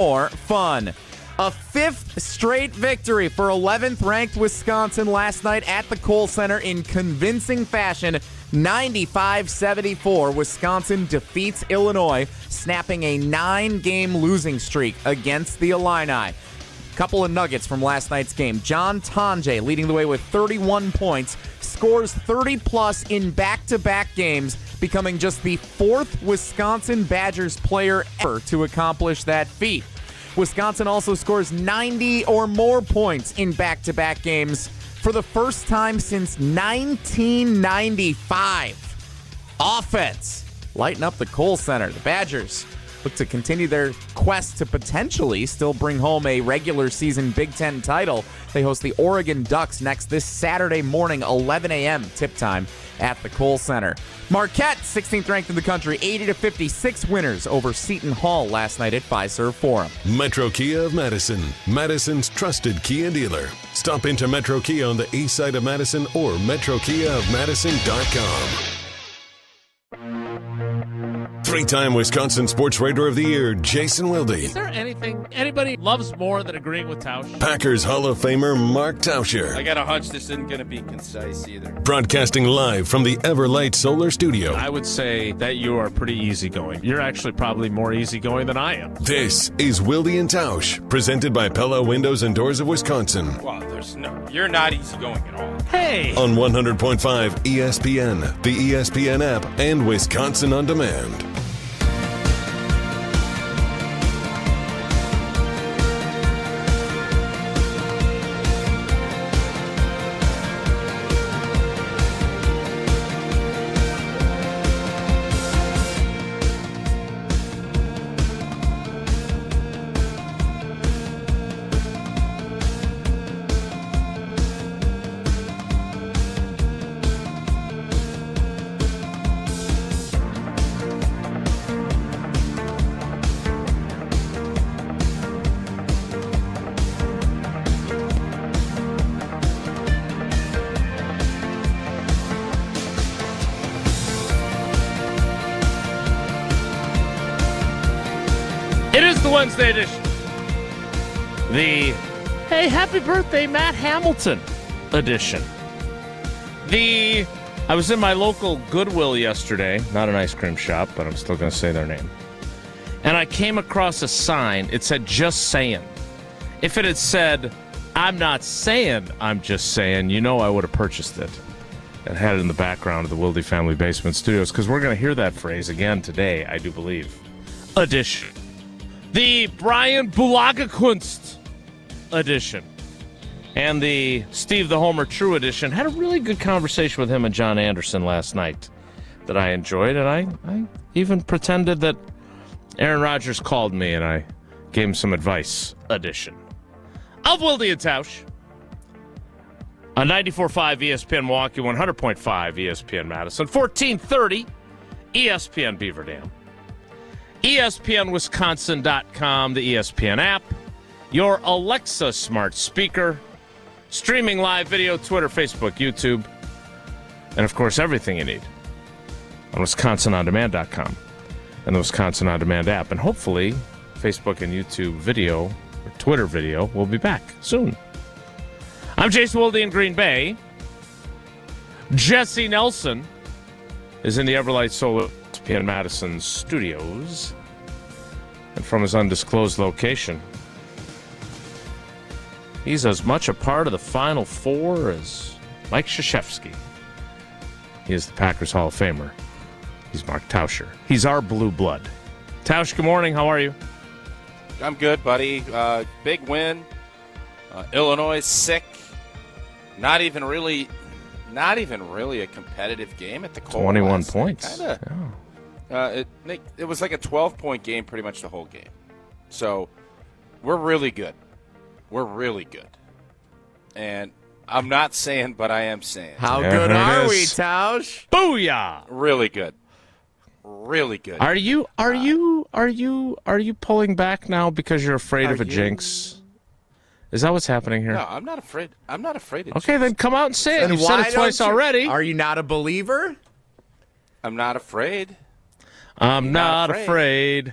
more fun. A fifth straight victory for 11th-ranked Wisconsin last night at the Kohl Center in convincing fashion. 95-74, Wisconsin defeats Illinois, snapping a 9-game losing streak against the Illini. Couple of nuggets from last night's game. John Tonje leading the way with 31 points, scores 30-plus in back-to-back games, becoming just the fourth Wisconsin Badgers player ever to accomplish that feat. Wisconsin also scores 90 or more points in back-to-back games for the first time since 1995. Offense lighten up the Kohl Center. The Badgers look to continue their quest to potentially still bring home a regular season Big Ten title. They host the Oregon Ducks next this Saturday morning, 11 a.m. tip time at the Kohl Center. Marquette, 16th ranked in the country, 80-56 winners over Seton Hall last night at Fiserv Forum. Metro Kia of Madison, Madison's trusted Kia dealer. Stop into Metro Kia on the east side of Madison or metrokiaofmadison.com. Three-time Wisconsin Sports Writer of the Year, Jason Wilde. Is there anything anybody loves more than agreeing with Tausch? Packers Hall of Famer Mark Tauscher. I got a hunch this isn't going to be concise either. Broadcasting live from the Everlight Solar Studio. I would say that you are pretty easygoing. You're actually probably more easygoing than I am. This is Wilde and Tausch, presented by Pella Windows and Doors of Wisconsin. Well, you're not easygoing at all. Hey! On 100.5 ESPN, the ESPN app, and Wisconsin On Demand. It is the Wednesday edition. The Hey, happy birthday, Matt Hamilton edition. I was in my local Goodwill yesterday, not an ice cream shop, but I'm still going to say their name. And I came across a sign. It said, just saying. If it had said, I'm not saying, I'm just saying, I would have purchased it. And had it in the background of the Wilde Family Basement Studios, because we're going to hear that phrase again today, I do believe. Edition. The Bryan Bulaga Kunst edition. And the Steve the Homer True edition. Had a really good conversation with him and John Anderson last night that I enjoyed. And I even pretended that Aaron Rodgers called me and I gave him some advice. Edition. Of Wilde and Tausch. On 94.5 ESPN Milwaukee, 100.5 ESPN Madison, 1430 ESPN Beaver Dam. ESPNWisconsin.com, the ESPN app, your Alexa smart speaker, streaming live video, Twitter, Facebook, YouTube, and, of course, everything you need on WisconsinOnDemand.com and the Wisconsin On Demand app. And hopefully, Facebook and YouTube video or Twitter video will be back soon. I'm Jason Wilde in Green Bay. Jesse Nelson is in the Everlight Solar ESPN Madison studios, and from his undisclosed location. He's as much a part of the Final Four as Mike Krzyzewski. He is the Packers Hall of Famer. He's Mark Tauscher. He's our blue blood. Tausch, good morning. How are you? I'm good, buddy. Big win. Illinois is sick. Not even really a competitive game at the Kohl. 21 points. Kinda. Yeah. It was like a 12-point game pretty much the whole game. So we're really good. We're really good. And I'm not saying, but I am saying. How good are we, Tausch? Booyah! Really good. Really good. Are you pulling back now because you're afraid of a jinx? Is that what's happening here? No, I'm not afraid. I'm not afraid of Okay, then come out and say it. And You've said it twice already. Are you not a believer? I'm not afraid. I'm not afraid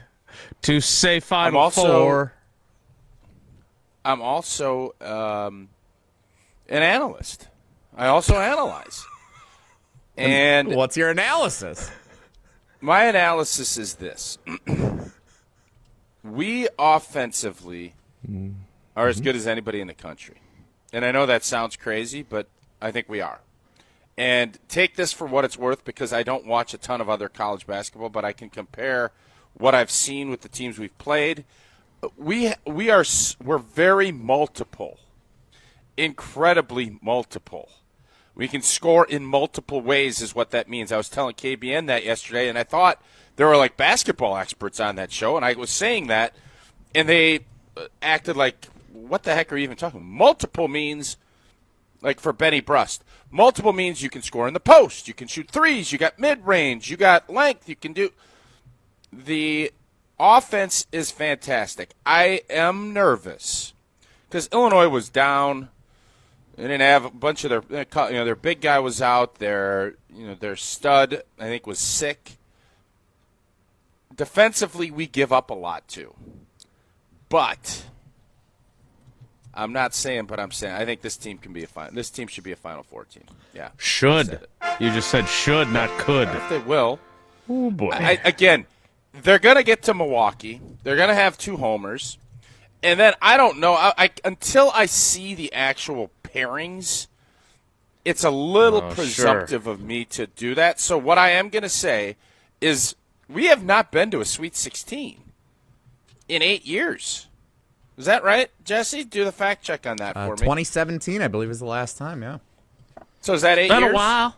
to say Final Four. I'm also an analyst. I also analyze. And what's your analysis? My analysis is this. We offensively are as good as anybody in the country. And I know that sounds crazy, but I think we are. And take this for what it's worth, because I don't watch a ton of other college basketball, but I can compare what I've seen with the teams we've played. We're very multiple, incredibly multiple. We can score in multiple ways is what that means. I was telling KBN that yesterday, and I thought there were like basketball experts on that show, and I was saying that, and they acted like, what the heck are you even talking about? Multiple means, like for Benny Brust, multiple means you can score in the post, you can shoot threes, you got mid-range, you got length, you can do. The offense is fantastic. I am nervous because Illinois was down. They didn't have a bunch of their big guy was out. Their stud, I think, was sick. Defensively, we give up a lot too. But I'm not saying, but I'm saying I think this team can be this team should be a Final Four team. Yeah. Should. You just said should, not could. If they will. Oh boy. Again, they're going to get to Milwaukee. They're going to have 2 homers. And then I don't know. Until I see the actual pairings, it's a little presumptive of me to do that. So what I am going to say is we have not been to a Sweet 16 in 8 years. Is that right, Jesse? Do the fact check on that for me. 2017, I believe, is the last time, yeah. So is that 8 years? Been a while.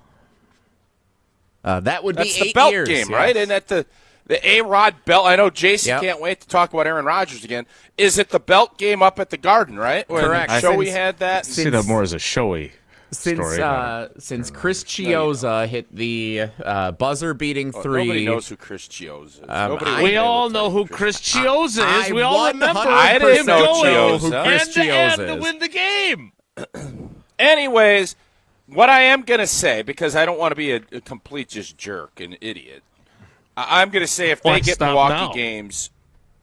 That would be 8 years. That's the belt years, game, yes. right? And at the A-Rod belt, I know Jason Yep. can't wait to talk about Aaron Rodgers again. Is it the belt game up at the Garden, right? Correct. When Shoei had that. I see that more as a showy story. Since Chris Chiozza hit the buzzer-beating three. Nobody knows who Chris Chiozza is. We all know who Chris Chiozza is. We all remember I didn't him know going Chiozza. Chris end to Chiozza end to is. win the game. Anyways, what I am going to say, because I don't want to be a complete just jerk, an idiot, I'm going to say if they Let's get stop Milwaukee now. games,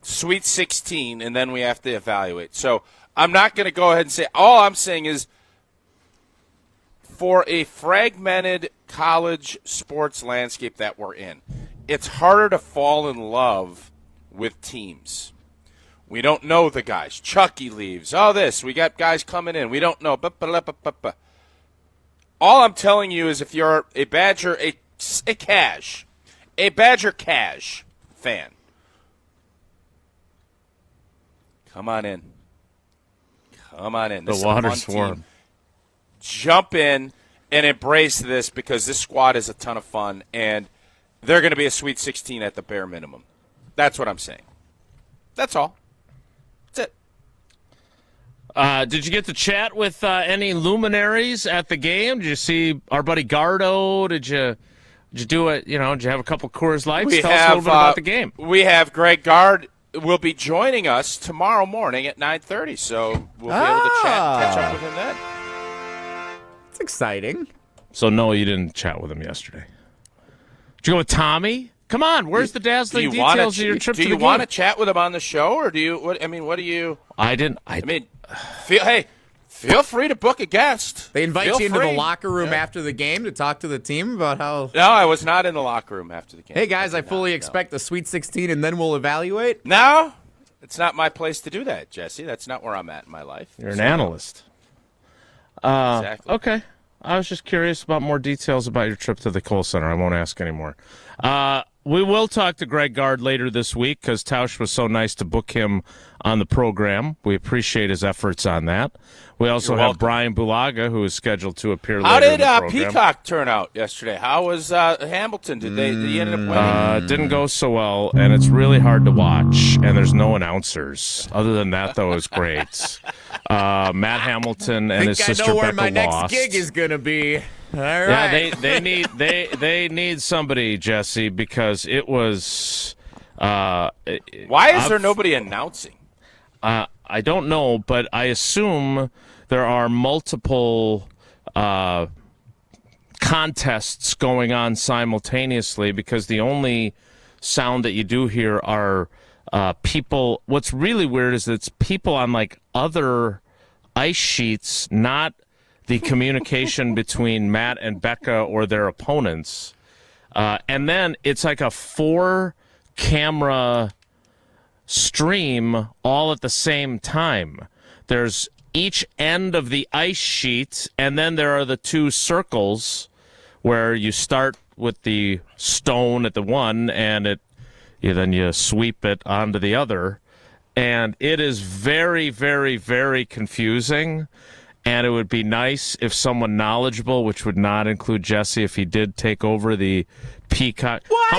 Sweet 16, and then we have to evaluate. So I'm not going to go ahead and say. All I'm saying is for a fragmented college sports landscape that we're in, it's harder to fall in love with teams. We don't know the guys. Chucky leaves. Oh, this. We got guys coming in. We don't know. All I'm telling you is if you're a Badger, a Badger Cash fan, come on in. Come on in. This The water's is a fun warm. team. Jump in and embrace this because this squad is a ton of fun, and they're going to be a Sweet 16 at the bare minimum. That's what I'm saying. That's all. That's it. Did you get to chat with any luminaries at the game? Did you see our buddy Gardo? Did you do it? Did you have a couple Coors Lights? Tell us a little bit about the game. We have Greg Gard will be joining us tomorrow morning at 9:30, so we'll be able to catch up with him then. It's exciting. So no, you didn't chat with him yesterday. Did you go with Tommy? Come on, where's the dazzling details of your trip to the game? Do you want to chat with him on the show, or do you? What do you? I didn't. Feel free to book a guest. They invite Feel you into the free. locker room after the game to talk to the team about how. No, I was not in the locker room after the game. Hey guys, I fully expect the Sweet 16, and then we'll evaluate. No, it's not my place to do that, Jesse. That's not where I'm at in my life. You're an analyst. Exactly. Okay. I was just curious about more details about your trip to the Kohl Center. I won't ask anymore. We will talk to Greg Gard later this week because Tausch was so nice to book him on the program. We appreciate his efforts on that. We also have Bryan Bulaga, who is scheduled to appear How later in did the program. Peacock turn out yesterday? How was Hamilton? Did he end up winning? Didn't go so well, and it's really hard to watch, and there's no announcers. Other than that, though, it was great. Matt Hamilton and his sister I know where Becca my next lost. gig is going to be. All Yeah, right. they need somebody, Jesse, because it was. Why is there nobody announcing? I don't know, but I assume there are multiple contests going on simultaneously because the only sound that you do hear are people. What's really weird is it's people on like other ice sheets, not the communication between Matt and Becca or their opponents. And then it's like a 4-camera stream all at the same time. There's each end of the ice sheet, and then there are the 2 circles where you start with the stone at the one, and then you sweep it onto the other. And it is very, very, very confusing. And it would be nice if someone knowledgeable, which would not include Jesse, if he did take over the Peacock. What?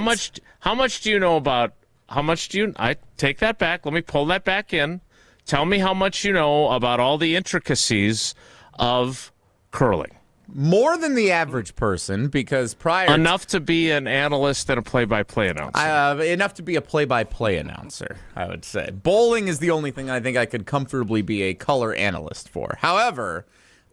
How much do you know about? I take that back. Let me pull that back in. Tell me how much you know about all the intricacies of curling. More than the average person, because enough to be an analyst and a play-by-play announcer. Enough to be a play-by-play announcer, I would say. Bowling is the only thing I think I could comfortably be a color analyst for. However,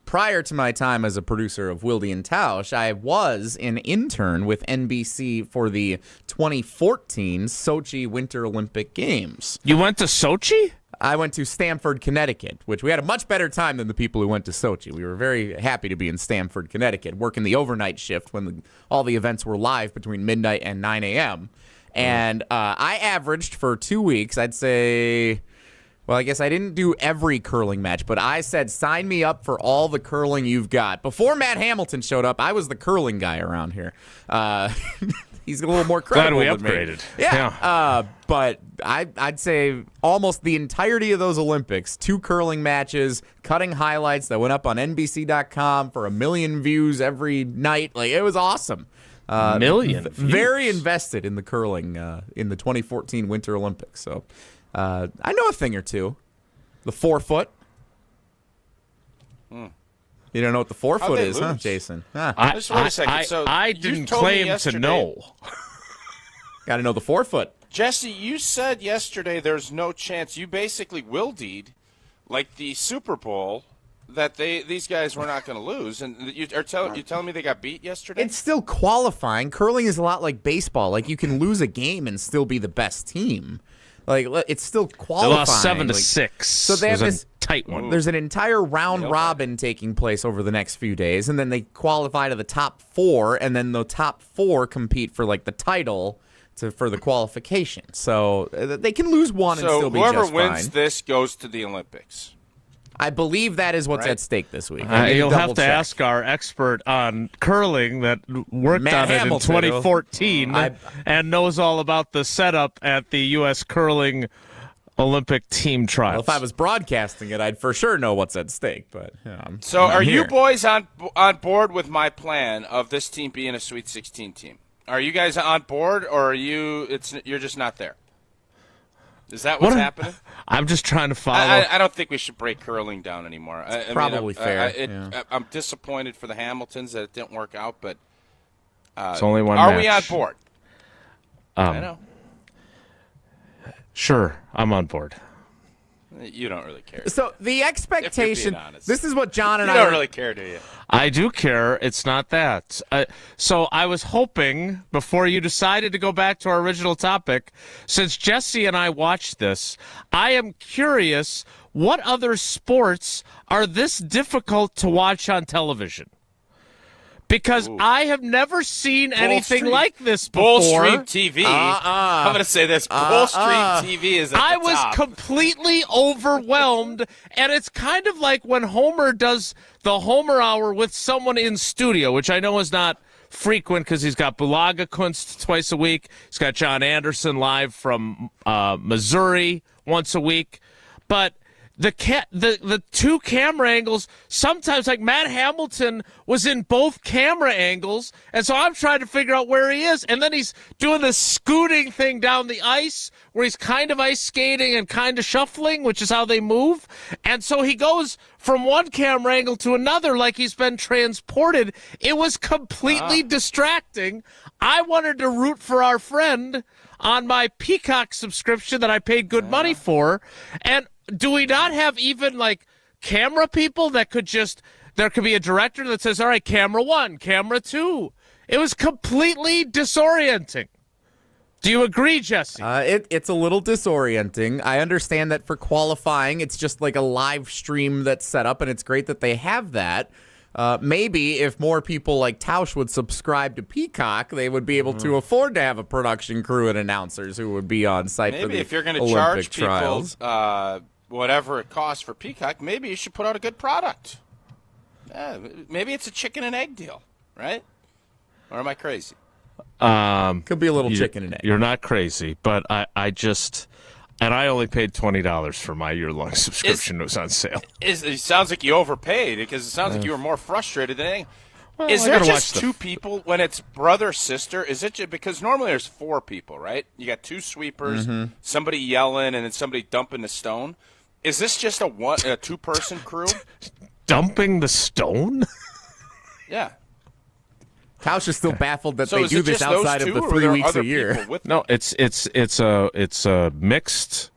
prior to my time as a producer of Wilde and Tausch, I was an intern with NBC for the 2014 Sochi Winter Olympic Games. You went to Sochi? I went to Stamford, Connecticut, which we had a much better time than the people who went to Sochi. We were very happy to be in Stamford, Connecticut, working the overnight shift when all the events were live between midnight and 9 a.m. And I averaged for 2 weeks, I'd say, well, I guess I didn't do every curling match, but I said, sign me up for all the curling you've got. Before Matt Hamilton showed up, I was the curling guy around here. He's a little more credible Glad we than upgraded. Me. Yeah. But I'd say almost the entirety of those Olympics, 2 curling matches, cutting highlights that went up on NBC.com for 1 million views every night. Like, it was awesome. Million views. Very invested in the curling in the 2014 Winter Olympics. So I know a thing or two. The 4-foot. You don't know what the 4-foot is, huh, Jason? Huh. Just wait a second. So I didn't claim to know. Got to know the 4-foot. Jesse, you said yesterday there's no chance. You basically willed, like the Super Bowl, that these guys were not going to lose. And you telling me they got beat yesterday? It's still qualifying. Curling is a lot like baseball. Like, you can lose a game and still be the best team. Like, it's still qualifying. They lost 7-6. So they have this tight one. There's an entire round robin taking place over the next few days, and then they qualify to the top 4, and then the top 4 compete for like the title for the qualification. So they can lose one and still be just fine. So whoever wins this goes to the Olympics. I believe that is what's at stake this week. You'll have to ask our expert on curling that worked Matt on it Hamilton, in 2014 and knows all about the setup at the U.S. curling Olympic team trials. Well, if I was broadcasting it, I'd for sure know what's at stake. But are you boys on board with my plan of this team being a Sweet 16 team? Are you guys on board, or are you're just not there? Is that what's happening? I'm just trying to follow. I don't think we should break curling down anymore. Probably fair. I'm disappointed for the Hamiltons that it didn't work out, but it's only one Are match. we on board? I know. Sure, I'm on board. You don't really care. So the expectation, this is what John and I don't really care, do you? I do care. It's not that. So I was hoping, before you decided to go back to our original topic, since Jesse and I watched this, I am curious, what other sports are this difficult to watch on television? Because I have never seen anything like this before. Bull Street TV. I'm going to say this. Bull Street TV is at the I was top. completely overwhelmed, and it's kind of like when Homer does the Homer Hour with someone in studio, which I know is not frequent because he's got Bulaga Kunst twice a week. He's got John Anderson live from Missouri once a week. But the 2 camera angles, sometimes, like Matt Hamilton was in both camera angles, and so I'm trying to figure out where he is, and then he's doing this scooting thing down the ice where he's kind of ice skating and kind of shuffling, which is how they move, and so he goes from one camera angle to another like he's been transported. It was completely distracting. I wanted to root for our friend on my Peacock subscription that I paid good money for, and do we not have even, like, camera people that could there could be a director that says, all right, camera 1, camera 2. It was completely disorienting. Do you agree, Jesse? It's a little disorienting. I understand that for qualifying, it's just like a live stream that's set up, and it's great that they have that. Maybe if more people like Tausch would subscribe to Peacock, they would be able to afford to have a production crew and announcers who would be on site for the if you're going to Olympic charge trials. people whatever it costs for Peacock, maybe you should put out a good product. Maybe it's a chicken and egg deal, right? Or am I crazy? Could be a little chicken and egg. You're not crazy, but I just, and I only paid $20 for my year-long subscription. It was on sale. It sounds like you overpaid because it sounds like you were more frustrated than anything. Well, is I there gotta just watch two people when it's brother sister? Is it just, because normally there's four people, right? You got two sweepers, somebody yelling, and then somebody dumping the stone. Is this just a two-person crew? Dumping the stone? Yeah. Tausch is still baffled that So they is do it this just those outside of two, the or 3 there are weeks other a year. people with No, it's a mixed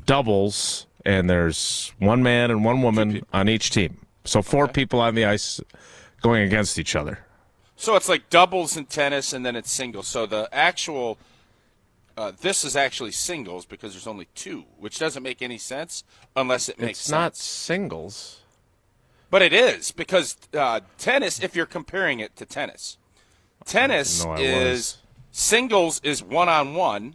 doubles, and there's one man and one woman on each team. So four people on the ice going against each other. So it's like doubles in tennis, and then it's singles. So the actual this is actually singles because there's only two, which doesn't make any sense unless it makes sense. It's not singles. But it is, because tennis, if you're comparing it to tennis, singles is one-on-one.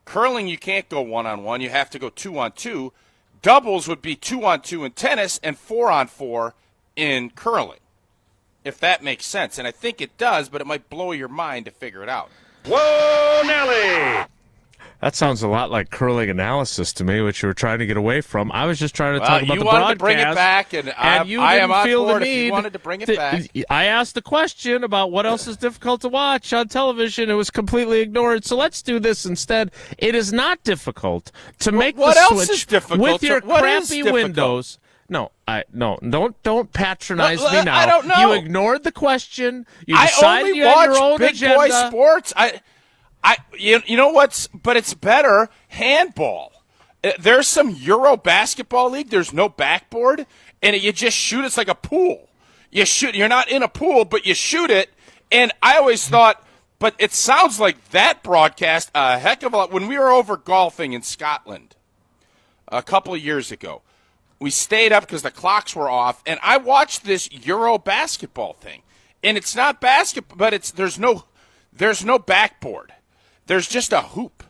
Curling, you can't go one-on-one. You have to go two-on-two. Doubles would be two-on-two in tennis and four-on-four in curling, if that makes sense. And I think it does, but it might blow your mind to figure it out. Whoa, Nelly! That sounds a lot like curling analysis to me, which you were trying to get away from. I was just trying to talk about you the wanted broadcast. to bring it back, and I am on board if you wanted to bring it back. I asked the question about what else is difficult to watch on television. It was completely ignored. So let's do this instead. It is not difficult to make what the else switch is difficult? with your What is crappy difficult? Windows. No, don't patronize me now. I don't know. You ignored the question. You I decided only you had your own watch big agenda. boy sports. You know what's? But it's better handball. There's some Euro basketball league. There's no backboard, and you just shoot. It's like a pool. You shoot. You're not in a pool, but you shoot it. And I always thought, but it sounds like that broadcast a heck of a lot. When we were over golfing in Scotland a couple of years ago, we stayed up because the clocks were off, and I watched this Euro basketball thing. And it's not basketball, but there's no backboard. There's just a hoop.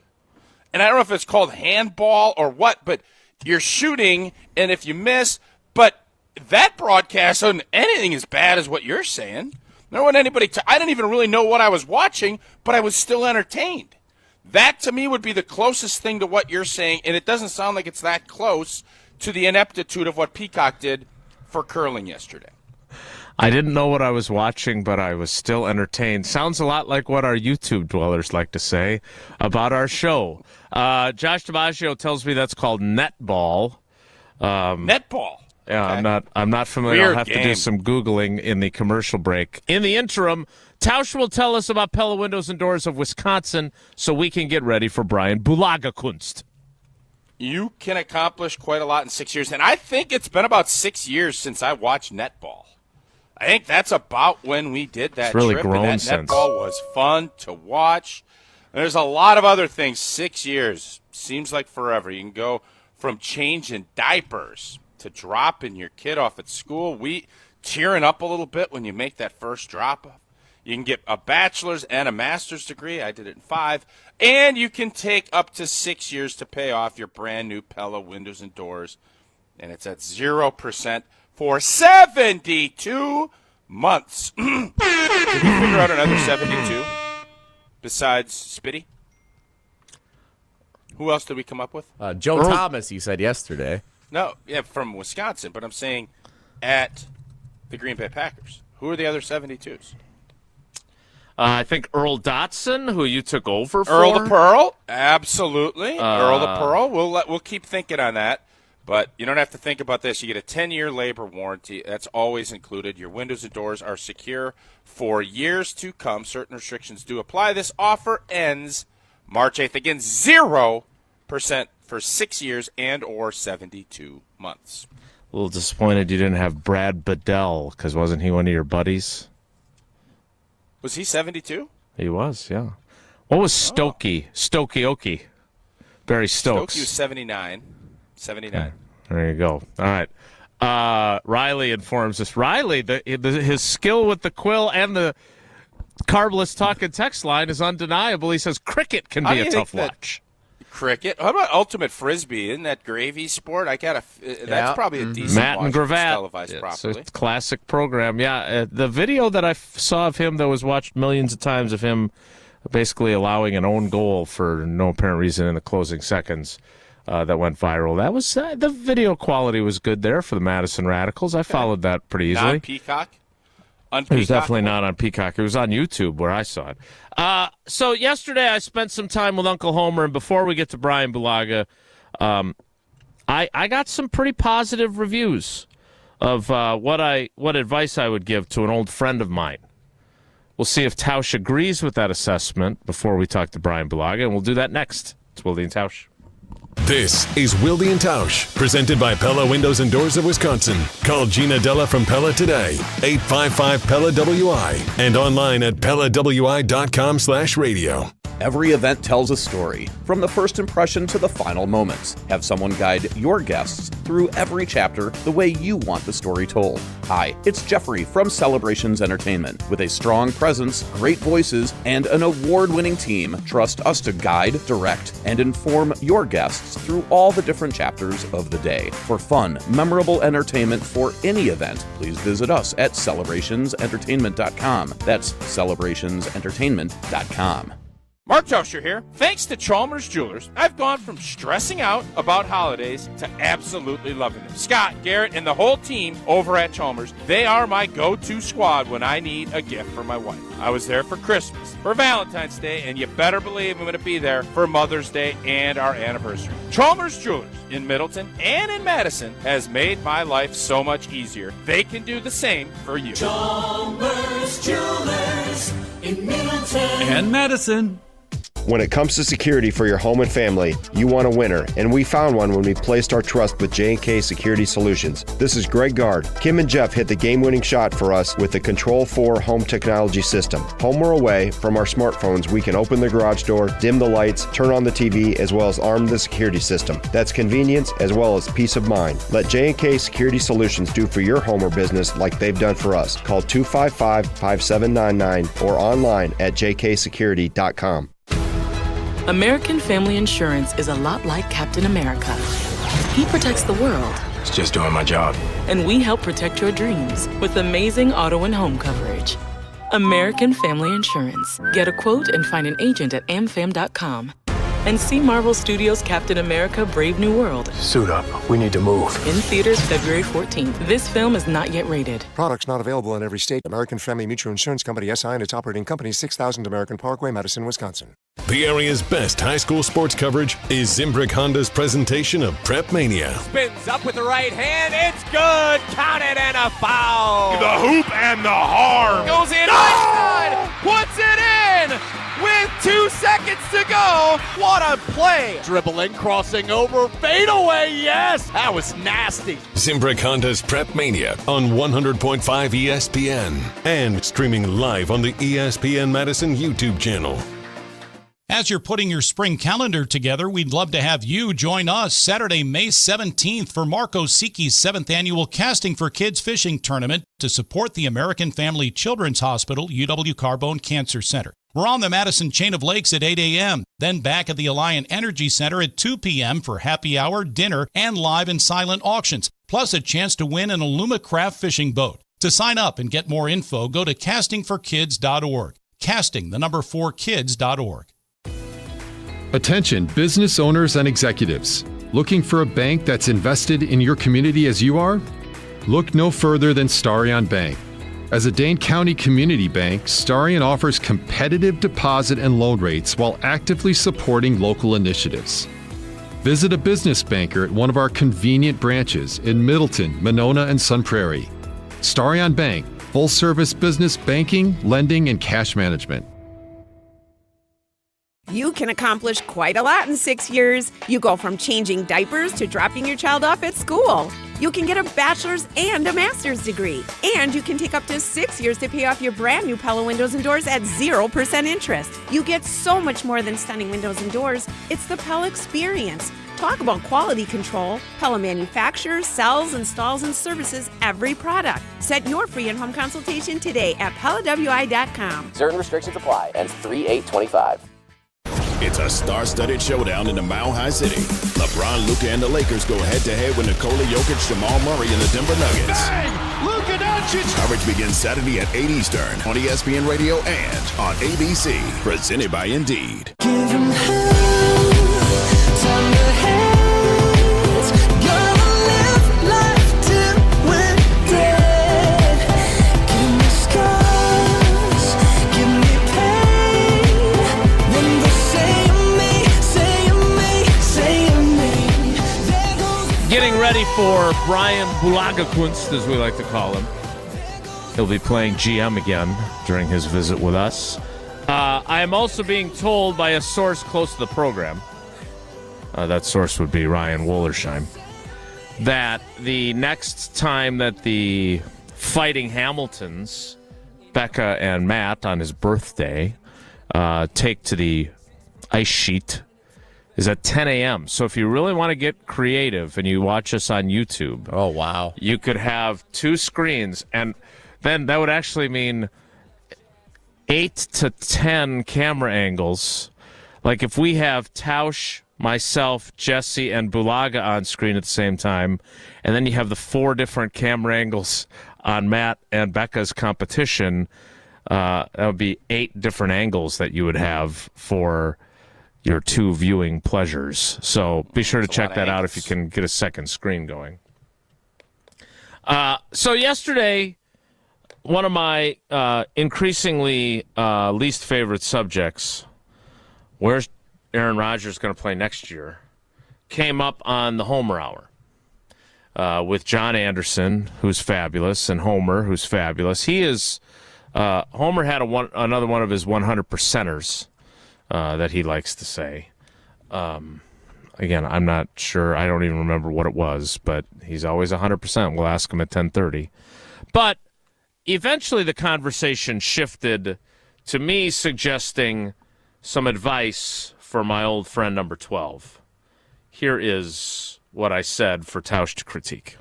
And I don't know if it's called handball or what, but you're shooting, and if you miss, but that broadcast isn't anything as bad as what you're saying. There wasn't anybody. I didn't even really know what I was watching, but I was still entertained. That, to me, would be the closest thing to what you're saying, and it doesn't sound like it's that close to the ineptitude of what Peacock did for curling yesterday. I didn't know what I was watching, but I was still entertained. Sounds a lot like what our YouTube dwellers like to say about our show. Josh DiMaggio tells me that's called netball. Netball. Yeah, Okay. I'm not familiar. Weird I'll have to do game. some Googling in the commercial break. In the interim, Tausch will tell us about Pella Windows and Doors of Wisconsin so we can get ready for Bryan Bulaga Kunst. You can accomplish quite a lot in 6 years, and I think it's been about 6 years since I watched netball. I think that's about when we did that It's really trip, grown and that since. netball was fun to watch. There's a lot of other things. 6 years seems like forever. You can go from changing diapers to dropping your kid off at school, tearing up a little bit when you make that first drop. You can get a bachelor's and a master's degree. I did it in 5. And you can take up to 6 years to pay off your brand new Pella windows and doors. And it's at 0% for 72 months. Did you figure out another 72 besides Spitty? Who else did we come up with? Joe Thomas, you said yesterday. No, yeah, from Wisconsin. But I'm saying at the Green Bay Packers. Who are the other 72s? I think Earl Dotson, who you took over for. Earl the Pearl, absolutely. Earl the Pearl. We'll keep thinking on that, but you don't have to think about this. You get a 10-year labor warranty. That's always included. Your windows and doors are secure for years to come. Certain restrictions do apply. This offer ends March 8th. Again, 0% for 6 years and or 72 months. A little disappointed you didn't have Brad Bedell, because wasn't he one of your buddies? Was he 72? He was, yeah. What was Stokey? Stokey-okey. Barry Stokes. Stokey was 79. 79. There you go. All right. Riley informs us. Riley, his skill with the quill and the carbless talk and text line is undeniable. He says cricket can be a tough watch. Cricket? How about Ultimate Frisbee? Isn't that gravy sport? That's probably a decent Matt watch. and Gravatt. Televised properly. It's a classic program. Yeah, the video that I saw of him that was watched millions of times of him basically allowing an own goal for no apparent reason in the closing seconds that went viral. That was the video quality was good there for the Madison Radicals. I followed that pretty easily. Not Peacock? It was definitely not on Peacock. It was on YouTube where I saw it. So yesterday I spent some time with Uncle Homer, and before we get to Bryan Bulaga, I got some pretty positive reviews of what advice I would give to an old friend of mine. We'll see if Tausch agrees with that assessment before we talk to Bryan Bulaga, and we'll do that next. It's Wilde and Tausch. This is Wilde and Tausch, presented by Pella Windows and Doors of Wisconsin. Call Gina Della from Pella today, 855-PELLA-WI, and online at PellaWI.com/radio. Every event tells a story, from the first impression to the final moments. Have someone guide your guests through every chapter the way you want the story told. Hi, it's Jeffrey from Celebrations Entertainment. With a strong presence, great voices, and an award-winning team, trust us to guide, direct, and inform your guests through all the different chapters of the day. For fun, memorable entertainment for any event, please visit us at celebrationsentertainment.com. That's celebrationsentertainment.com. Mark Tauscher here. Thanks to Chalmers Jewelers, I've gone from stressing out about holidays to absolutely loving them. Scott, Garrett, and the whole team over at Chalmers, they are my go-to squad when I need a gift for my wife. I was there for Christmas, for Valentine's Day, and you better believe I'm going to be there for Mother's Day and our anniversary. Chalmers Jewelers in Middleton and in Madison has made my life so much easier. They can do the same for you. Chalmers Jewelers in Middleton and Madison. When it comes to security for your home and family, you want a winner, and we found one when we placed our trust with J&K Security Solutions. This is Greg Gard. Kim and Jeff hit the game-winning shot for us with the Control 4 home technology system. Home or away, from our smartphones, we can open the garage door, dim the lights, turn on the TV, as well as arm the security system. That's convenience as well as peace of mind. Let J&K Security Solutions do for your home or business like they've done for us. Call 255-5799 or online at jksecurity.com. American Family Insurance is a lot like Captain America. He protects the world. It's just doing my job. And we help protect your dreams with amazing auto and home coverage. American Family Insurance. Get a quote and find an agent at amfam.com. And see Marvel Studios' Captain America: Brave New World. Suit up. We need to move. In theaters February 14th. This film is not yet rated. Products not available in every state. American Family Mutual Insurance Company, SI, and its operating company, 6000 American Parkway, Madison, Wisconsin. The area's best high school sports coverage is Zimbrick Honda's presentation of Prep Mania. Spins up with the right hand. It's good. Count it and a foul. The hoop and the harm. Goes in. Einstein puts it in with 2 seconds to go. What a play. Dribbling, crossing over, fade away. Yes, that was nasty. Zimbrick Honda's Prep Mania on 100.5 ESPN and streaming live on the ESPN Madison YouTube channel. As you're putting your spring calendar together, we'd love to have you join us Saturday, May 17th for Mark Osiki's 7th annual Casting for Kids Fishing Tournament to support the American Family Children's Hospital, UW Carbone Cancer Center. We're on the Madison Chain of Lakes at 8 a.m., then back at the Alliant Energy Center at 2 p.m. for happy hour, dinner, and live and silent auctions, plus a chance to win an Alumacraft fishing boat. To sign up and get more info, go to castingforkids.org. Casting, 4kids.org. Attention business owners and executives. Looking for a bank that's invested in your community as you are? Look no further than Starion Bank. As a Dane County community bank, Starion offers competitive deposit and loan rates while actively supporting local initiatives. Visit a business banker at one of our convenient branches in Middleton, Monona, and Sun Prairie. Starion Bank, full-service business banking, lending, and cash management. You can accomplish quite a lot in 6 years. You go from changing diapers to dropping your child off at school. You can get a bachelor's and a master's degree. And you can take up to 6 years to pay off your brand new Pella windows and doors at 0% interest. You get so much more than stunning windows and doors. It's the Pella experience. Talk about quality control. Pella manufactures, sells, installs, and services every product. Set your free in-home consultation today at PellaWI.com. Certain restrictions apply. Ends 3/8/25. It's a star-studded showdown in the Mile High City. LeBron, Luka, and the Lakers go head-to-head with Nikola Jokic, Jamal Murray, and the Denver Nuggets. Bang! Luka Doncic! Coverage begins Saturday at 8 Eastern on ESPN Radio and on ABC. Presented by Indeed. Give him hell, tender hands. Gonna live life till we're dead. Give me scars, give me pain. Then they'll say me. Getting ready for Bryan Bulaga Kunst, as we like to call him. He'll be playing GM again during his visit with us. I am also being told by a source close to the program, that source would be Ryan Wollersheim, that the next time that the Fighting Hamiltons, Becca and Matt, on his birthday, take to the ice sheet is at 10 a.m. So if you really want to get creative and you watch us on YouTube, oh wow, you could have 2 screens, and then that would actually mean 8 to 10 camera angles. Like if we have Tausch, myself, Jesse, and Bulaga on screen at the same time, and then you have the 4 different camera angles on Matt and Becca's competition, that would be 8 different angles that you would have for your 2 viewing pleasures. So be sure to check that out if you can get a second screen going. So yesterday, one of my increasingly least favorite subjects, where's Aaron Rodgers going to play next year, came up on the Homer Hour with John Anderson, who's fabulous, and Homer, who's fabulous. He is Homer had another one of his 100%ers that he likes to say. Again, I'm not sure. I don't even remember what it was, but he's always 100%. We'll ask him at 10:30. But eventually the conversation shifted to me suggesting some advice for my old friend number 12. Here is what I said for Tausch to critique.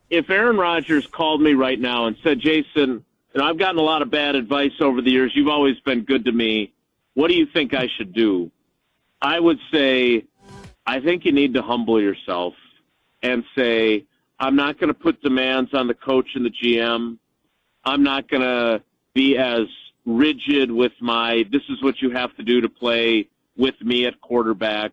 If Aaron Rodgers called me right now and said, Jason, I've gotten a lot of bad advice over the years. You've always been good to me. What do you think I should do? I would say, I think you need to humble yourself and say, I'm not going to put demands on the coach and the GM. I'm not going to be as rigid with this is what you have to do to play with me at quarterback.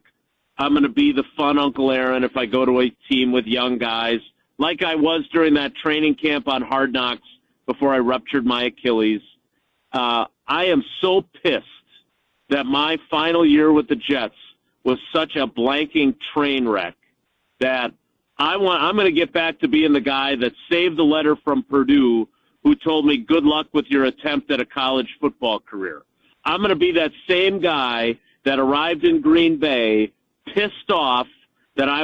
I'm going to be the fun Uncle Aaron if I go to a team with young guys, like I was during that training camp on Hard Knocks before I ruptured my Achilles. I am so pissed that my final year with the Jets was such a blanking train wreck that I'm going to get back to being the guy that saved the letter from Purdue who told me good luck with your attempt at a college football career. I'm going to be that same guy that arrived in Green Bay pissed off that I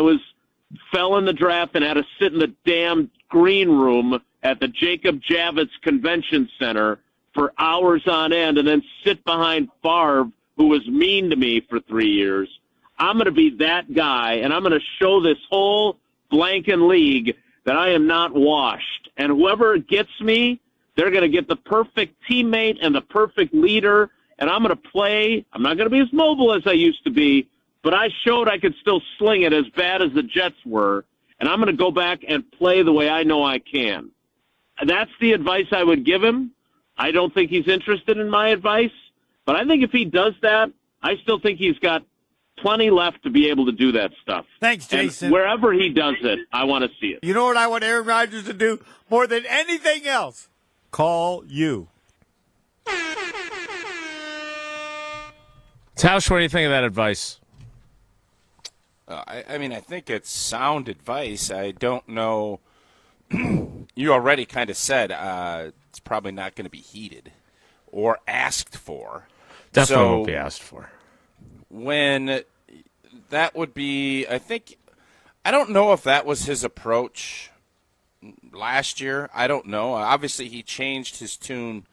fell in the draft and had to sit in the damn green room at the Jacob Javits Convention Center for hours on end and then sit behind Favre, who was mean to me for 3 years. I'm going to be that guy, and I'm going to show this whole blanking league that I am not washed. And whoever gets me, they're going to get the perfect teammate and the perfect leader, and I'm going to play. I'm not going to be as mobile as I used to be, but I showed I could still sling it as bad as the Jets were, and I'm going to go back and play the way I know I can. That's the advice I would give him. I don't think he's interested in my advice, but I think if he does that, I still think he's got plenty left to be able to do that stuff. Thanks, Jason. And wherever he does it, I want to see it. You know what I want Aaron Rodgers to do more than anything else? Call you. Tausch, what do you think of that advice? I mean, I think it's sound advice. I don't know. You already kind of said it's probably not going to be heeded or asked for. Definitely won't be asked for. When that would be, I think I don't know if that was his approach last year. I don't know. Obviously, he changed his tune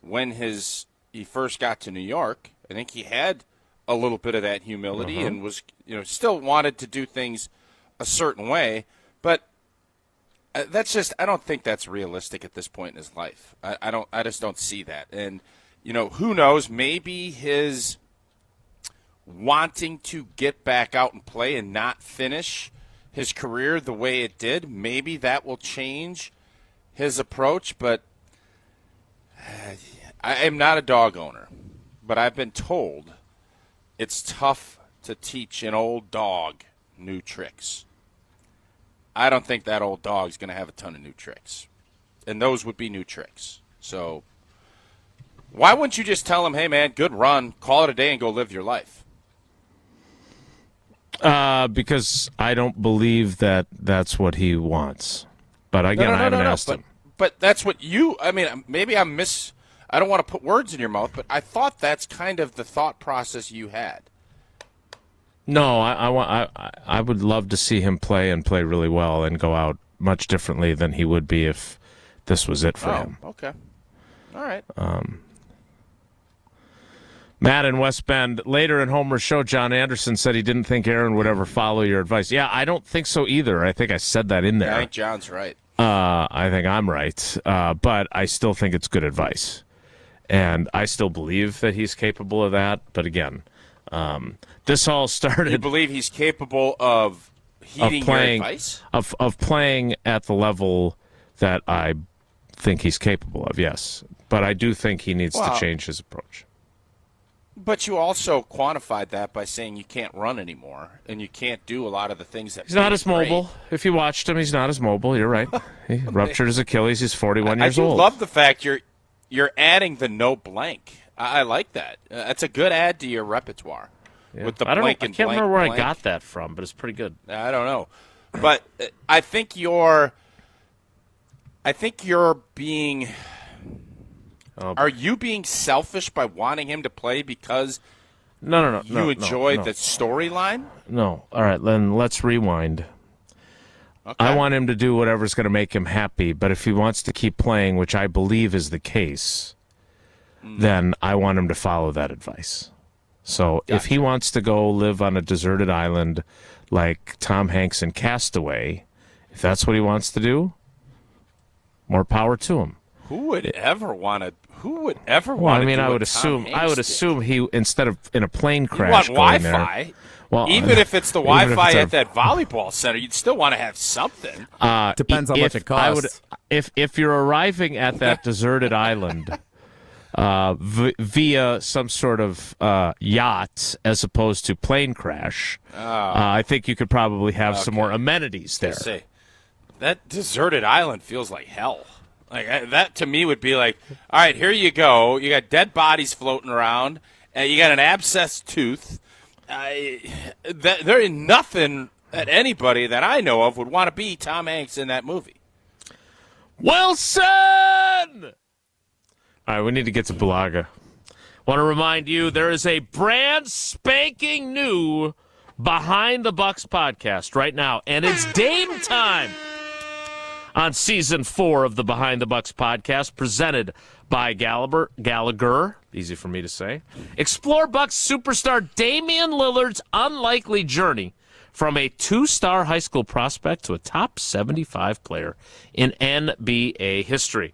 when he first got to New York. I think he had a little bit of that humility and was, still wanted to do things a certain way. But that's just, I don't think that's realistic at this point in his life. I just don't see that. And, who knows? Maybe his wanting to get back out and play and not finish his career the way it did, maybe that will change his approach. But I am not a dog owner, but I've been told it's tough to teach an old dog new tricks. I don't think that old dog's going to have a ton of new tricks, and those would be new tricks. So why wouldn't you just tell him, hey, man, good run, call it a day, and go live your life? Because I don't believe that that's what he wants. But again, I haven't asked him. But that's what maybe I don't want to put words in your mouth, but I thought that's kind of the thought process you had. No, I would love to see him play and play really well and go out much differently than he would be if this was it for him. Okay. All right. Matt in West Bend, later in Homer's show, John Anderson said he didn't think Aaron would ever follow your advice. Yeah, I don't think so either. I think I said that in there. I think John's right. I think I'm right. But I still think it's good advice. And I still believe that he's capable of that. But again, this all started... You believe he's capable of heeding your advice? Of playing at the level that I think he's capable of, yes. But I do think he needs to change his approach. But you also quantified that by saying you can't run anymore and you can't do a lot of the things that he's not as mobile. If you watched him, he's not as mobile. You're right. He ruptured his Achilles. He's 41 years old. I love the fact you're adding the no blank. I like that. That's a good add to your repetoire. Yeah. With the I blank can't remember where I got that from, but it's pretty good. I don't know. But I think you're being... Are you being selfish by wanting him to play because you enjoy the storyline? No. All right, then let's rewind. Okay. I want him to do whatever's going to make him happy, but if he wants to keep playing, which I believe is the case, then I want him to follow that advice. So if he wants to go live on a deserted island like Tom Hanks in Castaway, if that's what he wants to do, more power to him. Who would ever want to? I would assume he, instead of in a plane crash, you want Wi-Fi. There, well, even if it's the Wi-Fi at that volleyball center, you'd still want to have something. Depends how much it costs. If you're arriving at that deserted island via some sort of yacht as opposed to plane crash, I think you could probably have some more amenities there. Say, that deserted island feels like hell. Like that to me would be like, all right, here you go. You got dead bodies floating around. You got an abscessed tooth. There is nothing that anybody that I know of would want to be Tom Hanks in that movie. Wilson! All right, we need to get to Bulaga. Want to remind you, there is a brand spanking new Behind the Bucks podcast right now, and it's Dame time. On Season 4 of the Behind the Bucks podcast, presented by Gallagher, easy for me to say. Explore Bucks superstar Damian Lillard's unlikely journey from a 2-star high school prospect to a top 75 player in NBA history.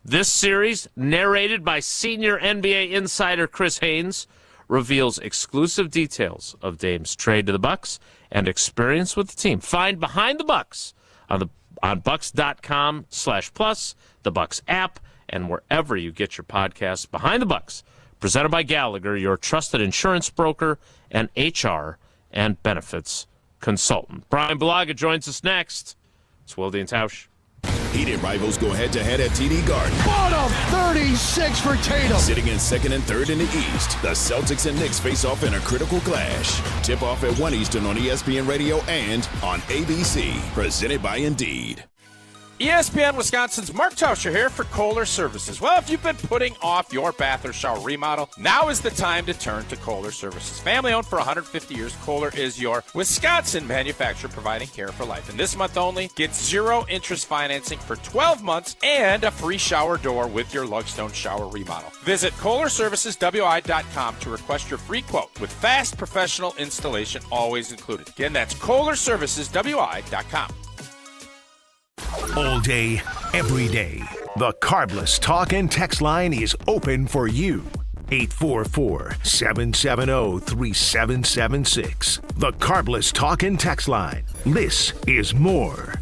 This series, narrated by senior NBA insider Chris Haynes, reveals exclusive details of Dame's trade to the Bucks and experience with the team. Find Behind the Bucks on Bucks.com/plus, the Bucks app, and wherever you get your podcasts. Behind the Bucks, presented by Gallagher, your trusted insurance broker and HR and benefits consultant. Bryan Bulaga joins us next. It's Wilde and Tausch. Heated rivals go head-to-head at TD Garden. What a 36 for Tatum. Sitting in second and third in the East, the Celtics and Knicks face off in a critical clash. Tip-off at 1 Eastern on ESPN Radio and on ABC. Presented by Indeed. ESPN Wisconsin's Mark Tausch here for Kohler Services. Well, if you've been putting off your bath or shower remodel, now is the time to turn to Kohler Services. Family owned for 150 years, Kohler is your Wisconsin manufacturer providing care for life. And this month only, get 0 interest financing for 12 months and a free shower door with your Lugstone shower remodel. Visit KohlerServicesWI.com to request your free quote with fast professional installation always included. Again, that's KohlerServicesWI.com. All day, every day, the Carbless Talk and Text line is open for you. 844-770-3776. The Carbless Talk and Text line. This is more.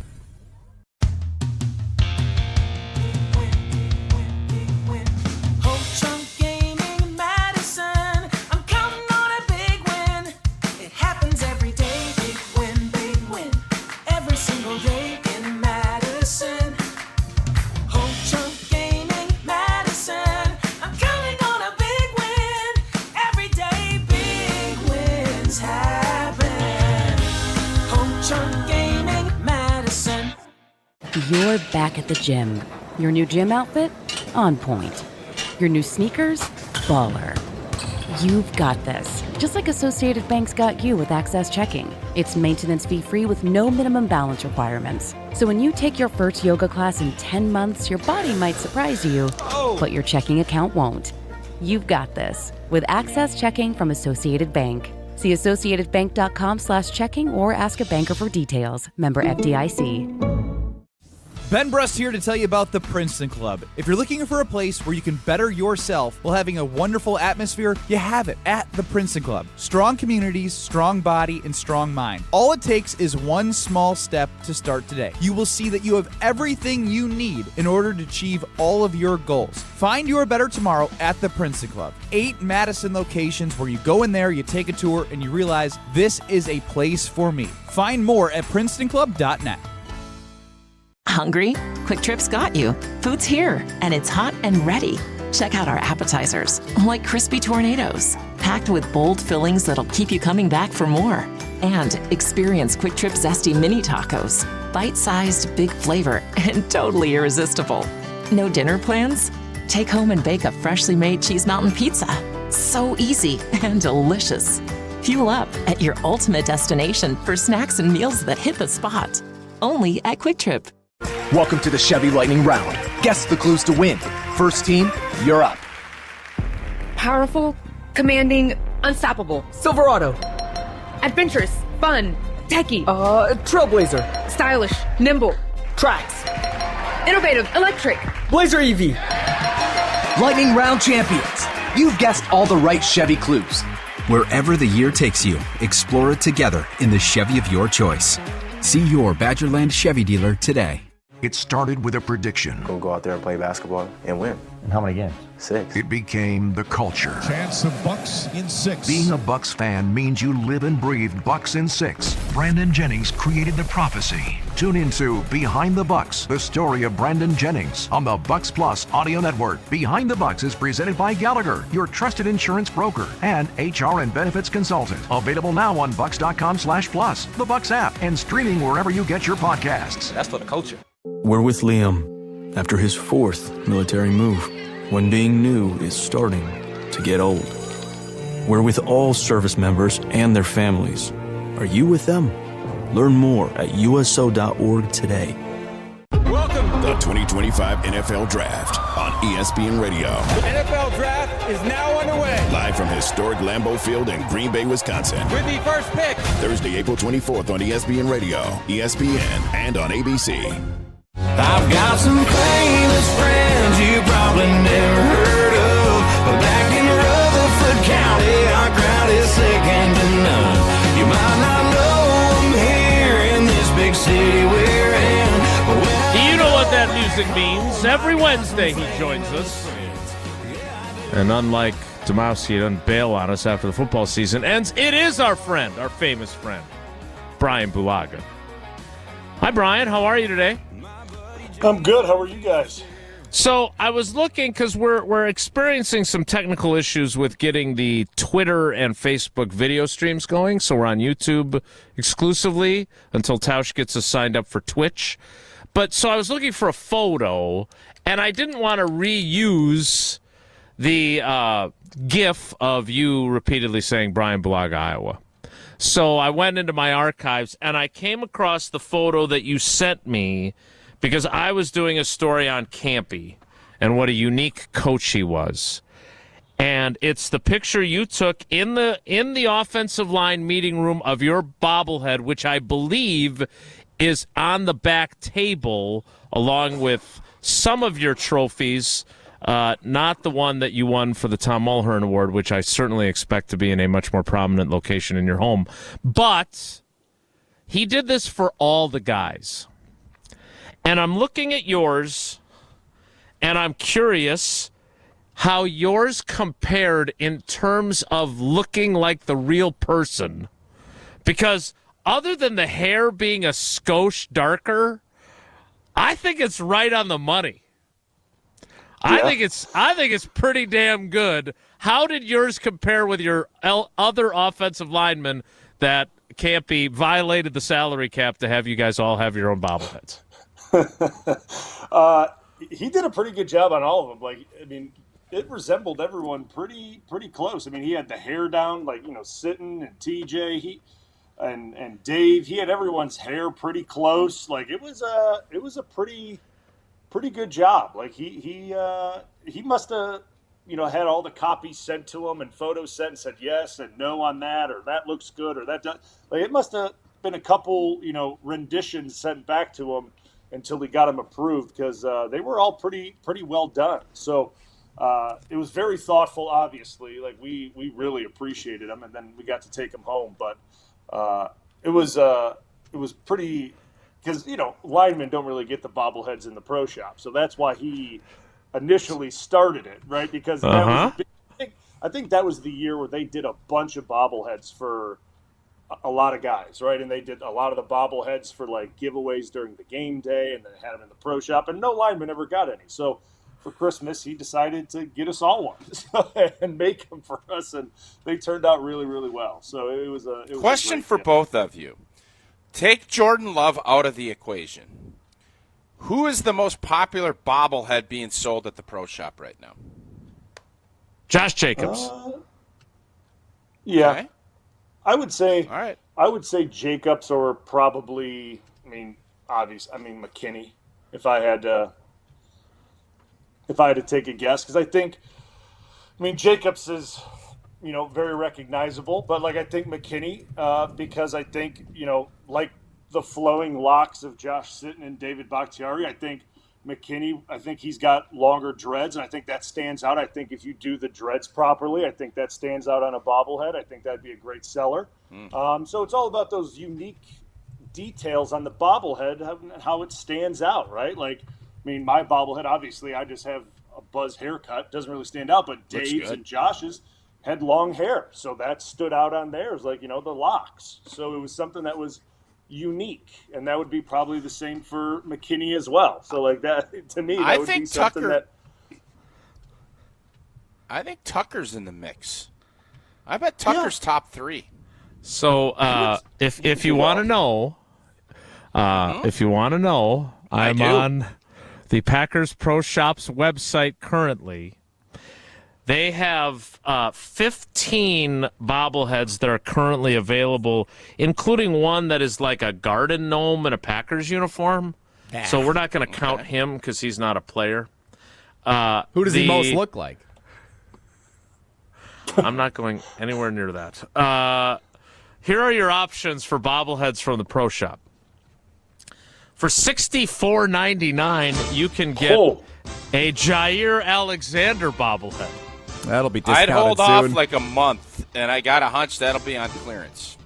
You're back at the gym. Your new gym outfit? On point. Your new sneakers? Baller. You've got this. Just like Associated Bank's got you with Access Checking. It's maintenance fee-free with no minimum balance requirements. So when you take your first yoga class in 10 months, your body might surprise you, but your checking account won't. You've got this with Access Checking from Associated Bank. See associatedbank.com/checking or ask a banker for details. Member FDIC. Ben Brust here to tell you about the Princeton Club. If you're looking for a place where you can better yourself while having a wonderful atmosphere, you have it at the Princeton Club. Strong communities, strong body, and strong mind. All it takes is one small step to start today. You will see that you have everything you need in order to achieve all of your goals. Find your better tomorrow at the Princeton Club. 8 Madison locations where you go in there, you take a tour, and you realize this is a place for me. Find more at PrincetonClub.net. Hungry? Quick Trip's got you. Food's here, and it's hot and ready. Check out our appetizers, like crispy tornadoes, packed with bold fillings that'll keep you coming back for more. And experience Quick Trip Zesty Mini Tacos, bite-sized, big flavor, and totally irresistible. No dinner plans? Take home and bake a freshly made Cheese Mountain Pizza. So easy and delicious. Fuel up at your ultimate destination for snacks and meals that hit the spot. Only at Quick Trip. Welcome to the Chevy Lightning Round. Guess the clues to win. First team, you're up. Powerful, commanding, unstoppable. Silverado. Adventurous, fun, techie. Trailblazer. Stylish, nimble. Trax. Innovative, electric. Blazer EV. Lightning Round champions. You've guessed all the right Chevy clues. Wherever the year takes you, explore it together in the Chevy of your choice. See your Badgerland Chevy dealer today. It started with a prediction. We'll go out there and play basketball and win. And how many games? 6. It became the culture. Chance of Bucks in 6. Being a Bucks fan means you live and breathe Bucks in 6. Brandon Jennings created the prophecy. Tune into Behind the Bucks, the story of Brandon Jennings on the Bucks Plus audio network. Behind the Bucks is presented by Gallagher, your trusted insurance broker and HR and benefits consultant. Available now on bucks.com/plus, the Bucks app, and streaming wherever you get your podcasts. That's for the culture. We're with Liam after his 4th military move, when being new is starting to get old. We're with all service members and their families. Are you with them? Learn more at USO.org today. Welcome to the 2025 NFL Draft on ESPN Radio. The NFL Draft is now underway. Live from historic Lambeau Field in Green Bay, Wisconsin. With the first pick. Thursday, April 24th on ESPN Radio, ESPN, and on ABC. I've got some famous friends you probably never heard of, but back in Rutherford County, our crowd is second to none. You might not know them here in this big city we're in. You know what that music means. Every Wednesday he joins us. And unlike Domowski, he doesn't bail on us after the football season ends. It is our friend, our famous friend, Bryan Bulaga. Hi, Bryan. How are you today? I'm good. How are you guys? So I was looking because we're experiencing some technical issues with getting the Twitter and Facebook video streams going. So we're on YouTube exclusively until Tausch gets us signed up for Twitch. But so I was looking for a photo, and I didn't want to reuse the GIF of you repeatedly saying Bryan Bulaga, Iowa. So I went into my archives, and I came across the photo that you sent me because I was doing a story on Campy and what a unique coach he was. And it's the picture you took in the offensive line meeting room of your bobblehead, which I believe is on the back table along with some of your trophies, not the one that you won for the Tom Mulhern Award, which I certainly expect to be in a much more prominent location in your home. But he did this for all the guys. And I'm looking at yours, and I'm curious how yours compared in terms of looking like the real person. Because other than the hair being a skosh darker, I think it's right on the money. Yeah. I think it's pretty damn good. How did yours compare with your other offensive linemen that Campy violated the salary cap to have you guys all have your own bobbleheads? He did a pretty good job on all of them. It resembled everyone pretty close. He had the hair down, Seton and TJ, and Dave. He had everyone's hair pretty close. It was a pretty good job. He must have had all the copies sent to him and photos sent and said yes and no on that, or that looks good, or that does. It must have been a couple renditions sent back to him until he got them approved, because they were all pretty well done. So. It was very thoughtful, obviously. We really appreciated him, and then we got to take him home. But it was pretty, because linemen don't really get the bobbleheads in the pro shop, so that's why he initially started it, right? Because that was I think that was the year where they did a bunch of bobbleheads for a lot of guys, right? And they did a lot of the bobbleheads for giveaways during the game day, and then had them in the pro shop, and no lineman ever got any. So. For Christmas, he decided to get us all one and make them for us, and they turned out really, really well. So it was a question for both of you. Take Jordan Love out of the equation. Who is the most popular bobblehead being sold at the pro shop right now? Josh Jacobs. Yeah, okay. I would say. All right. I would say Jacobs, or probably. McKinney. If I had to take a guess, because I think, Jacobs is, very recognizable, but I think McKinney, because I think, like the flowing locks of Josh Seton and David Bakhtiari, I think McKinney, he's got longer dreads, and I think that stands out. I think if you do the dreads properly, I think that stands out on a bobblehead. I think that'd be a great seller. So it's all about those unique details on the bobblehead and how it stands out, right? My bobblehead, obviously, I just have a buzz haircut. Doesn't really stand out, but Dave's and Josh's had long hair. So that stood out on theirs, the locks. So it was something that was unique, and that would be probably the same for McKinney as well. So, that, to me, that would be something that... I think Tucker's in the mix. I bet Tucker's top 3. So, if you want to know, I'm on the Packers Pro Shop's website currently. They have 15 bobbleheads that are currently available, including one that is like a garden gnome in a Packers uniform. So we're not going to count him because he's not a player. Who does he most look like? I'm not going anywhere near that. Here are your options for bobbleheads from the Pro Shop. For $64.99, you can get a Jaire Alexander bobblehead. That'll be discounted I'd hold soon. off a month, and I got a hunch that'll be on clearance.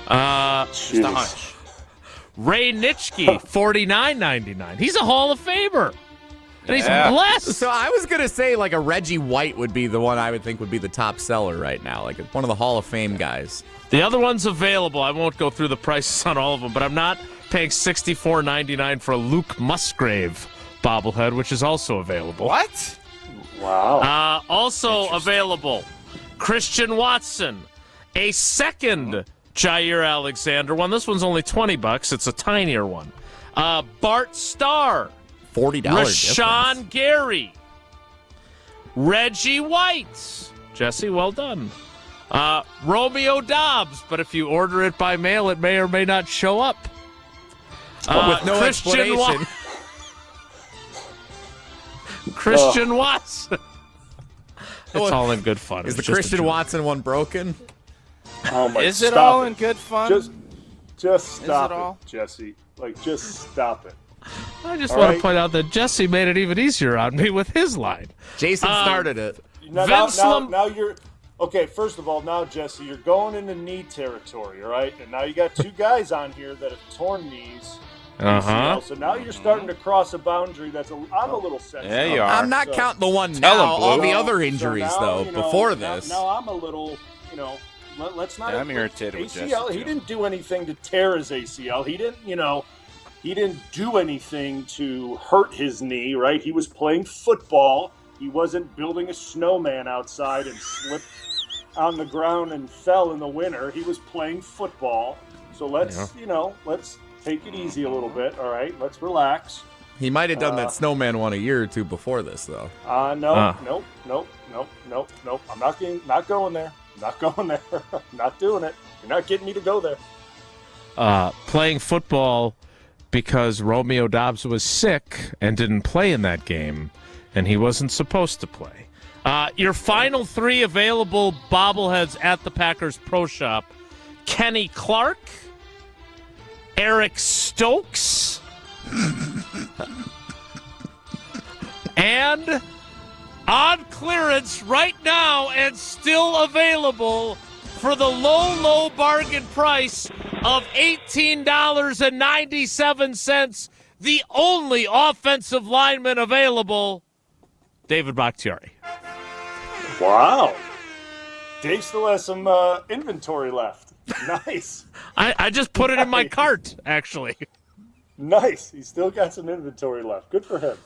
Just a hunch. Ray Nitschke, $49.99. He's a Hall of Famer. And he's blessed. So I was going to say a Reggie White would be the one I would think would be the top seller right now, one of the Hall of Fame guys. The other one's available. I won't go through the prices on all of them, but I'm not paying $64.99 for a Luke Musgrave bobblehead, which is also available. What? Wow. Also available, Christian Watson, a second Jaire Alexander one. This one's only $20. It's a tinier one. Bart Starr. $40 Rashawn difference. Gary. Reggie White. Jesse, well done. Romeo Dobbs, but if you order it by mail, it may or may not show up. With no Christian explanation. Christian Watson. It's all in good fun. Is It's the just Christian a joke. Watson one broken? Oh my! Is it stop all it. in good fun? Just stop it all? Jesse. Like, just stop it. I just All want right? to point out that Jesse made it even easier on me with his line. Jason started it. Now you're okay. First of all, now Jesse, you're going into knee territory, all right? And now you got two guys on here that have torn knees. Uh-huh. So now you're starting to cross a boundary. I'm a little sensitive. Yeah, you are. I'm not So- counting the one Tell now. him, Blue. All the So- other so injuries, now, though, you know, before now- this. Now I'm a little, let's not. Yeah, I'm irritated with ACL. Jesse, He too. didn't do anything to tear his ACL. He didn't, he didn't do anything to hurt his knee. Right? He was playing football. He wasn't building a snowman outside and slipped on the ground and fell in the winter. He was playing football. So let's take it easy a little bit. All right, let's relax. He might have done that snowman one a year or two before this, though. Nope. I'm not going there. Not going there. Not doing it. You're not getting me to go there. Playing football because Romeo Dobbs was sick and didn't play in that game, and he wasn't supposed to play. Your final three available bobbleheads at the Packers Pro Shop: Kenny Clark, Eric Stokes, and on clearance right now and still available for the low bargain price of $18.97, the only offensive lineman available, David Bakhtiari. Wow. Dave still has some inventory left. Nice. I just put it in my cart, actually. Nice. He's still got some inventory left. Good for him.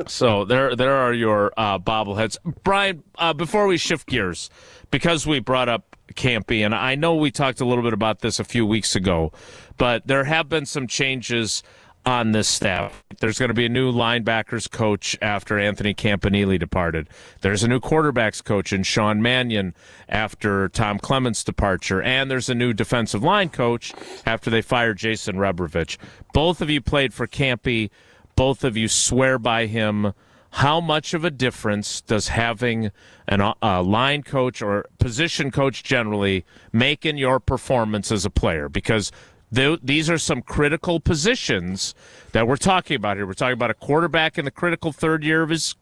So there are your bobbleheads. Brian, before we shift gears, because we brought up Campy, and I know we talked a little bit about this a few weeks ago, but there have been some changes on this staff. There's going to be a new linebackers coach after Anthony Campanile departed. There's a new quarterbacks coach in Sean Mannion after Tom Clement's departure, and there's a new defensive line coach after they fired Jason Rebrovich. Both of you played for Campy. Both of you swear by him. How much of a difference does having a line coach or position coach generally make in your performance as a player? Because these are some critical positions that we're talking about here. We're talking about a quarterback in the critical third year of his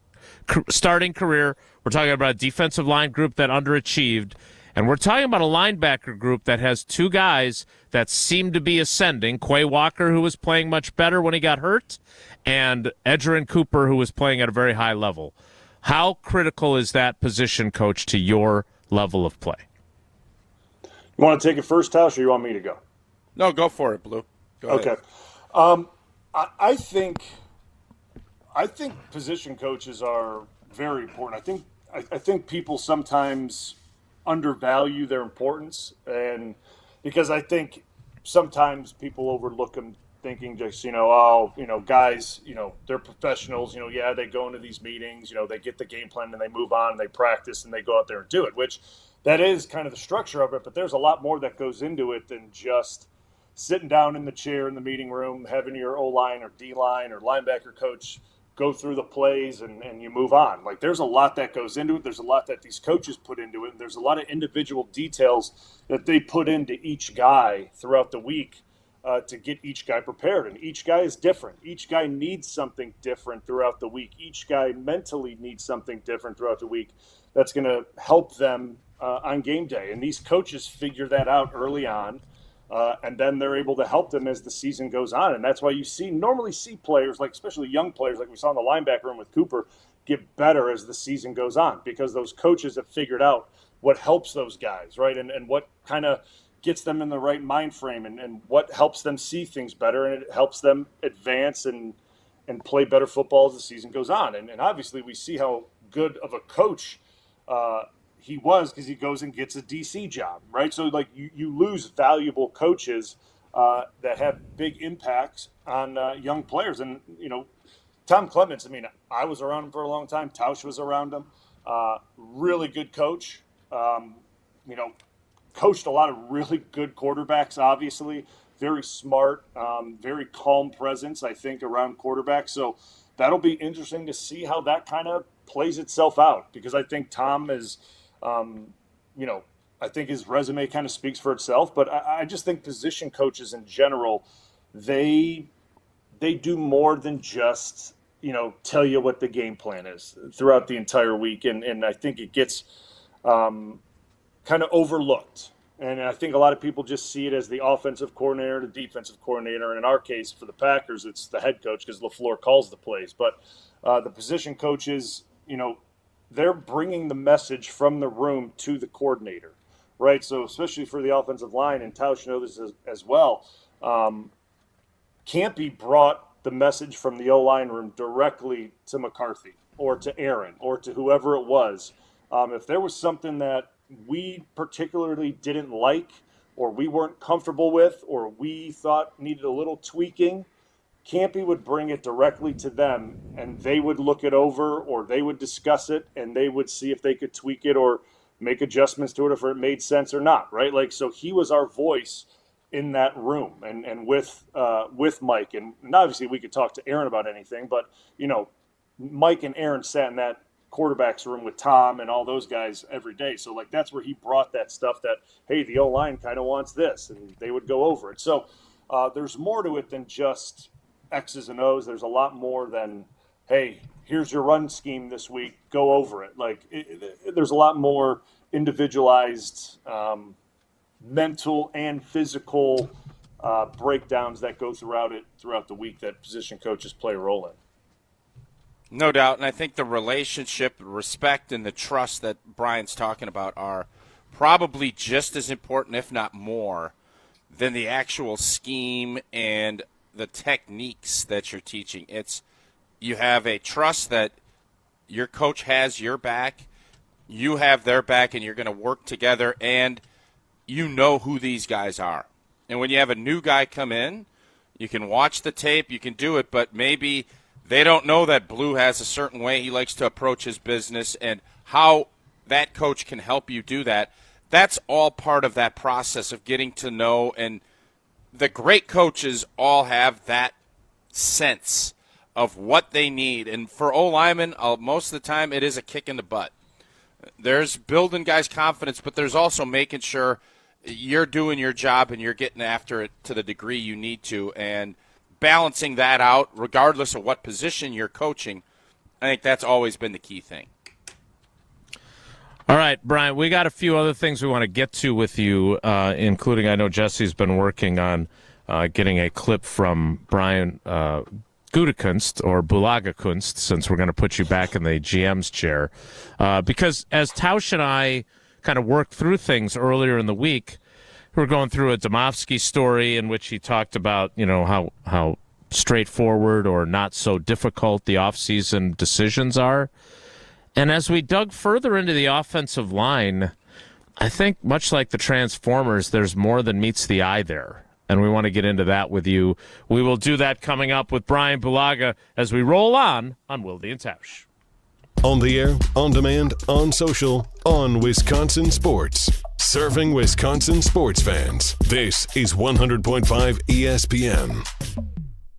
starting career. We're talking about a defensive line group that underachieved. And we're talking about a linebacker group that has two guys that seem to be ascending. Quay Walker, who was playing much better when he got hurt, and Edgerrin Cooper, who was playing at a very high level. How critical is that position coach to your level of play? You want to take it first, Tausch, or you want me to go? No, go for it, Blue. Go ahead. Okay. I think position coaches are very important. I think people sometimes undervalue their importance, and because I think sometimes people overlook them, thinking just guys, they're professionals. They go into these meetings, they get the game plan and they move on and they practice and they go out there and do it, which that is kind of the structure of it. But there's a lot more that goes into it than just sitting down in the chair in the meeting room, having your O-line or D-line or linebacker coach go through the plays and you move on. Like, there's a lot that goes into it. There's a lot that these coaches put into it. And there's a lot of individual details that they put into each guy throughout the week to get each guy prepared. And each guy is different. Each guy needs something different throughout the week. Each guy mentally needs something different throughout the week that's going to help them on game day. And these coaches figure that out early on. And then they're able to help them as the season goes on. And that's why you normally see players, like especially young players like we saw in the linebacker room with Cooper, get better as the season goes on, because those coaches have figured out what helps those guys, right? And what kind of gets them in the right mind frame and what helps them see things better, and it helps them advance and play better football as the season goes on. And obviously we see how good of a coach he was, because he goes and gets a DC job, right? So like you lose valuable coaches that have big impacts on young players. And, Tom Clements, I was around him for a long time. Tausch was around him. Really good coach. Coached a lot of really good quarterbacks, obviously. Very smart, very calm presence, I think, around quarterbacks. So that'll be interesting to see how that kind of plays itself out, because I think Tom is, I think his resume kind of speaks for itself. But I just think position coaches in general, they do more than just, tell you what the game plan is throughout the entire week. And I think it gets kind of overlooked. And I think a lot of people just see it as the offensive coordinator, the defensive coordinator. And in our case, for the Packers, it's the head coach because LaFleur calls the plays. But the position coaches, they're bringing the message from the room to the coordinator, right? So especially for the offensive line, and Tausch knows this as well, Campy brought the message from the O-line room directly to McCarthy or to Aaron or to whoever it was. If there was something that we particularly didn't like or we weren't comfortable with or we thought needed a little tweaking, Campy would bring it directly to them, and they would look it over or they would discuss it, and they would see if they could tweak it or make adjustments to it if it made sense or not, right? So he was our voice in that room and with Mike. And obviously we could talk to Aaron about anything, but, Mike and Aaron sat in that quarterback's room with Tom and all those guys every day. So that's where he brought that stuff that, hey, the O-line kind of wants this, and they would go over it. So there's more to it than just X's and O's. There's a lot more than, hey, here's your run scheme this week, go over it. There's a lot more individualized mental and physical breakdowns that go throughout the week that position coaches play a role in. No doubt, and I think the relationship, respect, and the trust that Brian's talking about are probably just as important, if not more, than the actual scheme and the techniques that you're teaching. You have a trust that your coach has your back, you have their back, and you're going to work together, and you know who these guys are. And when you have a new guy come in, you can watch the tape, you can do it, but maybe they don't know that Blue has a certain way he likes to approach his business and how that coach can help you do that. That's all part of that process of getting to know, and the great coaches all have that sense of what they need. And for O-linemen, most of the time it is a kick in the butt. There's building guys' confidence, but there's also making sure you're doing your job and you're getting after it to the degree you need to, and balancing that out regardless of what position you're coaching. I think that's always been the key thing. All right, Brian, we got a few other things we want to get to with you, including I know Jesse's been working on getting a clip from Brian Gutekunst or Bulaga Kunst, since we're going to put you back in the GM's chair. Because as Tausch and I kind of worked through things earlier in the week, we're going through a Domofsky story in which he talked about, how straightforward or not so difficult the offseason decisions are. And as we dug further into the offensive line, I think much like the Transformers, there's more than meets the eye there. And we want to get into that with you. We will do that coming up with Bryan Bulaga as we roll on Wilde and Tausch. On the air, on demand, on social, on Wisconsin Sports. Serving Wisconsin sports fans. This is 100.5 ESPN.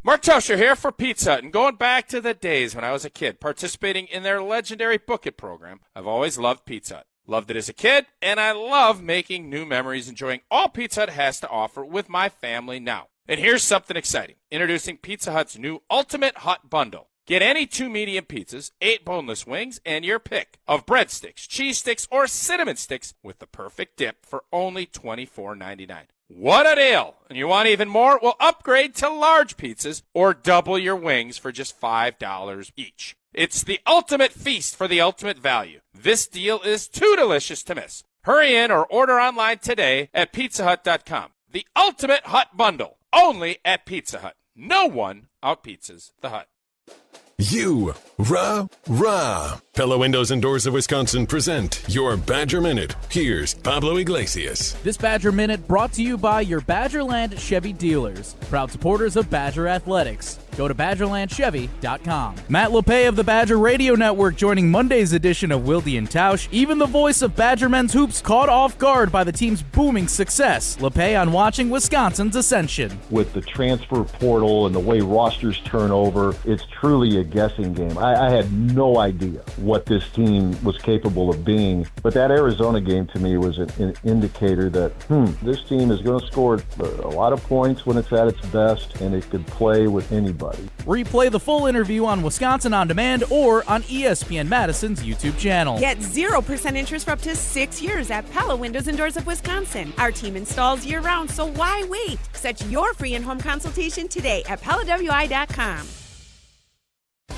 Mark Tauscher here for Pizza Hut, and going back to the days when I was a kid participating in their legendary Book It program, I've always loved Pizza Hut. Loved it as a kid, and I love making new memories, enjoying all Pizza Hut has to offer with my family now. And here's something exciting. Introducing Pizza Hut's new Ultimate Hut Bundle. Get any 2 medium pizzas, 8 boneless wings, and your pick of breadsticks, cheese sticks, or cinnamon sticks with the perfect dip for only $24.99. What a deal! And you want even more? Well, upgrade to large pizzas or double your wings for just $5 each. It's the ultimate feast for the ultimate value. This deal is too delicious to miss. Hurry in or order online today at pizzahut.com. The Ultimate Hut Bundle, only at Pizza Hut. No one outpizzas the Hut. You, rah, rah. Pella Windows and Doors of Wisconsin present your Badger Minute. Here's Pablo Iglesias. This Badger Minute brought to you by your Badgerland Chevy dealers, proud supporters of Badger Athletics. Go to BadgerlandChevy.com. Matt LePay of the Badger Radio Network joining Monday's edition of Wilde and Tausch. Even the voice of Badger men's hoops caught off guard by the team's booming success. LePay on watching Wisconsin's ascension. With the transfer portal and the way rosters turn over, it's truly a guessing game. I had no idea what this team was capable of being. But that Arizona game to me was an indicator that, this team is going to score a lot of points when it's at its best, and it could play with anybody. Replay the full interview on Wisconsin On Demand or on ESPN Madison's YouTube channel. Get 0% interest for up to 6 years at Pella Windows and Doors of Wisconsin. Our team installs year-round, so why wait? Set your free in-home consultation today at PellaWI.com.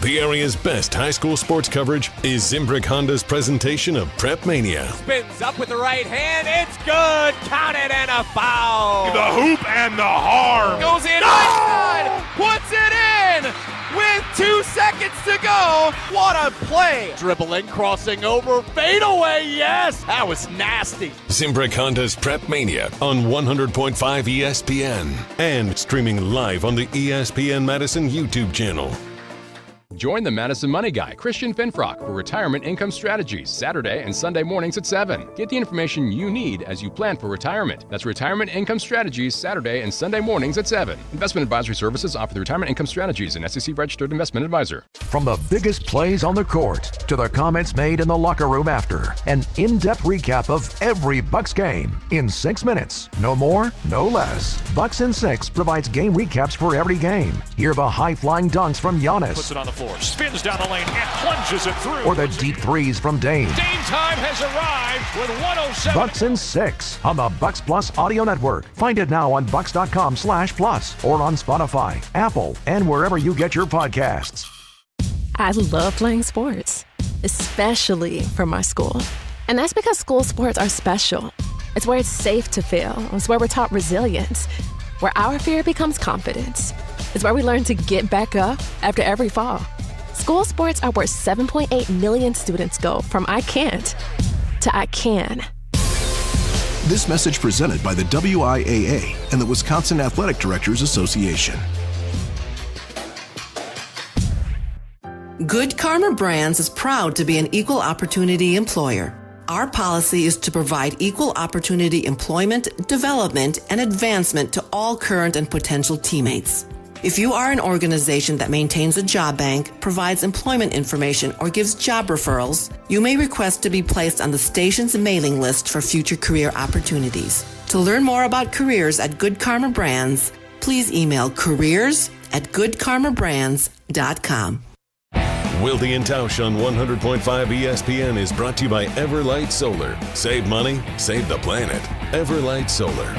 The area's best high school sports coverage is Zimbrick Honda's presentation of Prep Mania. Spins up with the right hand. It's good. Count it and a foul. The hoop and the harm. Goes in. Right side. Puts it in. With 2 seconds to go. What a play. Dribbling, crossing over. Fade away. Yes. That was nasty. Zimbrick Honda's Prep Mania on 100.5 ESPN and streaming live on the ESPN Madison YouTube channel. Join the Madison Money Guy, Christian Finfrock, for Retirement Income Strategies, Saturday and Sunday mornings at 7. Get the information you need as you plan for retirement. That's Retirement Income Strategies, Saturday and Sunday mornings at 7. Investment advisory services offer the Retirement Income Strategies, an SEC-registered investment advisor. From the biggest plays on the court to the comments made in the locker room after, an in-depth recap of every Bucks game in 6 minutes. No more, no less. Bucks in 6 provides game recaps for every game. Hear the high-flying dunks from Giannis. Puts it on the floor, spins down the lane, and plunges it through. Or the deep threes from Dame. Dame time has arrived with 107. Bucks in 6 on the Bucks Plus Audio Network. Find it now on bucks.com/plus or on Spotify, Apple, and wherever you get your podcasts. I love playing sports, especially for my school. And that's because school sports are special. It's where it's safe to fail. It's where we're taught resilience, where our fear becomes confidence. It's where we learn to get back up after every fall. School sports are where 7.8 million students go from I can't to I can. This message presented by the WIAA and the Wisconsin Athletic Directors Association. Good Karma Brands is proud to be an equal opportunity employer. Our policy is to provide equal opportunity employment, development, and advancement to all current and potential teammates. If you are an organization that maintains a job bank, provides employment information, or gives job referrals, you may request to be placed on the station's mailing list for future career opportunities. To learn more about careers at Good Karma Brands, please email careers@goodkarmabrands.com. Wilde and Tausch on 100.5 ESPN is brought to you by Everlight Solar. Save money, save the planet. Everlight Solar.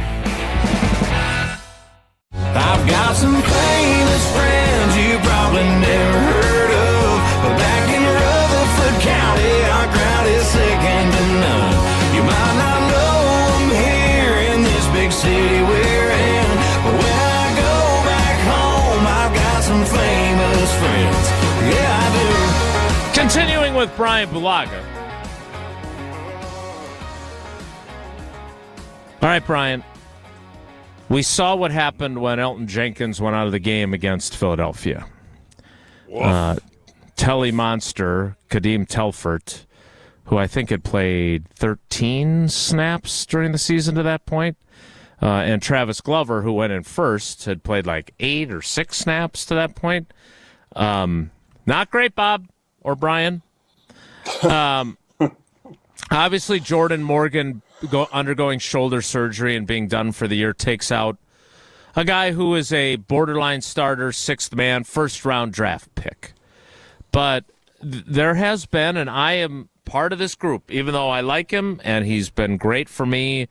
I've got some famous friends you probably never heard of, but back in Rutherford County, our crowd is second to none. You might not know them here in this big city we're in, but when I go back home, I've got some famous friends. Yeah, I do. Continuing with Bryan Bulaga. All right, Brian. We saw what happened when Elton Jenkins went out of the game against Philadelphia. Telly Monster, Kadeem Telfort, who I think had played 13 snaps during the season to that point, and Travis Glover, who went in first, had played like 8 or 6 snaps to that point. Not great, Bob or Brian. Obviously, Jordan Morgan undergoing shoulder surgery and being done for the year takes out a guy who is a borderline starter, 6th man, first-round draft pick. But there has been, and I am part of this group, even though I like him, and he's been great for me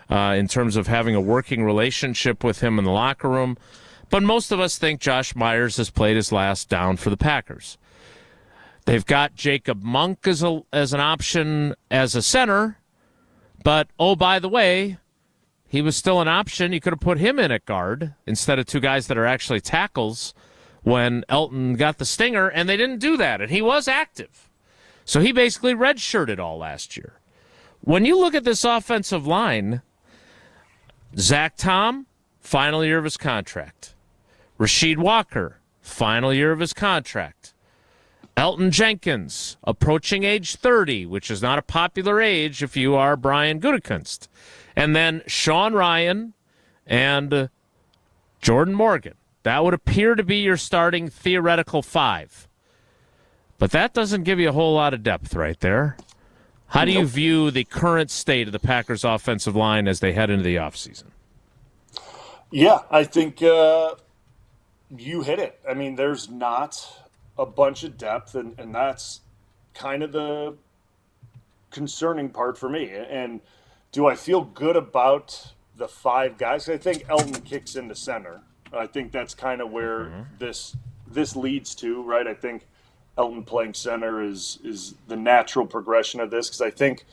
in terms of having a working relationship with him in the locker room. But most of us think Josh Myers has played his last down for the Packers. They've got Jacob Monk as an option as a center, but, oh, by the way, he was still an option. You could have put him in at guard instead of 2 guys that are actually tackles when Elton got the stinger, and they didn't do that, and he was active. So he basically redshirted all last year. When you look at this offensive line, Zack Tom, final year of his contract. Rasheed Walker, final year of his contract. Elton Jenkins, approaching age 30, which is not a popular age if you are Brian Gutekunst. And then Sean Ryan and Jordan Morgan. That would appear to be your starting theoretical 5. But that doesn't give you a whole lot of depth right there. How do you view the current state of the Packers' offensive line as they head into the offseason? Yeah, I think you hit it. I mean, there's not a bunch of depth, and that's kind of the concerning part for me. And do I feel good about the 5 guys? I think Elton kicks into center. I think that's kind of where this leads to, right? I think Elton playing center is the natural progression of this, because I think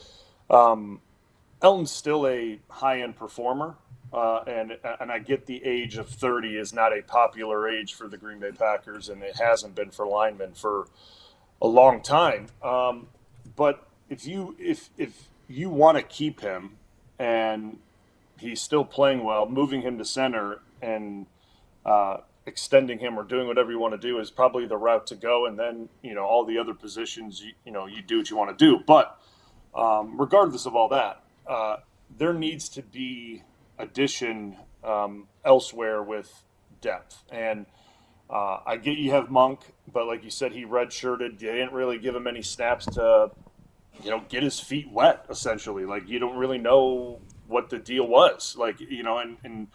Elton's still a high-end performer, and I get the age of 30 is not a popular age for the Green Bay Packers, and it hasn't been for linemen for a long time. But if you want to keep him and he's still playing well, moving him to center and extending him or doing whatever you want to do is probably the route to go. And then, all the other positions, you do what you want to do. But regardless of all that, there needs to be addition elsewhere with depth. And I get you have Monk, but like you said, he redshirted. They didn't really give him any snaps to, get his feet wet, essentially. Like, you don't really know what the deal was. Like, and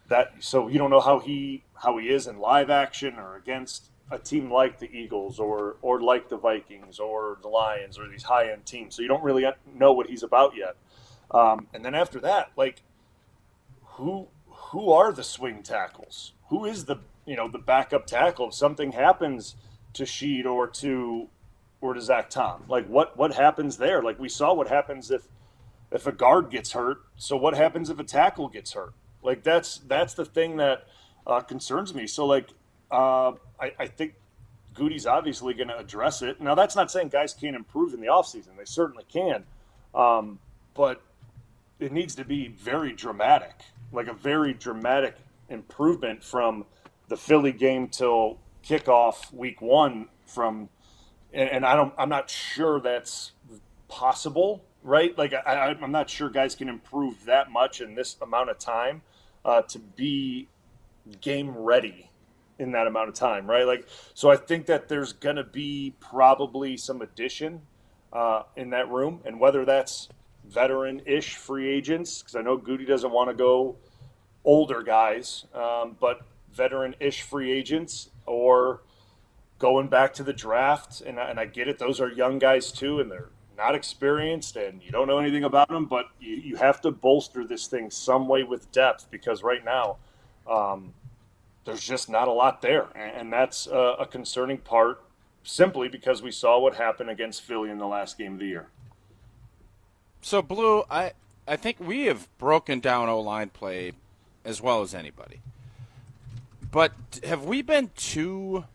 that, so you don't know how he is in live action or against a team like the Eagles or like the Vikings or the Lions or these high-end teams. So you don't really know what he's about yet. And then after that, like, who are the swing tackles? Who is the backup tackle if something happens to Sheed or to Zack Tom? Like, what happens there? Like, we saw what happens if a guard gets hurt. So what happens if a tackle gets hurt? Like, that's the thing that concerns me. So, like, I think Goody's obviously going to address it. Now, that's not saying guys can't improve in the offseason. They certainly can. But it needs to be very dramatic, like a very dramatic improvement from the Philly game till kickoff week 1 and I'm not sure that's possible, right? Like, I'm not sure guys can improve that much in this amount of time to be game ready in that amount of time, right? Like, so I think that there's going to be probably some addition in that room, and whether that's veteran-ish free agents, because I know Goody doesn't want to go older guys, but veteran-ish free agents, or going back to the draft, and I get it, those are young guys too, and they're not experienced, and you don't know anything about them, but you have to bolster this thing some way with depth, because right now there's just not a lot there, and that's a concerning part, simply because we saw what happened against Philly in the last game of the year. So, Blue, I think we have broken down O-line play as well as anybody. But have we been too,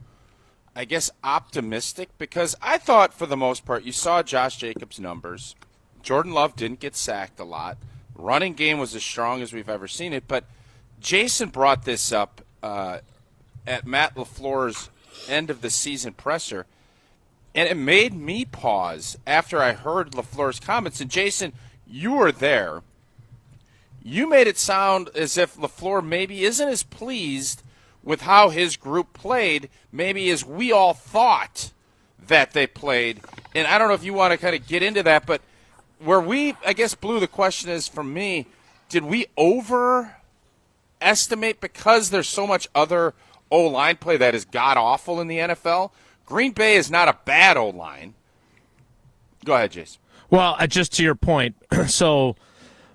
I guess, optimistic? Because I thought, for the most part, you saw Josh Jacobs' numbers. Jordan Love didn't get sacked a lot. Running game was as strong as we've ever seen it. But Jason brought this up at Matt LaFleur's end of the season presser. And it made me pause after I heard LaFleur's comments. And, Jason, you were there. You made it sound as if LaFleur maybe isn't as pleased with how his group played, maybe as we all thought that they played. And I don't know if you want to kind of get into that, but I guess, Blue, the question is from me, did we overestimate because there's so much other O-line play that is god-awful in the NFL? Green Bay is not a bad O-line. Go ahead, Jason. Well, just to your point, so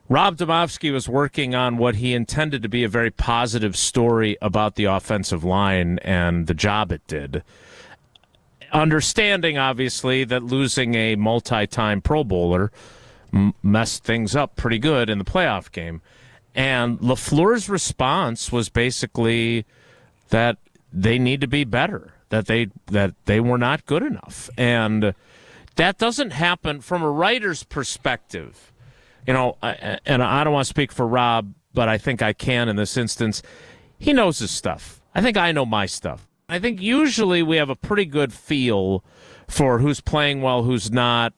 Rob Domofsky was working on what he intended to be a very positive story about the offensive line and the job it did. Understanding, obviously, that losing a multi-time Pro Bowler messed things up pretty good in the playoff game. And LaFleur's response was basically that they need to be better, that they were not good enough. And That doesn't happen from a writer's perspective. And I don't want to speak for Rob, but I think I can in this instance. He knows his stuff. I think I know my stuff. I think usually we have a pretty good feel for who's playing well, who's not,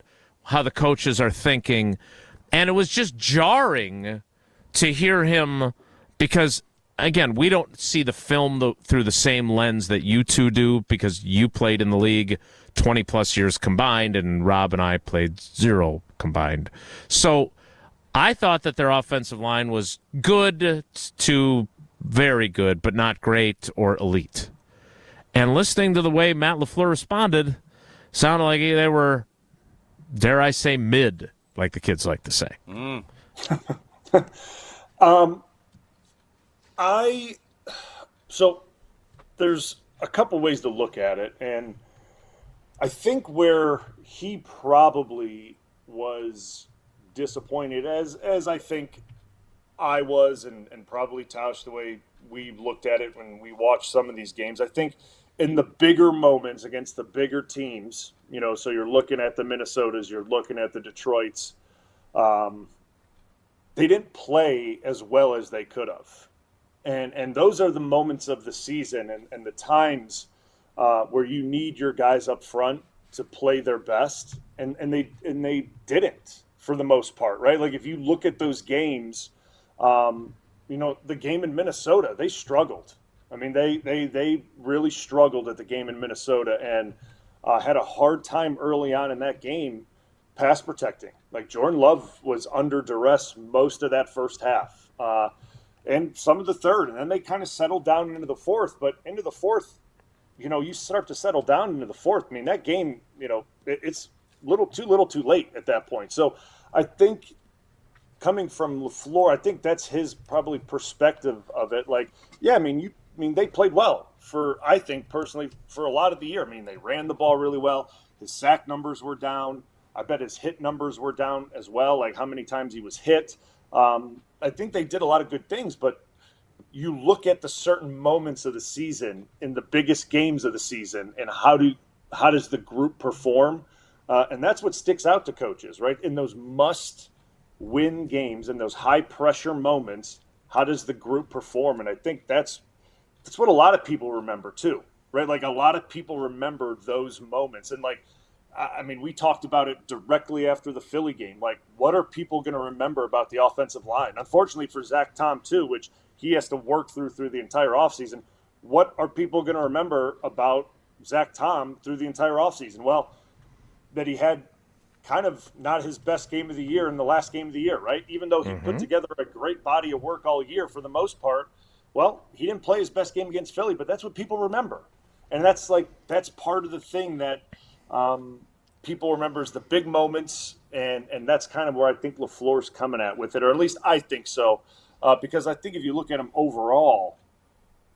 how the coaches are thinking. And it was just jarring to hear him because, again, we don't see the film through the same lens that you two do because you played in the league 20-plus years combined, and Rob and I played 0 combined. So I thought that their offensive line was good to very good, but not great or elite. And listening to the way Matt LaFleur responded, sounded like they were, dare I say, mid, like the kids like to say. So there's a couple ways to look at it, and I think where he probably was disappointed, as I think I was, and probably Tausch, the way we looked at it when we watched some of these games, I think in the bigger moments against the bigger teams, so you're looking at the Minnesotas, you're looking at the Detroits, they didn't play as well as they could have. And those are the moments of the season and the times where you need your guys up front to play their best, and they didn't for the most part, right? Like if you look at those games, the game in Minnesota, they struggled. I mean, they really struggled at the game in Minnesota and had a hard time early on in that game pass protecting. Like Jordan Love was under duress most of that first half and some of the third, and then they kind of settled down into the fourth. But into the fourth, you start to settle down into the fourth. I mean, that game, it's little too late at that point. So I think coming from LaFleur, I think that's his probably perspective of it. Like, yeah, I mean, they played well I think personally for a lot of the year. I mean, they ran the ball really well. His sack numbers were down. I bet his hit numbers were down as well, like how many times he was hit. I think they did a lot of good things, but you look at the certain moments of the season in the biggest games of the season and how does the group perform? And that's what sticks out to coaches, right? In those must-win games, in those high-pressure moments, how does the group perform? And I think that's what a lot of people remember too, right? Like a lot of people remember those moments. And like, I mean, we talked about it directly after the Philly game. Like, what are people going to remember about the offensive line? Unfortunately for Zack Tom too, which he has to work through the entire offseason. What are people going to remember about Zack Tom through the entire offseason? Well, that he had kind of not his best game of the year in the last game of the year, right? Even though he put together a great body of work all year for the most part, well, he didn't play his best game against Philly, but that's what people remember. And that's part of the thing that people remember is the big moments, and that's kind of where I think LaFleur's coming at with it, or at least I think so, because I think if you look at them overall,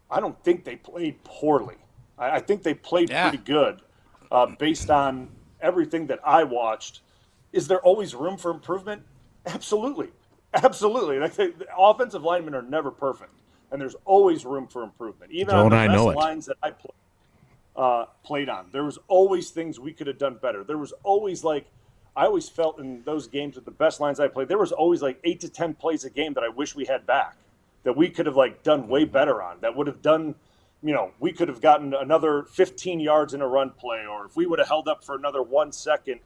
I don't think they played poorly. I think they played pretty good based on everything that I watched. Is there always room for improvement? Absolutely. Like the offensive linemen are never perfect, and there's always room for improvement. Even on the best lines that I played on, there was always things we could have done better. There was always I always felt in those games with the best lines I played, there was always 8 to 10 plays a game that I wish we had back, that we could have done way better on, that would have done, we could have gotten another 15 yards in a run play, or if we would have held up for another 1 second,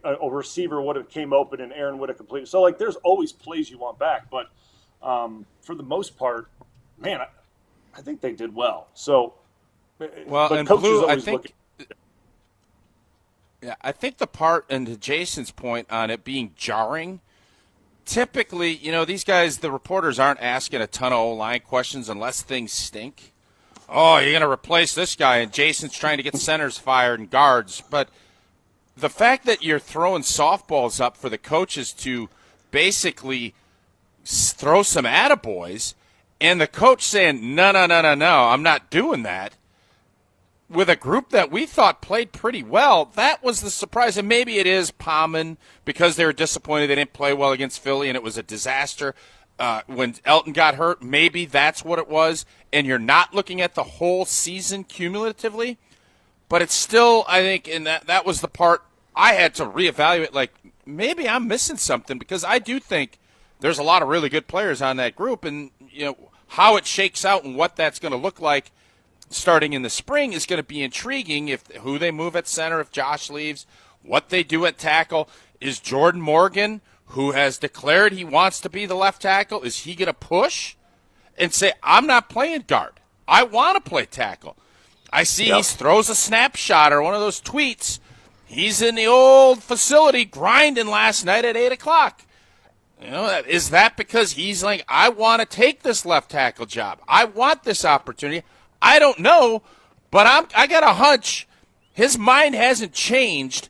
a receiver would have came open and Aaron would have completed. So there's always plays you want back, but for the most part, man, I think they did well. So, well, but and coaches Blue, always I think the part, and to Jason's point on it being jarring, typically, these guys, the reporters aren't asking a ton of O-line questions unless things stink. Oh, you're going to replace this guy, and Jason's trying to get centers fired and guards. But the fact that you're throwing softballs up for the coaches to basically throw some attaboys, and the coach saying, no, I'm not doing that, with a group that we thought played pretty well, that was the surprise. And maybe it is Palman because they were disappointed they didn't play well against Philly and it was a disaster. When Elton got hurt, maybe that's what it was. And you're not looking at the whole season cumulatively. But it's still, I think, and that was the part I had to reevaluate, like, maybe I'm missing something, because I do think there's a lot of really good players on that group, and, how it shakes out and what that's going to look like starting in the spring is going to be intriguing. If who they move at center, if Josh leaves, what they do at tackle. Is Jordan Morgan, who has declared he wants to be the left tackle, is he going to push and say, I'm not playing guard, I want to play tackle? I see he throws a snapshot or one of those tweets. He's in the old facility grinding last night at 8 o'clock. Is that because he's like, I want to take this left tackle job, I want this opportunity? I don't know, but I got a hunch his mind hasn't changed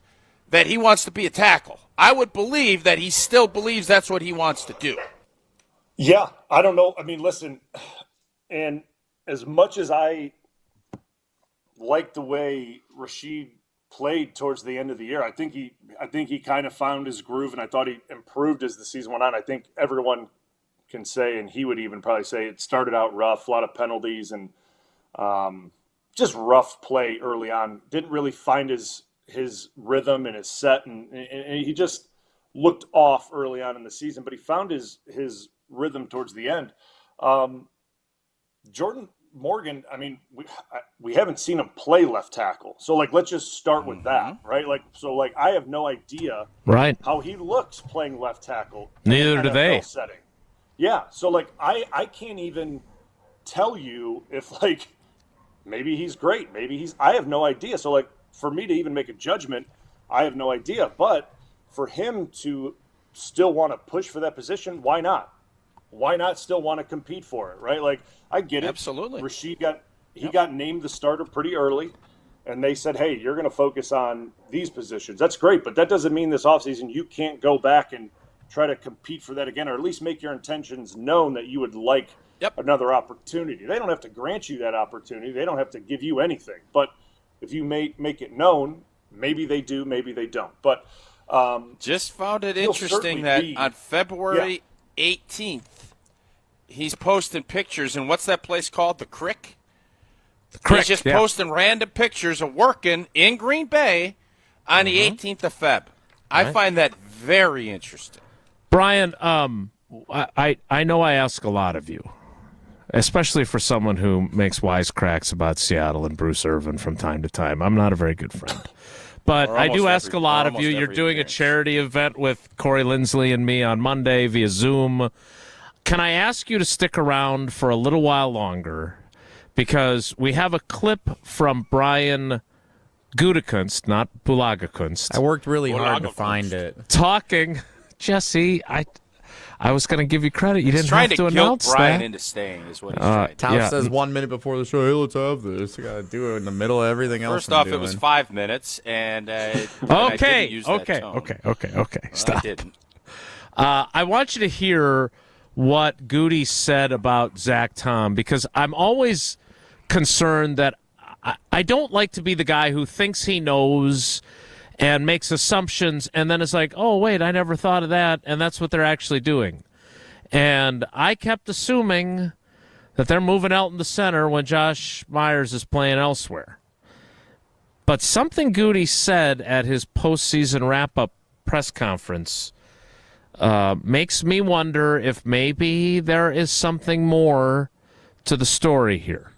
that he wants to be a tackle. I would believe that he still believes that's what he wants to do. Yeah, I don't know. I mean, listen, and as much as I like the way Rashid played towards the end of the year, I think he kind of found his groove, and I thought he improved as the season went on. I think everyone can say, and he would even probably say, it started out rough, a lot of penalties, and just rough play early on. Didn't really find his rhythm and his set, and he just looked off early on in the season, but he found his rhythm towards the end. Jordan Morgan, I mean, we haven't seen him play left tackle. So, let's just start with that, right? I have no idea how he looks playing left tackle. Neither do they. Setting. Yeah, so, I can't even tell you if, maybe he's great. Maybe I have no idea. So, for me to even make a judgment, I have no idea. But for him to still want to push for that position, why not? Why not still want to compete for it, right? I get it. Absolutely. Rashid got named the starter pretty early, and they said, hey, you're going to focus on these positions. That's great, but that doesn't mean this offseason you can't go back and try to compete for that again, or at least make your intentions known that you would like another opportunity. They don't have to grant you that opportunity. They don't have to give you anything. But if you make it known, maybe they do, maybe they don't. But just found it interesting that on February 18th, he's posting pictures, and what's that place called? The Crick? He's just posting random pictures of working in Green Bay on the 18th of Feb. I find that very interesting. Brian, I know I ask a lot of you, especially for someone who makes wisecracks about Seattle and Bruce Irvin from time to time. I'm not a very good friend. But I do ask a lot of you. You're doing a charity event with Corey Lindsley and me on Monday via Zoom. Can I ask you to stick around for a little while longer? Because we have a clip from Bryan Gutekunst, not Bulaga-kunst. I worked really hard to find it. Talking, Jesse, I was going to give you credit. You didn't have to guilt announce Bryan that. into staying is what he's trying. Tausch says 1 minute before the show, hey, let's have this. I got to do it in the middle of everything else. First off, it was 5 minutes, and I didn't use that tone. Okay. Stop. I didn't. I want you to hear what Goody said about Zack Tom, because I'm always concerned that I don't like to be the guy who thinks he knows and makes assumptions and then is like, oh, wait, I never thought of that, and that's what they're actually doing. And I kept assuming that they're moving out in the center when Josh Myers is playing elsewhere. But something Goody said at his postseason wrap-up press conference makes me wonder if maybe there is something more to the story here.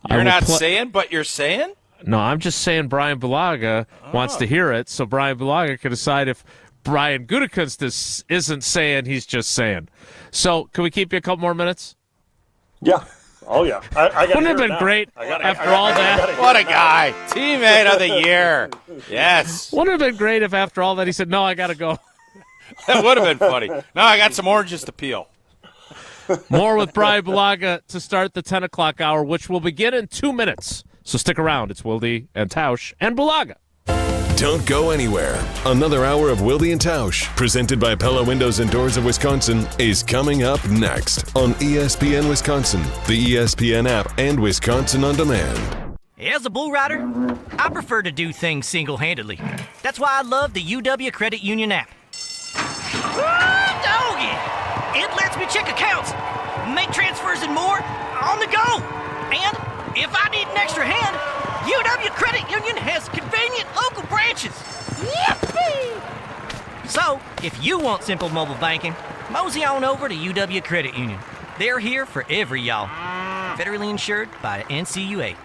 You're not saying, but you're saying? No, I'm just saying Bryan Bulaga wants to hear it, so Bryan Bulaga can decide if Bryan Gutekunst isn't saying, he's just saying. So, can we keep you a couple more minutes? Yeah. Oh, yeah. Wouldn't it have been great after all that? What a guy. Teammate of the year. Yes. Wouldn't it have been great if after all that he said, no, I got to go. That would have been funny. No, I got some oranges to peel. More with Bryan Bulaga to start the 10 o'clock hour, which will begin in 2 minutes. So stick around. It's Wilde and Tausch and Bulaga. Don't go anywhere. Another hour of Wilde and Tausch, presented by Pella Windows and Doors of Wisconsin, is coming up next on ESPN Wisconsin, the ESPN app, and Wisconsin On Demand. As a bull rider, I prefer to do things single-handedly. That's why I love the UW Credit Union app. Doggy! It lets me check accounts, make transfers and more on the go. And if I need an extra hand, UW Credit Union has convenient local branches. Yep! So, if you want simple mobile banking, mosey on over to UW Credit Union. They're here for every y'all. Federally insured by NCUA.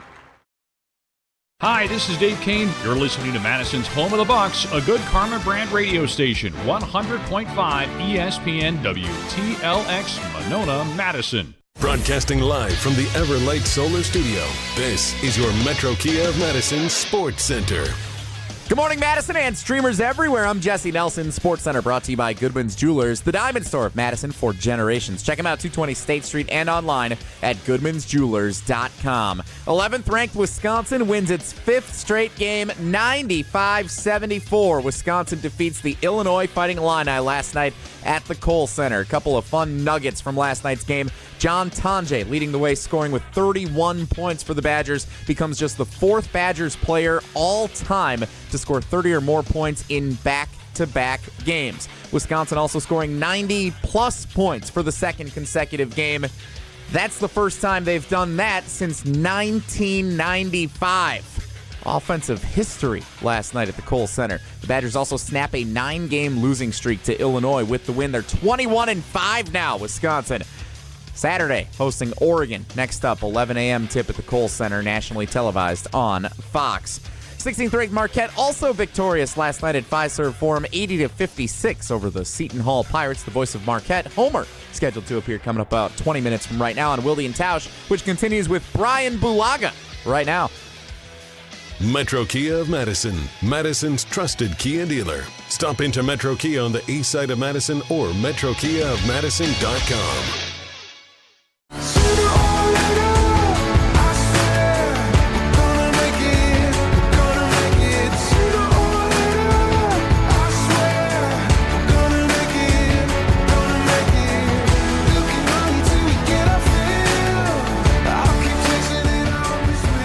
Hi, this is Dave Kane. You're listening to Madison's Home of the Bucks, a good Karma brand radio station, 100.5 ESPN WTLX Monona, Madison. Broadcasting live from the Everlight Solar Studio, this is your Metro Kia of Madison Sports Center. Good morning, Madison and streamers everywhere. I'm Jesse Nelson, Sports Center, brought to you by Goodman's Jewelers, the diamond store of Madison for generations. Check them out, 220 State Street and online at goodmansjewelers.com. 11th ranked Wisconsin wins its fifth straight game, 95-74. Wisconsin defeats the Illinois Fighting Illini last night at the Kohl Center. A couple of fun nuggets from last night's game. John Tonje leading the way, scoring with 31 points for the Badgers, becomes just the fourth Badgers player all time to score 30 or more points in back-to-back games. Wisconsin also scoring 90-plus points for the second consecutive game. That's the first time they've done that since 1995. Offensive history last night at the Kohl Center. The Badgers also snap a 9-game losing streak to Illinois with the win. They're 21-5 now, Wisconsin. Saturday, hosting Oregon. Next up, 11 a.m. tip at the Kohl Center, nationally televised on Fox. 16th-ranked Marquette also victorious last night at Fiserv Forum, 80-56 over the Seton Hall Pirates. The voice of Marquette, Homer, scheduled to appear coming up about 20 minutes from right now on Wilde and Tausch, which continues with Bryan Bulaga right now. Metro Kia of Madison, Madison's trusted Kia dealer. Stop into Metro Kia on the east side of Madison or metrokiaofmadison.com.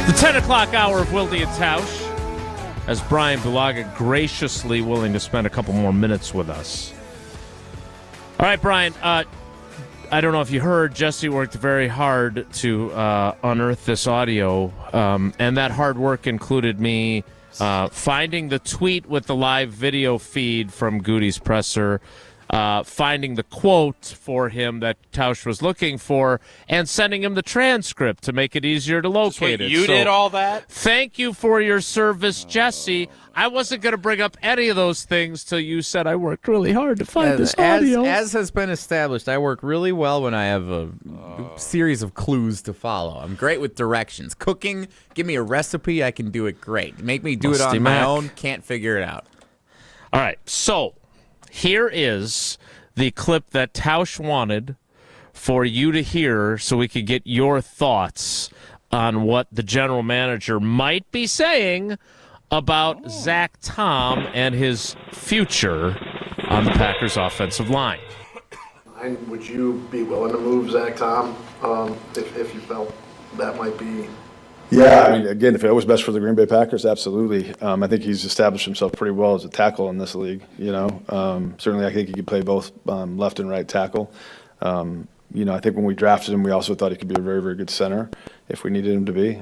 The 10 o'clock hour of Wilde and Tausch, as Bryan Bulaga graciously willing to spend a couple more minutes with us. All right, Bryan, I don't know if you heard, Jesse worked very hard to unearth this audio, and that hard work included me finding the tweet with the live video feed from Goody's presser, finding the quote for him that Tausch was looking for, and sending him the transcript to make it easier to locate it. You did all that? Thank you for your service, Jesse. I wasn't going to bring up any of those things till you said I worked really hard to find this audio. As has been established, I work really well when I have a series of clues to follow. I'm great with directions. Cooking, give me a recipe, I can do it great. Make me do it on my own, can't figure it out. All right, so here is the clip that Tausch wanted for you to hear so we could get your thoughts on what the general manager might be saying about Zack Tom and his future on the Packers offensive line. Would you be willing to move Zack Tom if you felt that might be? Yeah, I mean, again, if it was best for the Green Bay Packers, absolutely. I think he's established himself pretty well as a tackle in this league. Certainly I think he could play both left and right tackle. I think when we drafted him, we also thought he could be a very, very good center if we needed him to be.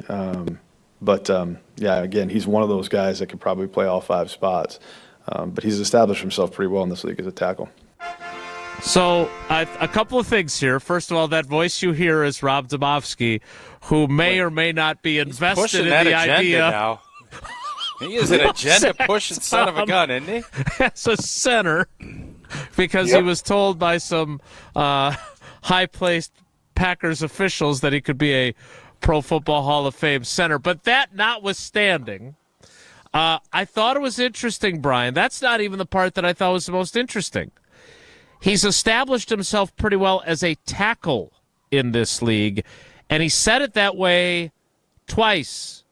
Again, he's one of those guys that could probably play all five spots. But he's established himself pretty well in this league as a tackle. So, a couple of things here. First of all, that voice you hear is Rob Domofsky, who may or may not be invested in the idea. Now. He is an agenda-pushing son of a gun, isn't he? As a center, because he was told by some high-placed Packers officials that he could be a Pro Football Hall of Fame center. But that notwithstanding, I thought it was interesting, Bryan. That's not even the part that I thought was the most interesting. He's established himself pretty well as a tackle in this league, and he said it that way twice.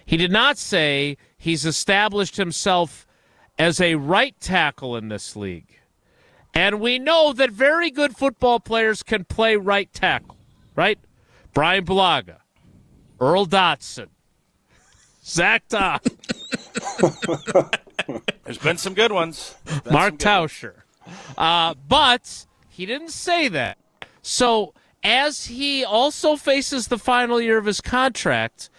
He did not say he's established himself as a right tackle in this league. And we know that very good football players can play right tackle, right? Bryan Bulaga, Earl Dotson, Zack Tom. There's been some good ones. Mark Tauscher. But he didn't say that. So as he also faces the final year of his contract,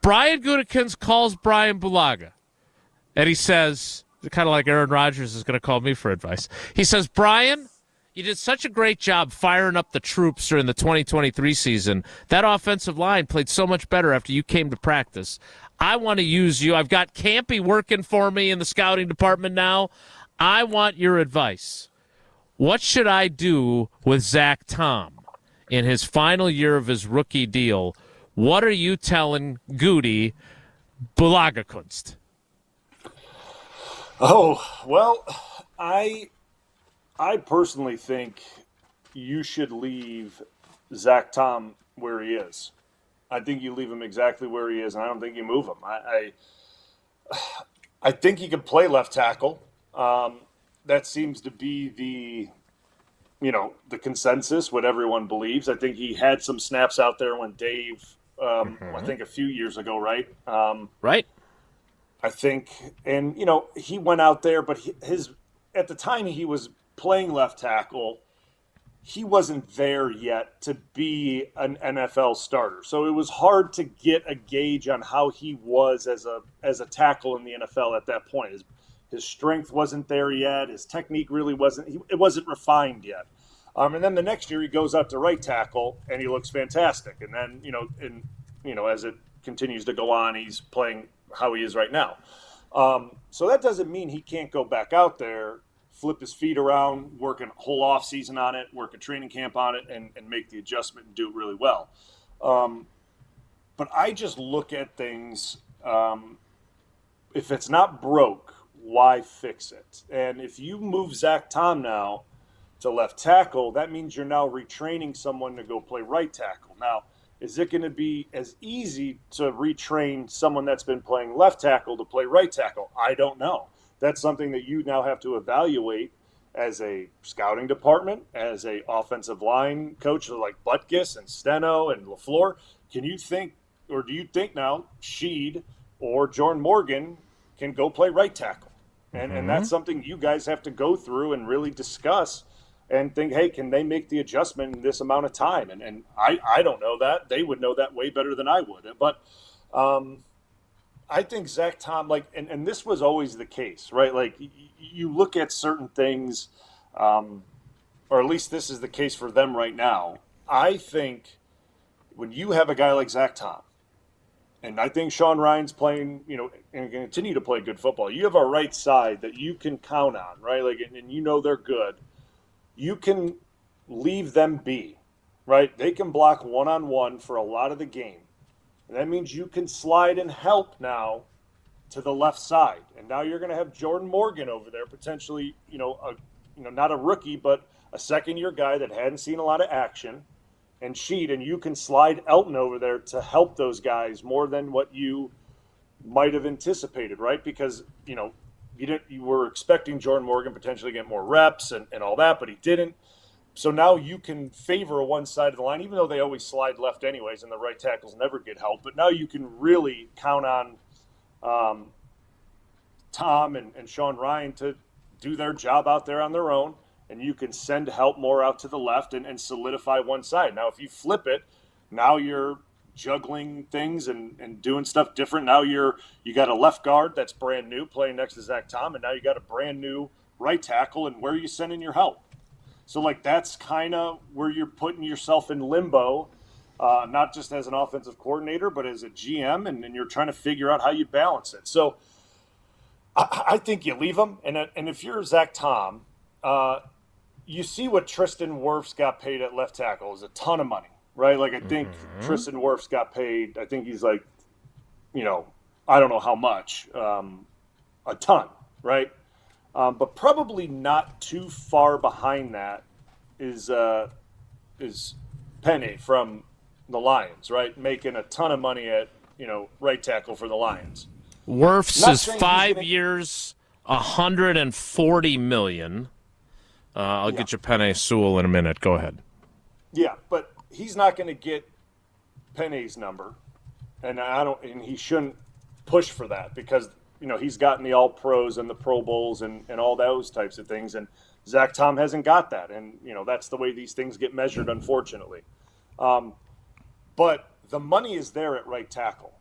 Brian Gutekunst calls Bryan Bulaga, and he says, kind of like Aaron Rodgers is going to call me for advice. He says, Bryan, you did such a great job firing up the troops during the 2023 season. That offensive line played so much better after you came to practice. I want to use you. I've got Campy working for me in the scouting department now. I want your advice. What should I do with Zack Tom in his final year of his rookie deal? What are you telling Goody Bulaga-Kunst? Oh, well, I personally think you should leave Zack Tom where he is. I think you leave him exactly where he is, and I don't think you move him. I think he can play left tackle. That seems to be the consensus, what everyone believes. I think he had some snaps out there when Dave, I think a few years ago, right? Right. I think, and he went out there, but at the time he was playing left tackle, he wasn't there yet to be an NFL starter. So it was hard to get a gauge on how he was as a tackle in the NFL at that point. His strength wasn't there yet. His technique really wasn't. It wasn't refined yet. And then the next year he goes out to right tackle and he looks fantastic. And then as it continues to go on, he's playing how he is right now. So that doesn't mean he can't go back out there, flip his feet around, work a whole off season on it, work a training camp on it, and make the adjustment and do it really well. But I just look at things. If it's not broke, why fix it? And if you move Zack Tom now to left tackle, that means you're now retraining someone to go play right tackle. Now, is it going to be as easy to retrain someone that's been playing left tackle to play right tackle? I don't know. That's something that you now have to evaluate as a scouting department, as a offensive line coach like Butkus and Steno and LaFleur. Can you think, or do you think now Sheed or Jordan Morgan can go play right tackle? And that's something you guys have to go through and really discuss and think, hey, can they make the adjustment in this amount of time? And I don't know that. They would know that way better than I would. But I think Zack Tom, and this was always the case, right? Like, you look at certain things, or at least this is the case for them right now. I think when you have a guy like Zack Tom, and I think Sean Ryan's playing, and can continue to play good football. You have a right side that you can count on, right? And they're good. You can leave them be, right? They can block one-on-one for a lot of the game. And that means you can slide and help now to the left side. And now you're going to have Jordan Morgan over there, potentially, not a rookie, but a second-year guy that hadn't seen a lot of action. And Sheed, and you can slide Elton over there to help those guys more than what you might have anticipated, right? Because, you were expecting Jordan Morgan potentially get more reps and all that, but he didn't. So now you can favor one side of the line, even though they always slide left anyways, and the right tackles never get help. But now you can really count on Tom and Sean Ryan to do their job out there on their own. And you can send help more out to the left and solidify one side. Now, if you flip it, now you're juggling things and doing stuff different. Now you got a left guard that's brand new playing next to Zack Tom, and now you got a brand new right tackle, and where are you sending your help? So, that's kind of where you're putting yourself in limbo, not just as an offensive coordinator, but as a GM, and you're trying to figure out how you balance it. So I think you leave him, and if you're Zack Tom, you see what Tristan Wirfs got paid at left tackle is a ton of money, right? I think Tristan Wirfs got paid, I think he's I don't know how much, a ton, right? But probably not too far behind that is Penny from the Lions, right? Making a ton of money at, right tackle for the Lions. Wirfs is 5 years, $140 million. I'll get you Penei Sewell in a minute. Go ahead. Yeah, but he's not going to get Penny's number, and he shouldn't push for that because he's gotten the All Pros and the Pro Bowls and all those types of things, and Zack Tom hasn't got that, and that's the way these things get measured, unfortunately. But the money is there at right tackle.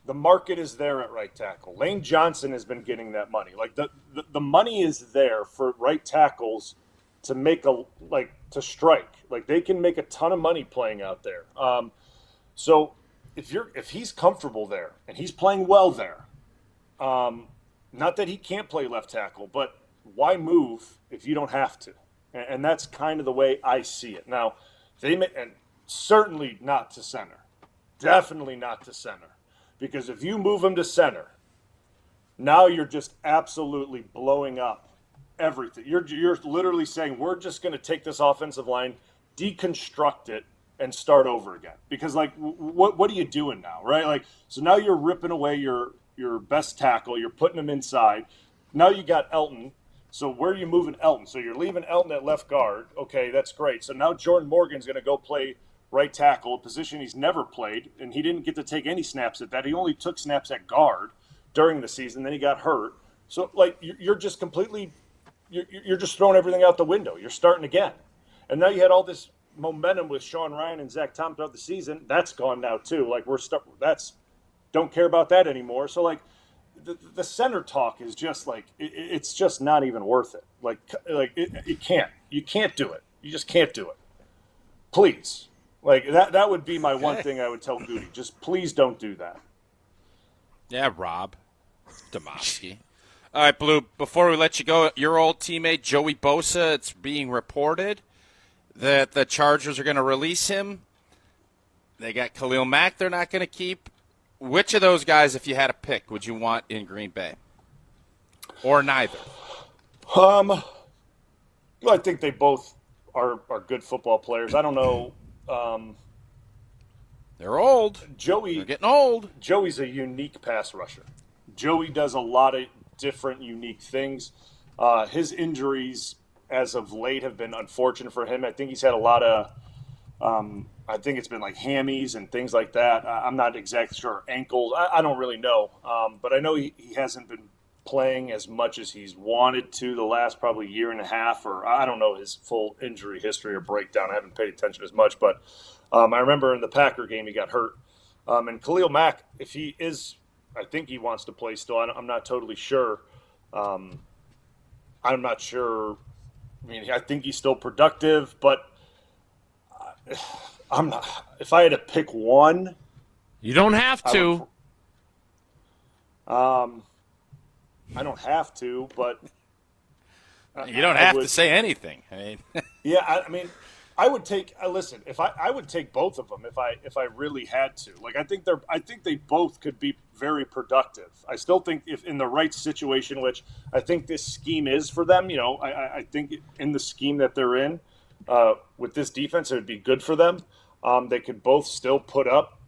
the market is there at right tackle. Lane Johnson has been getting that money. Like the money is there for right tackles to make to strike. Like they can make a ton of money playing out there. So if he's comfortable there and he's playing well there, not that he can't play left tackle, but why move if you don't have to? And that's kind of the way I see it. Now, and certainly not to center. Definitely not to center. Because if you move him to center, now you're just absolutely blowing up everything. You're literally saying, we're just going to take this offensive line, deconstruct it, and start over again. Because, like, what are you doing now, right? Like, so now you're ripping away your best tackle. You're putting him inside. Now you got Elton. So where are you moving Elton? So you're leaving Elton at left guard. Okay, that's great. So now Jordan Morgan's going to go play right tackle, a position he's never played, and he didn't get to take any snaps at that. He only took snaps at guard during the season. Then he got hurt. So, like, you're just completely – you're just throwing everything out the window. You're starting again. And now you had all this momentum with Sean Ryan and Zack Tom throughout the season. That's gone now too. Like, don't care about that anymore. So, like, the center talk is just like it's just not even worth it. You can't do it. You just can't do it. Please, like that would be my one thing I would tell Goody. Just please don't do that. Yeah, Rob Domofsky. All right, Blue. Before we let you go, your old teammate Joey Bosa. It's being reported that the Chargers are going to release him. They got Khalil Mack. They're not going to keep. Which of those guys, if you had a pick, would you want in Green Bay? Or neither? Well, I think they both are good football players. I don't know. They're old. They're getting old. Joey's a unique pass rusher. Joey does a lot of different unique things. His injuries as of late have been unfortunate for him. I think he's had a lot of I think it's been like hammies and things like that. I'm not exactly sure. Ankles. I don't really know. But I know he hasn't been playing as much as he's wanted to the last probably year and a half, or I don't know his full injury history or breakdown. I haven't paid attention as much. But I remember in the Packer game he got hurt. And Khalil Mack, if he is, I think he wants to play still. I'm not totally sure. I'm not sure. I mean, I think he's still productive, but I'm not. If I had to pick one, you don't have to. I don't have to, but you don't have to say anything. I mean, yeah. I mean, I would take. Listen, if I would take both of them if I really had to. Like, I think they both could be very productive. I still think if in the right situation, which I think this scheme is for them. You know, I think in the scheme that they're in. With this defense, it would be good for them. They could both still put up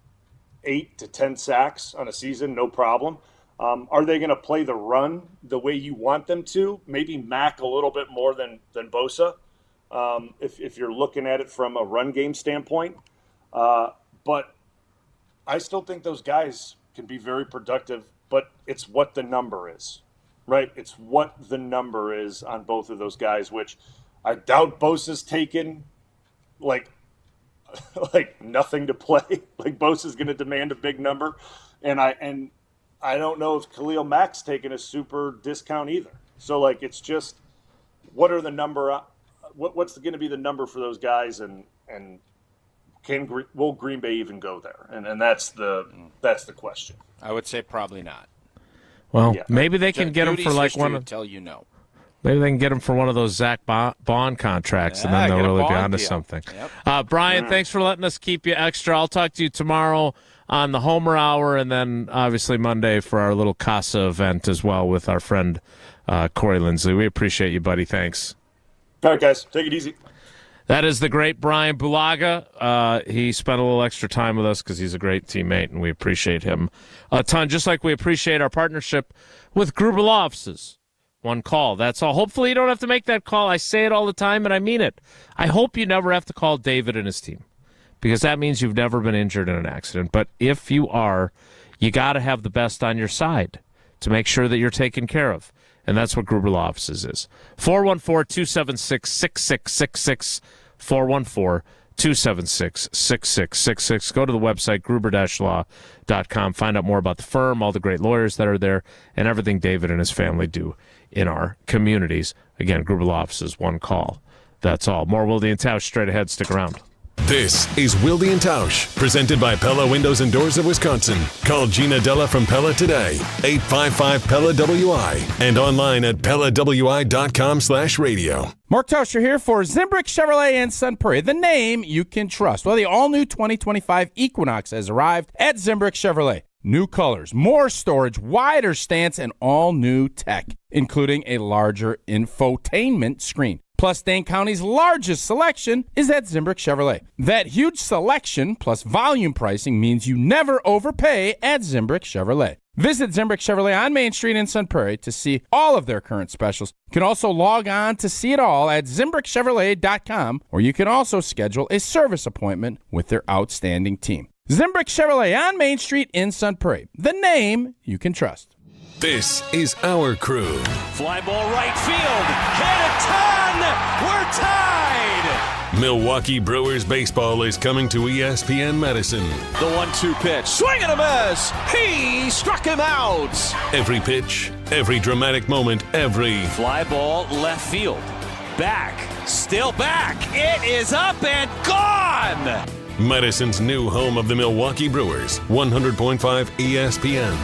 8 to 10 sacks on a season, no problem. Are they going to play the run the way you want them to? Maybe Mack a little bit more than Bosa, if you're looking at it from a run game standpoint. But I still think those guys can be very productive, but it's what the number is, right? It's what the number is on both of those guys, which – I doubt Bosa's taken like nothing to play. Like Bosa's going to demand a big number, and I don't know if Khalil Mack's taken a super discount either. So like it's just what are the number? What's going to be the number for those guys, and will Green Bay even go there? And that's the question. I would say probably not. Well, maybe they can get him for like one. Until you know. Maybe they can get him for one of those Zach Bond contracts, and then they'll really be onto something. Yep. Brian, thanks for letting us keep you extra. I'll talk to you tomorrow on the Homer Hour, and then obviously Monday for our little Casa event as well with our friend Corey Lindsley. We appreciate you, buddy. Thanks. All right, guys. Take it easy. That is the great Bryan Bulaga. He spent a little extra time with us because he's a great teammate, and we appreciate him a ton, just like we appreciate our partnership with Gruber Law Offices. One call, that's all. Hopefully you don't have to make that call. I say it all the time, and I mean it. I hope you never have to call David and his team, because that means you've never been injured in an accident. But if you are, you got to have the best on your side to make sure that you're taken care of. And that's what Gruber Law Offices is. 414-276-6666, 276-6666. Go to the website, gruber-law.com. Find out more about the firm, all the great lawyers that are there, and everything David and his family do in our communities. Again, Gruber Law Offices, one call. That's all. More Wilde and Tausch straight ahead. Stick around. This is Wilde and Tausch, presented by Pella Windows and Doors of Wisconsin. Call Gina Della from Pella today, 855-PELLA-WI, and online at PellaWI.com/radio. Mark Tauscher here for Zimbrick Chevrolet in Sun Prairie, the name you can trust. Well, the all-new 2025 Equinox has arrived at Zimbrick Chevrolet. New colors, more storage, wider stance, and all new tech, including a larger infotainment screen. Plus, Dane County's largest selection is at Zimbrick Chevrolet. That huge selection plus volume pricing means you never overpay at Zimbrick Chevrolet. Visit Zimbrick Chevrolet on Main Street in Sun Prairie to see all of their current specials. You can also log on to see it all at ZimbrickChevrolet.com, or you can also schedule a service appointment with their outstanding team. Zimbrick Chevrolet on Main Street in Sun Prairie, the name you can trust. This is our crew. Fly ball right field. Hit a ton. We're tied. Milwaukee Brewers baseball is coming to ESPN Madison. The 1-2 pitch. Swing and a miss. He struck him out. Every pitch, every dramatic moment, every fly ball left field. Back. Still back. It is up and gone. Madison's new home of the Milwaukee Brewers. 100.5 ESPN.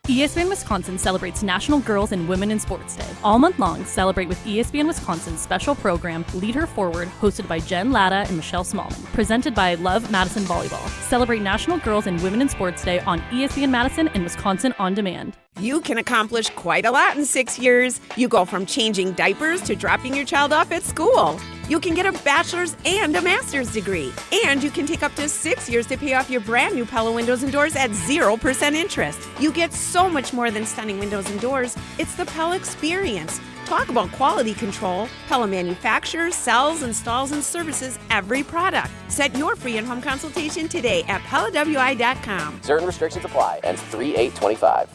ESPN Wisconsin celebrates National Girls and Women in Sports Day. All month long, celebrate with ESPN Wisconsin's special program, Lead Her Forward, hosted by Jen Latta and Michelle Smallman, presented by Love Madison Volleyball. Celebrate National Girls and Women in Sports Day on ESPN Madison and Wisconsin On Demand. You can accomplish quite a lot in 6 years. You go from changing diapers to dropping your child off at school. You can get a bachelor's and a master's degree. And you can take up to 6 years to pay off your brand new Pella windows and doors at 0% interest. You get so much more than stunning windows and doors. It's the Pella experience. Talk about quality control. Pella manufactures, sells, installs, and services every product. Set your free in-home consultation today at PellaWI.com. Certain restrictions apply. Ends 3/8/25.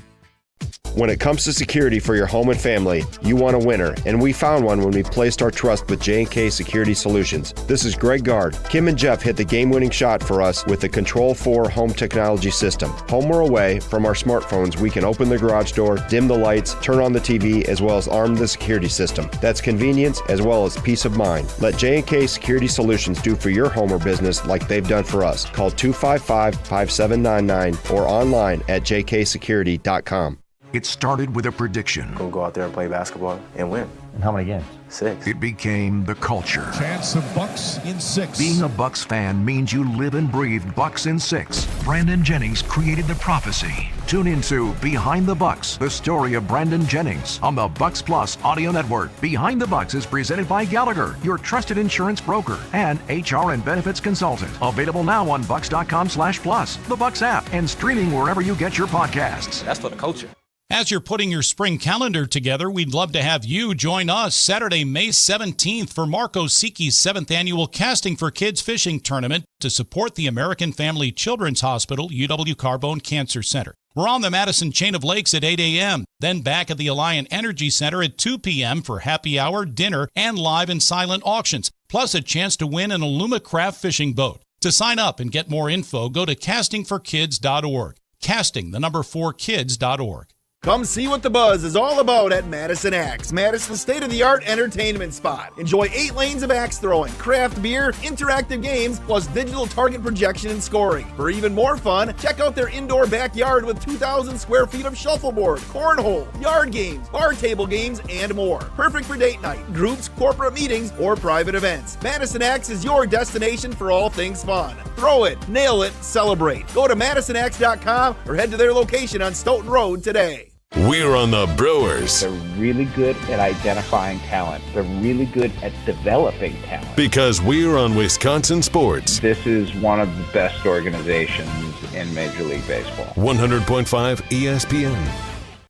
When it comes to security for your home and family, you want a winner, and we found one when we placed our trust with J&K Security Solutions. This is Greg Gard. Kim and Jeff hit the game-winning shot for us with the Control 4 home technology system. Home or away, from our smartphones, we can open the garage door, dim the lights, turn on the TV, as well as arm the security system. That's convenience as well as peace of mind. Let J&K Security Solutions do for your home or business like they've done for us. Call 255-5799 or online at jksecurity.com. It started with a prediction. Go out there and play basketball and win. And how many games? 6. It became the culture. Chance of Bucks in 6. Being a Bucks fan means you live and breathe Bucks in 6. Brandon Jennings created the prophecy. Tune into Behind the Bucks, the story of Brandon Jennings on the Bucks Plus audio network. Behind the Bucks is presented by Gallagher, your trusted insurance broker and HR and benefits consultant. Available now on bucks.com/plus, the Bucks app, and streaming wherever you get your podcasts. That's for the culture. As you're putting your spring calendar together, we'd love to have you join us Saturday, May 17th for Marco Siki's 7th annual Casting for Kids Fishing Tournament to support the American Family Children's Hospital, UW Carbone Cancer Center. We're on the Madison Chain of Lakes at 8 a.m., then back at the Alliant Energy Center at 2 p.m. for happy hour, dinner, and live and silent auctions, plus a chance to win an Alumacraft fishing boat. To sign up and get more info, go to castingforkids.org. Casting4kids.org. Come see what the buzz is all about at Madison Axe, Madison's state-of-the-art entertainment spot. Enjoy 8 lanes of axe throwing, craft beer, interactive games, plus digital target projection and scoring. For even more fun, check out their indoor backyard with 2,000 square feet of shuffleboard, cornhole, yard games, bar table games, and more. Perfect for date night, groups, corporate meetings, or private events. Madison Axe is your destination for all things fun. Throw it, nail it, celebrate. Go to MadisonAxe.com or head to their location on Stoughton Road today. We're on the Brewers. They're really good at identifying talent. They're really good at developing talent. Because we're on Wisconsin sports. This is one of the best organizations in Major League Baseball. 100.5 ESPN.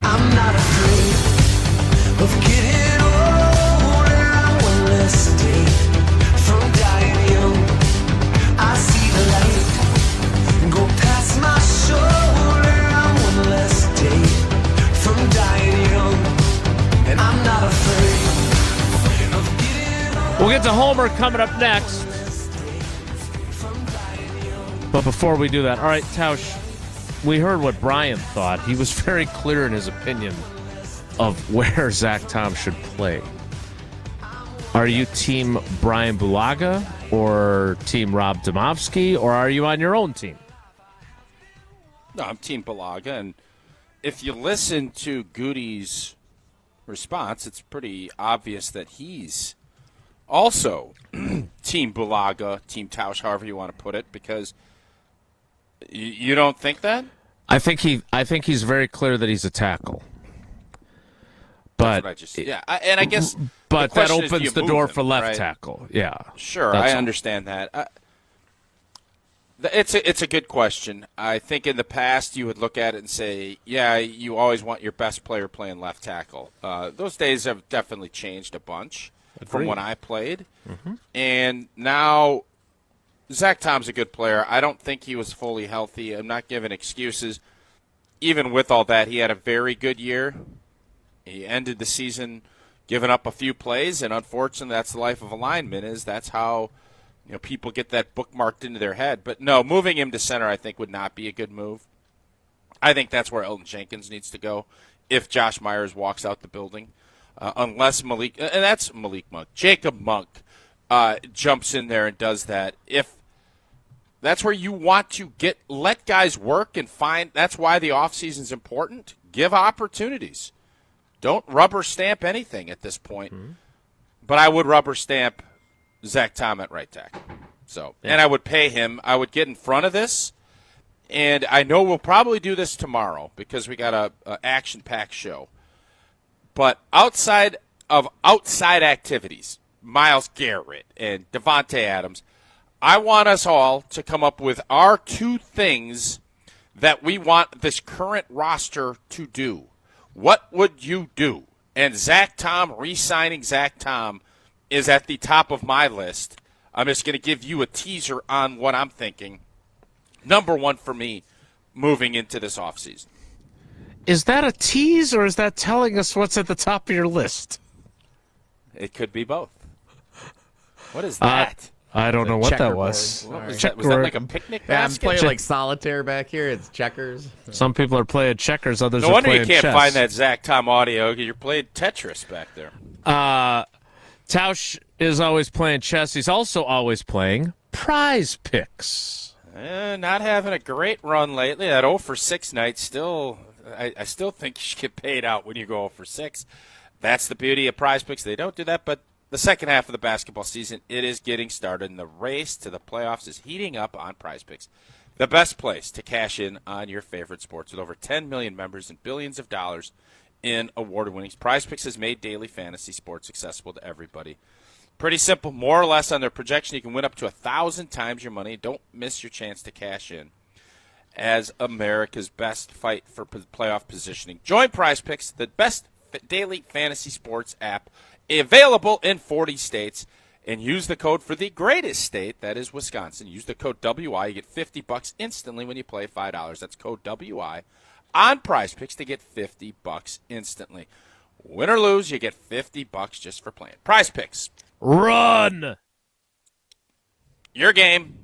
I'm not afraid of getting old, and I will escape from dying young. I see the light and go past my shoulder. I will escape from dying young, and I'm not afraid of getting old. We'll get to Homer coming up next. But before we do that, all right, Tausch, we heard what Bryan thought. He was very clear in his opinion of where Zack Tom should play. Are you team Bryan Bulaga or team Rob Domofsky, or are you on your own team? No, I'm team Bulaga, and if you listen to Goody's response, it's pretty obvious that he's also team Bulaga, team Tausch, however you want to put it, because you don't think that? I think he's very clear that he's a tackle. But I guess, but that opens opens the door for left tackle. Yeah, sure, I understand that. It's a good question. I think in the past you would look at it and say, yeah, you always want your best player playing left tackle. Those days have definitely changed a bunch from when I played, and now Zack Tom's a good player. I don't think he was fully healthy. I'm not giving excuses. Even with all that, he had a very good year. He ended the season giving up a few plays, and unfortunately, that's the life of a lineman. That's how people get that bookmarked into their head. But no, moving him to center, I think, would not be a good move. I think that's where Elton Jenkins needs to go if Josh Myers walks out the building, unless Malik, and that's Malik Monk, Jacob Monk jumps in there and does that. If that's where you want to let guys work and find. That's why the offseason is important. Give opportunities. Don't rubber stamp anything at this point. But I would rubber stamp Zack Tom at right tackle. And I would pay him. I would get in front of this. And I know we'll probably do this tomorrow because we got a action-packed show. But outside activities, Myles Garrett and Devontae Adams, I want us all to come up with our 2 things that we want this current roster to do. What would you do? And Zack Tom, re-signing Zack Tom, is at the top of my list. I'm just going to give you a teaser on what I'm thinking. Number 1 for me, moving into this offseason. Is that a tease, or is that telling us what's at the top of your list? It could be both. What is that? I don't know what that was. Was that like a picnic basket? I'm playing like solitaire back here. It's checkers. Some people are playing checkers. Others no are wonder playing you can't chess. find that Zack Tom audio. You're playing Tetris back there. Tausch is always playing chess. He's also always playing Prize Picks. Not having a great run lately. That 0 for 6 night still. I still think you should get paid out when you go 0 for 6. That's the beauty of Prize Picks. They don't do that, but the second half of the basketball season, it is getting started, and the race to the playoffs is heating up on Prize Picks. The best place to cash in on your favorite sports with over 10 million members and billions of dollars in award winnings. Prize Picks has made daily fantasy sports accessible to everybody. Pretty simple. More or less on their projection, you can win up to 1,000 times your money. Don't miss your chance to cash in as America's best fight for playoff positioning. Join Prize Picks, the best daily fantasy sports app available in 40 states, and use the code for the greatest state, that is Wisconsin. Use the code WI. You get $50 instantly when you play $5. That's code WI on Prize Picks to get $50 instantly. Win or lose, you get $50 just for playing. Prize Picks. Run! Your game.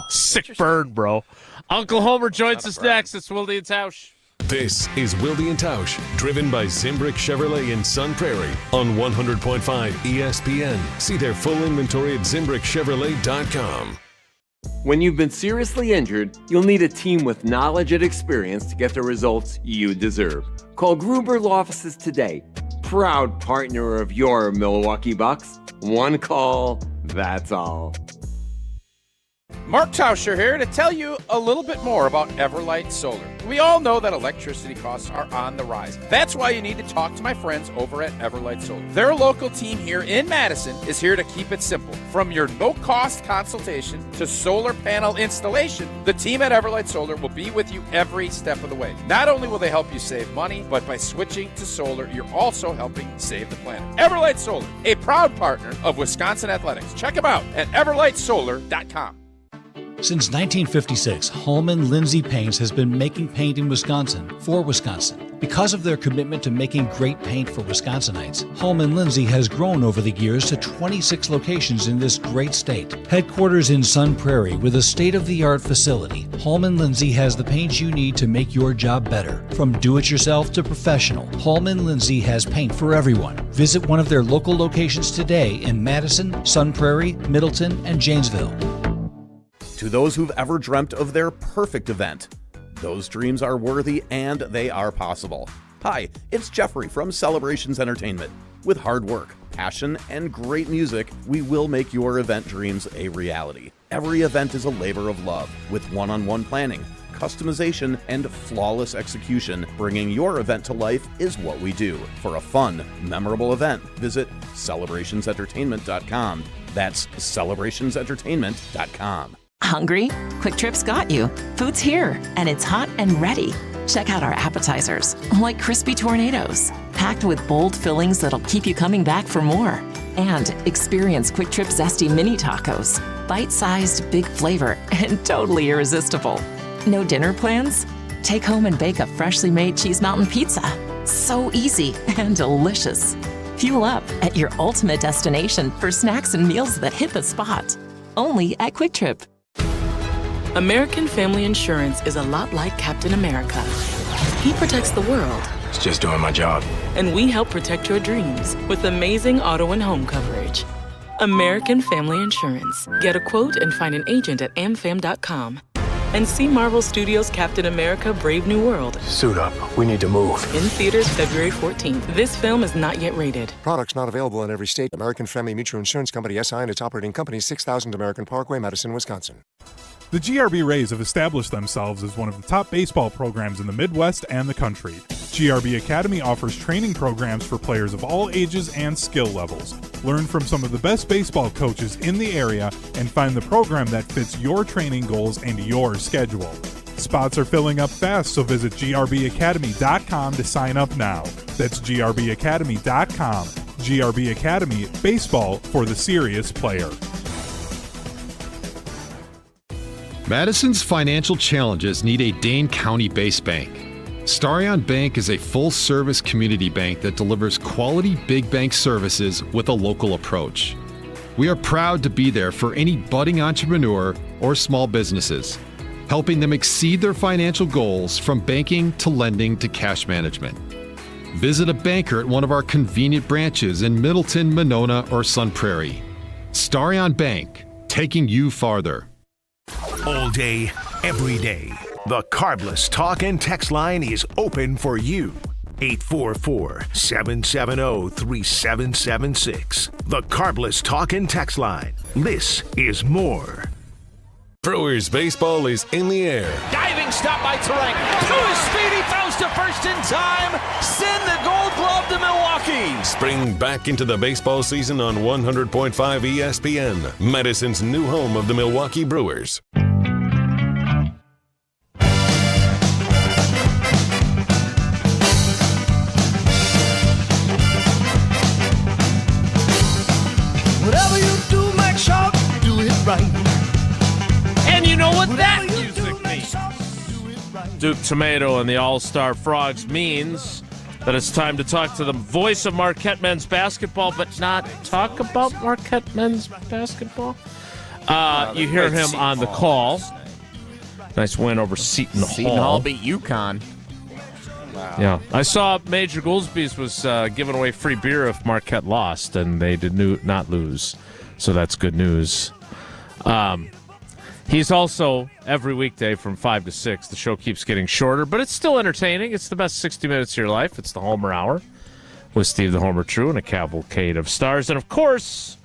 Sick bird, bro. Uncle Homer joins us next. It's Wilde and Tausch. This is Wilde and Tausch, driven by Zimbrick Chevrolet in Sun Prairie on 100.5 ESPN. See their full inventory at ZimbrickChevrolet.com. When you've been seriously injured, you'll need a team with knowledge and experience to get the results you deserve. Call Gruber Law Offices today. Proud partner of your Milwaukee Bucks. One call, that's all. Mark Tauscher here to tell you a little bit more about Everlight Solar. We all know that electricity costs are on the rise. That's why you need to talk to my friends over at Everlight Solar. Their local team here in Madison is here to keep it simple. From your no-cost consultation to solar panel installation, the team at Everlight Solar will be with you every step of the way. Not only will they help you save money, but by switching to solar, you're also helping save the planet. Everlight Solar, a proud partner of Wisconsin Athletics. Check them out at everlightsolar.com. Since 1956, Holman Lindsay Paints has been making paint in Wisconsin for Wisconsin. Because of their commitment to making great paint for Wisconsinites, Holman Lindsay has grown over the years to 26 locations in this great state. Headquarters in Sun Prairie with a state-of-the-art facility, Holman Lindsay has the paint you need to make your job better. From do-it-yourself to professional, Holman Lindsay has paint for everyone. Visit one of their local locations today in Madison, Sun Prairie, Middleton, and Janesville. To those who've ever dreamt of their perfect event, those dreams are worthy and they are possible. Hi, it's Jeffrey from Celebrations Entertainment. With hard work, passion, and great music, we will make your event dreams a reality. Every event is a labor of love, with one-on-one planning, customization, and flawless execution. Bringing your event to life is what we do. For a fun, memorable event, visit celebrationsentertainment.com. That's celebrationsentertainment.com. Hungry? Quick Trip's got you. Food's here, and it's hot and ready. Check out our appetizers, like crispy tornadoes, packed with bold fillings that'll keep you coming back for more. And experience Quick Trip Zesty Mini Tacos, bite-sized, big flavor, and totally irresistible. No dinner plans? Take home and bake a freshly made Cheese Mountain Pizza. So easy and delicious. Fuel up at your ultimate destination for snacks and meals that hit the spot. Only at Quick Trip. American Family Insurance is a lot like Captain America. He protects the world. It's just doing my job. And we help protect your dreams with amazing auto and home coverage. American Family Insurance. Get a quote and find an agent at amfam.com. And see Marvel Studios' Captain America: Brave New World. Suit up. We need to move. In theaters February 14th. This film is not yet rated. Products not available in every state. American Family Mutual Insurance Company, SI, and its operating company, 6000 American Parkway, Madison, Wisconsin. The GRB Rays have established themselves as one of the top baseball programs in the Midwest and the country. GRB Academy offers training programs for players of all ages and skill levels. Learn from some of the best baseball coaches in the area and find the program that fits your training goals and your schedule. Spots are filling up fast, so visit grbacademy.com to sign up now. That's grbacademy.com. GRB Academy, baseball for the serious player. Madison's financial challenges need a Dane County-based bank. Starion Bank is a full-service community bank that delivers quality big bank services with a local approach. We are proud to be there for any budding entrepreneur or small businesses, helping them exceed their financial goals from banking to lending to cash management. Visit a banker at one of our convenient branches in Middleton, Monona, or Sun Prairie. Starion Bank, taking you farther. All day, every day, the Carbless Talk and Text line is open for you. 844-770-3776. The Carbless Talk and Text line. This is more. Brewers baseball is in the air. Diving stop by Turek. To his speed, he throws to first in time. Send the Gold Glove to Milwaukee. Spring back into the baseball season on 100.5 ESPN, Madison's new home of the Milwaukee Brewers. Whatever you do, make sure you do it right. And you know what that music means. Duke Tomato and the All-Star Frogs means that it's time to talk to the voice of Marquette men's basketball, but not talk about Marquette men's basketball. You hear him on the call. Nice win over Seton Hall. Seton Hall beat UConn. Wow. Yeah, I saw Major Goolsby's was giving away free beer if Marquette lost, and they did not lose, so that's good news. He's also every weekday from 5 to 6. The show keeps getting shorter, but it's still entertaining. It's the best 60 minutes of your life. It's the Homer Hour with Steve the Homer True and a cavalcade of stars. And, of course,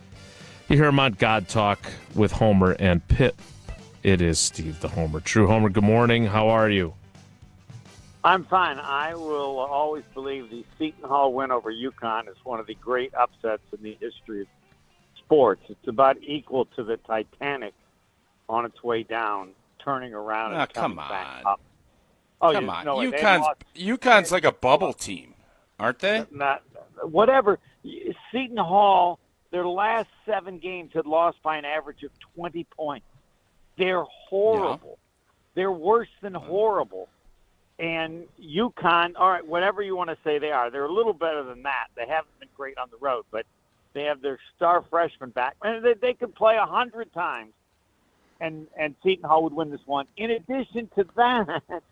you hear him on God Talk with Homer and Pip. It is Steve the Homer True. Homer, good morning. How are you? I'm fine. I will always believe the Seton Hall win over UConn is one of the great upsets in the history of sports. It's about equal to the Titanic on its way down, turning around and coming back up. Oh, come on. UConn's like a bubble team, aren't they? Whatever. Seton Hall, their last 7 games had lost by an average of 20 points. They're horrible. Yeah. They're worse than horrible. And UConn, all right, whatever you want to say they are, they're a little better than that. They haven't been great on the road, but they have their star freshman back. And they could play 100 times, and Seton Hall would win this one. In addition to that,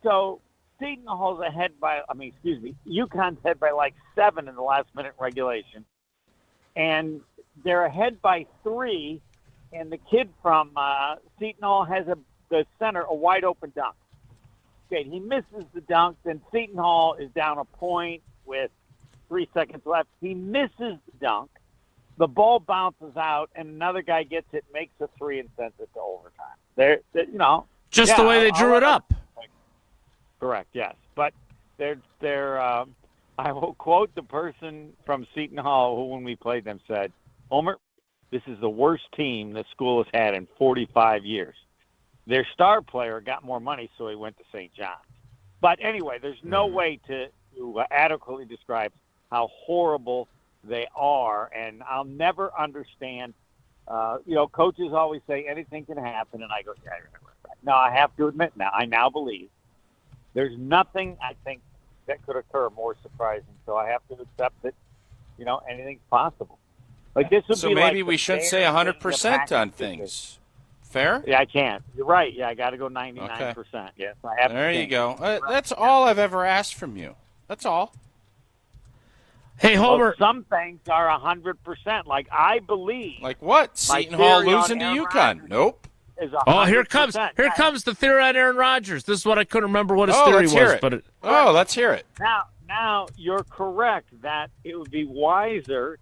so Seton Hall's UConn's ahead by like 7 in the last minute regulation. And they're ahead by 3, and the kid from Seton Hall has the center a wide open dunk. Okay, he misses the dunk, then Seton Hall is down a point with 3 seconds left. He misses the dunk. The ball bounces out, and another guy gets it, makes a 3, and sends it to overtime. Just the way they drew it up. Correct, yes. But I will quote the person from Seton Hall who, when we played them, said, Homer, this is the worst team the school has had in 45 years. Their star player got more money, so he went to St. John's. But anyway, there's no way to adequately describe how horrible they are, and I'll never understand. Coaches always say anything can happen, and I go, yeah, right. No, I have to admit now, I now believe there's nothing I think that could occur more surprising. So I have to accept that, anything's possible. Like this would so be maybe like we shouldn't say 100% on things. Fair? Yeah, I can't. You're right. Yeah, I got to go 99%. Okay. Yes, I have. There you go. That's all I've ever asked from you. That's all. Hey, Homer. Well, some things are 100%. Like I believe. Like what? Seton Hall losing to UConn? Nope. Here comes the theory on Aaron Rodgers. This is what I couldn't remember what his theory was. But let's hear it. Now you're correct that it would be wiser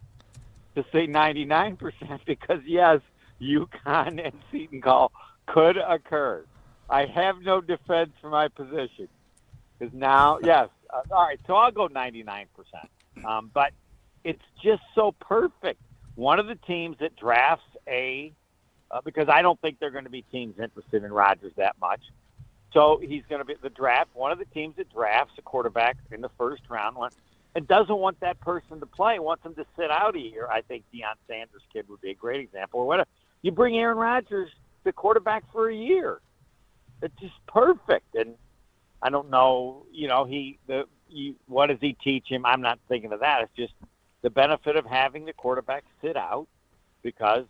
to say 99% because yes, UConn and Seton Hall could occur. I have no defense for my position because now, yes, all right. So I'll go 99%. But it's just so perfect. One of the teams that drafts because I don't think they're going to be teams interested in Rodgers that much. So he's going to be the draft. One of the teams that drafts a quarterback in the first round and doesn't want that person to play, wants them to sit out a year. I think Deion Sanders' kid would be a great example. Or whatever. You bring Aaron Rodgers, the quarterback, for a year. It's just perfect. And I don't know, what does he teach him? I'm not thinking of that. It's just the benefit of having the quarterback sit out because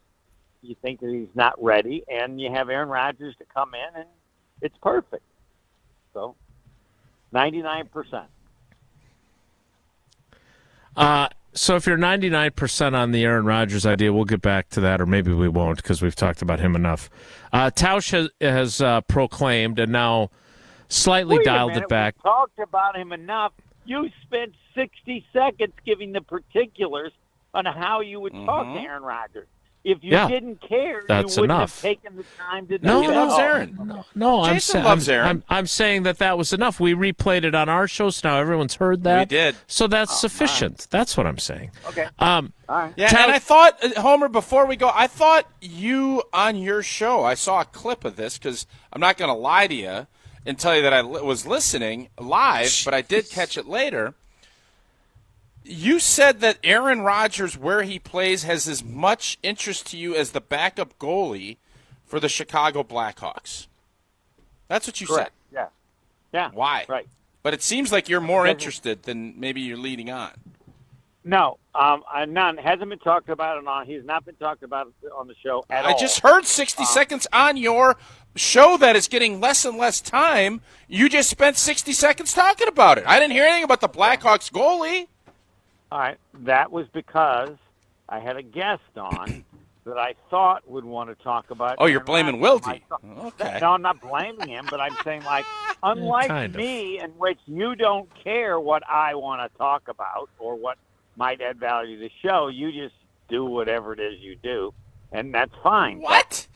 you think that he's not ready, and you have Aaron Rodgers to come in, and it's perfect. So, 99%. So if you're 99% on the Aaron Rodgers idea, we'll get back to that, or maybe we won't because we've talked about him enough. Tausch has proclaimed and now slightly dialed it back. We talked about him enough. You spent 60 seconds giving the particulars on how you would talk to Aaron Rodgers. If you didn't care, that's you wouldn't enough. have taken the time to do No, that. he loves Aaron. No, Jason loves Aaron. I'm saying that was enough. We replayed it on our show, so now everyone's heard that. We did. So that's sufficient. Right. That's what I'm saying. Okay. All right. Yeah, and I thought, Homer, before we go, I thought you on your show, I saw a clip of this because I'm not going to lie to you and tell you that I was listening live, but I did catch it later. You said that Aaron Rodgers, where he plays, has as much interest to you as the backup goalie for the Chicago Blackhawks. That's what you Correct. said. Yeah. Why? Right. But it seems like you're more interested than maybe you're leading on. No, none. Hasn't been talked about it on. He's not been talked about on the show at all. I just heard 60 seconds on your show that is getting less and less time. You just spent 60 seconds talking about it. I didn't hear anything about the Blackhawks goalie. All right, that was because I had a guest on that I thought would want to talk about. Oh, you're blaming Wilde. Okay. No, I'm not blaming him, but I'm saying, unlike me, in which you don't care what I want to talk about or what might add value to the show, you just do whatever it is you do, and that's fine. What?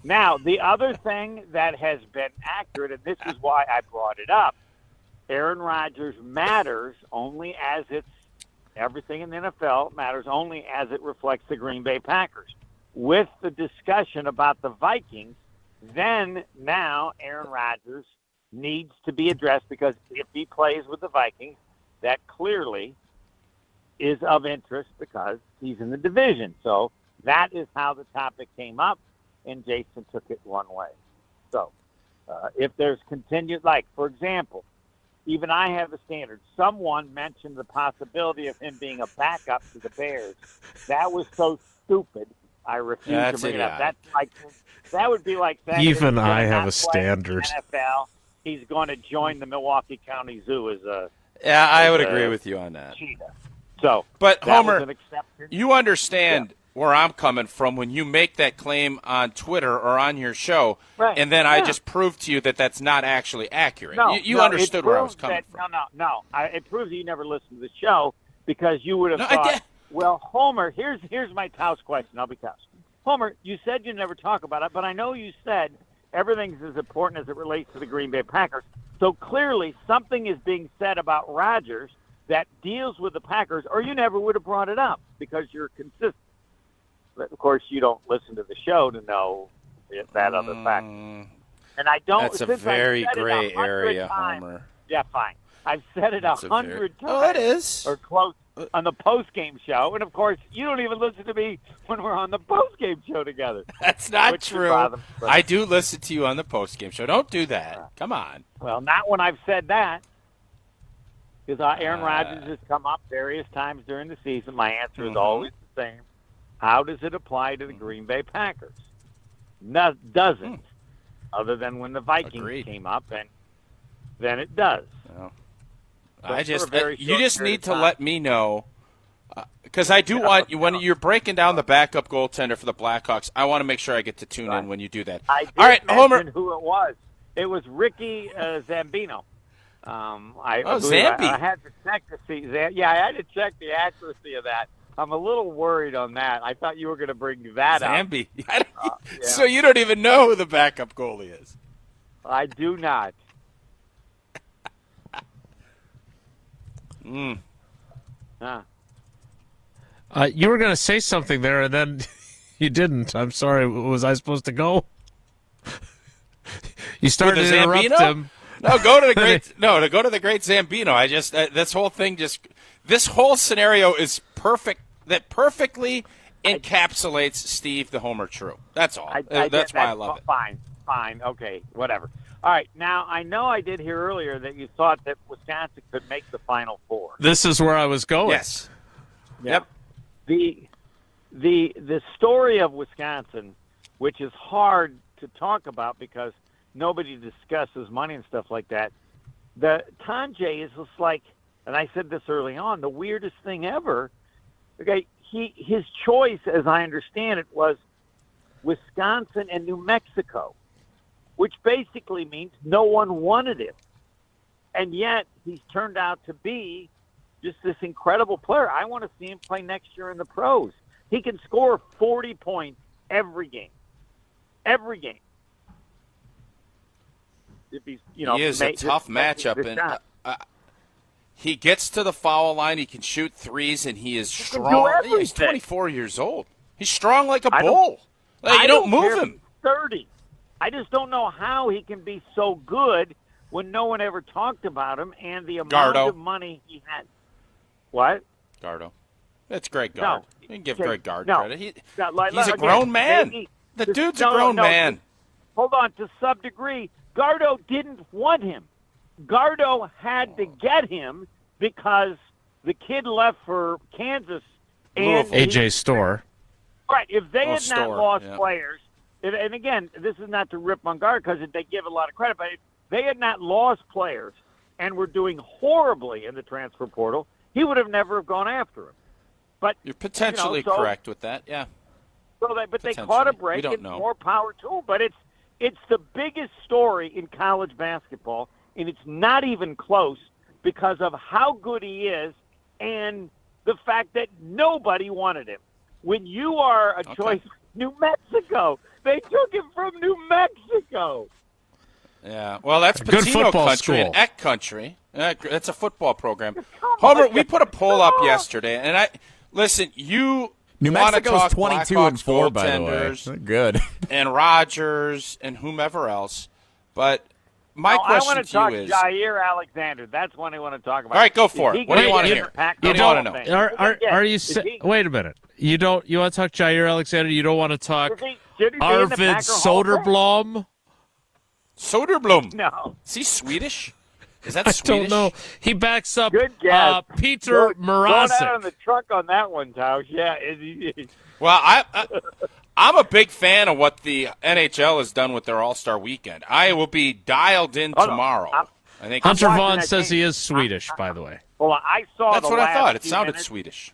Now, the other thing that has been accurate, and this is why I brought it up, Aaron Rodgers matters only as everything in the NFL matters only as it reflects the Green Bay Packers. With the discussion about the Vikings, then now Aaron Rodgers needs to be addressed because if he plays with the Vikings, that clearly is of interest because he's in the division. So that is how the topic came up, and Jason took it one way. So If there's continued, like, for example, even I have a standard. Someone mentioned the possibility of him being a backup to the Bears. That was so stupid, I refuse to bring it up. That would be like saying even I he's have not a standard. playing in the NFL, he's going to join the Milwaukee County Zoo as a I would agree with you on that. cheetah. So, but that was Homer, an exception. you understand where I'm coming from when you make that claim on Twitter or on your show, and then I just prove to you that that's not actually accurate. You understood where I was coming from. No. It proves that you never listened to the show because you would have thought, well, Homer, here's my Tausch question. I'll be Tausch. Homer, you said you never talk about it, but I know you said everything's as important as it relates to the Green Bay Packers. So clearly something is being said about Rodgers that deals with the Packers, or you never would have brought it up because you're consistent. But of course, you don't listen to the show to know that other fact. And I don't. That's a very gray area, Homer. Yeah, fine. I've said it 100 times. Oh, it is. Or close on the post-game show. And, of course, you don't even listen to me when we're on the post-game show together. That's not true. I do listen to you on the post-game show. Don't do that. Come on. Well, not when I've said that. Because Aaron Rodgers has come up various times during the season. My answer is always the same. How does it apply to the Green Bay Packers? No, doesn't. Other than when the Vikings came up, and then it does. Well, you just need to let me know, because I do want you, when you're breaking down the backup goaltender for the Blackhawks, I want to make sure I get to tune in when you do that. I did All right, mention Homer. who it was. It was Ricky Zambino. Zambi. I had to check to see. I had to check the accuracy of that. I'm a little worried on that. I thought you were going to bring that Zambi. up. So you don't even know who the backup goalie is. I do not. You were going to say something there, and then you didn't. I'm sorry. Was I supposed to go? You started to interrupt him. No, go to the great. To go to the great Zambino. I just this whole thing this whole scenario is perfect. That perfectly encapsulates Steve the Homer True. That's all. That's why I love it. Fine. Okay, whatever. All right. Now I know I did hear earlier that you thought that Wisconsin could make the Final Four. This is where I was going. Yes. Yeah. Yep. The story of Wisconsin, which is hard to talk about because nobody discusses money and stuff like that. The Tanjay is just like, and I said this early on, the weirdest thing ever. Okay, his choice, as I understand it, was Wisconsin and New Mexico, which basically means no one wanted him. And yet he's turned out to be just this incredible player. I want to see him play next year in the pros. He can score 40 points every game. Every game. If he's, he is a tough matchup, and he gets to the foul line. He can shoot threes, and he is strong. He's 24 years old. He's strong like a bull. You don't move him. 30. I just don't know how he can be so good when no one ever talked about him and the amount of money he had. What? Gardo. That's Greg Gard. You can give Greg Gard credit. He's a again, grown man. The dude's a grown man. Hold on. To some degree, Gardo didn't want him. Gardo had to get him because the kid left for Kansas. And AJ Storr. Right. If they had not lost players, and again, this is not to rip on Gard because they give a lot of credit, but if they had not lost players and were doing horribly in the transfer portal, he would have never gone after him. But you're potentially correct with that, yeah. So they caught a break. It's more power to them, but it's the biggest story in college basketball, and it's not even close because of how good he is and the fact that nobody wanted him. When you are a choice, New Mexico, they took him from New Mexico. Yeah, well, that's good Patino country school. and Eck country. That's a football program. Homer, we put a poll up yesterday, and listen, you New want to Mexico's talk 22-4, by the way. Good. And Rodgers and whomever else, but my question I want to you talk is, Jaire Alexander. That's one I want to talk about. All right, go for it. What do you want to hear? What do you want to know? Are you? Wait a minute. You want to talk Jaire Alexander? You don't want to talk Arvid Soderblom? Soderblom. No. Is he Swedish? Is that I Swedish? don't know. He backs up Good guess. Peter Going out on Mrazek. the truck on that one, Tausch. Yeah. Well, I'm a big fan of what the NHL has done with their All-Star Weekend. I will be dialed in tomorrow. I think Hunter Vaughn says he is Swedish, by the way. Well, I saw That's the what I last thought. It few sounded minutes. Swedish.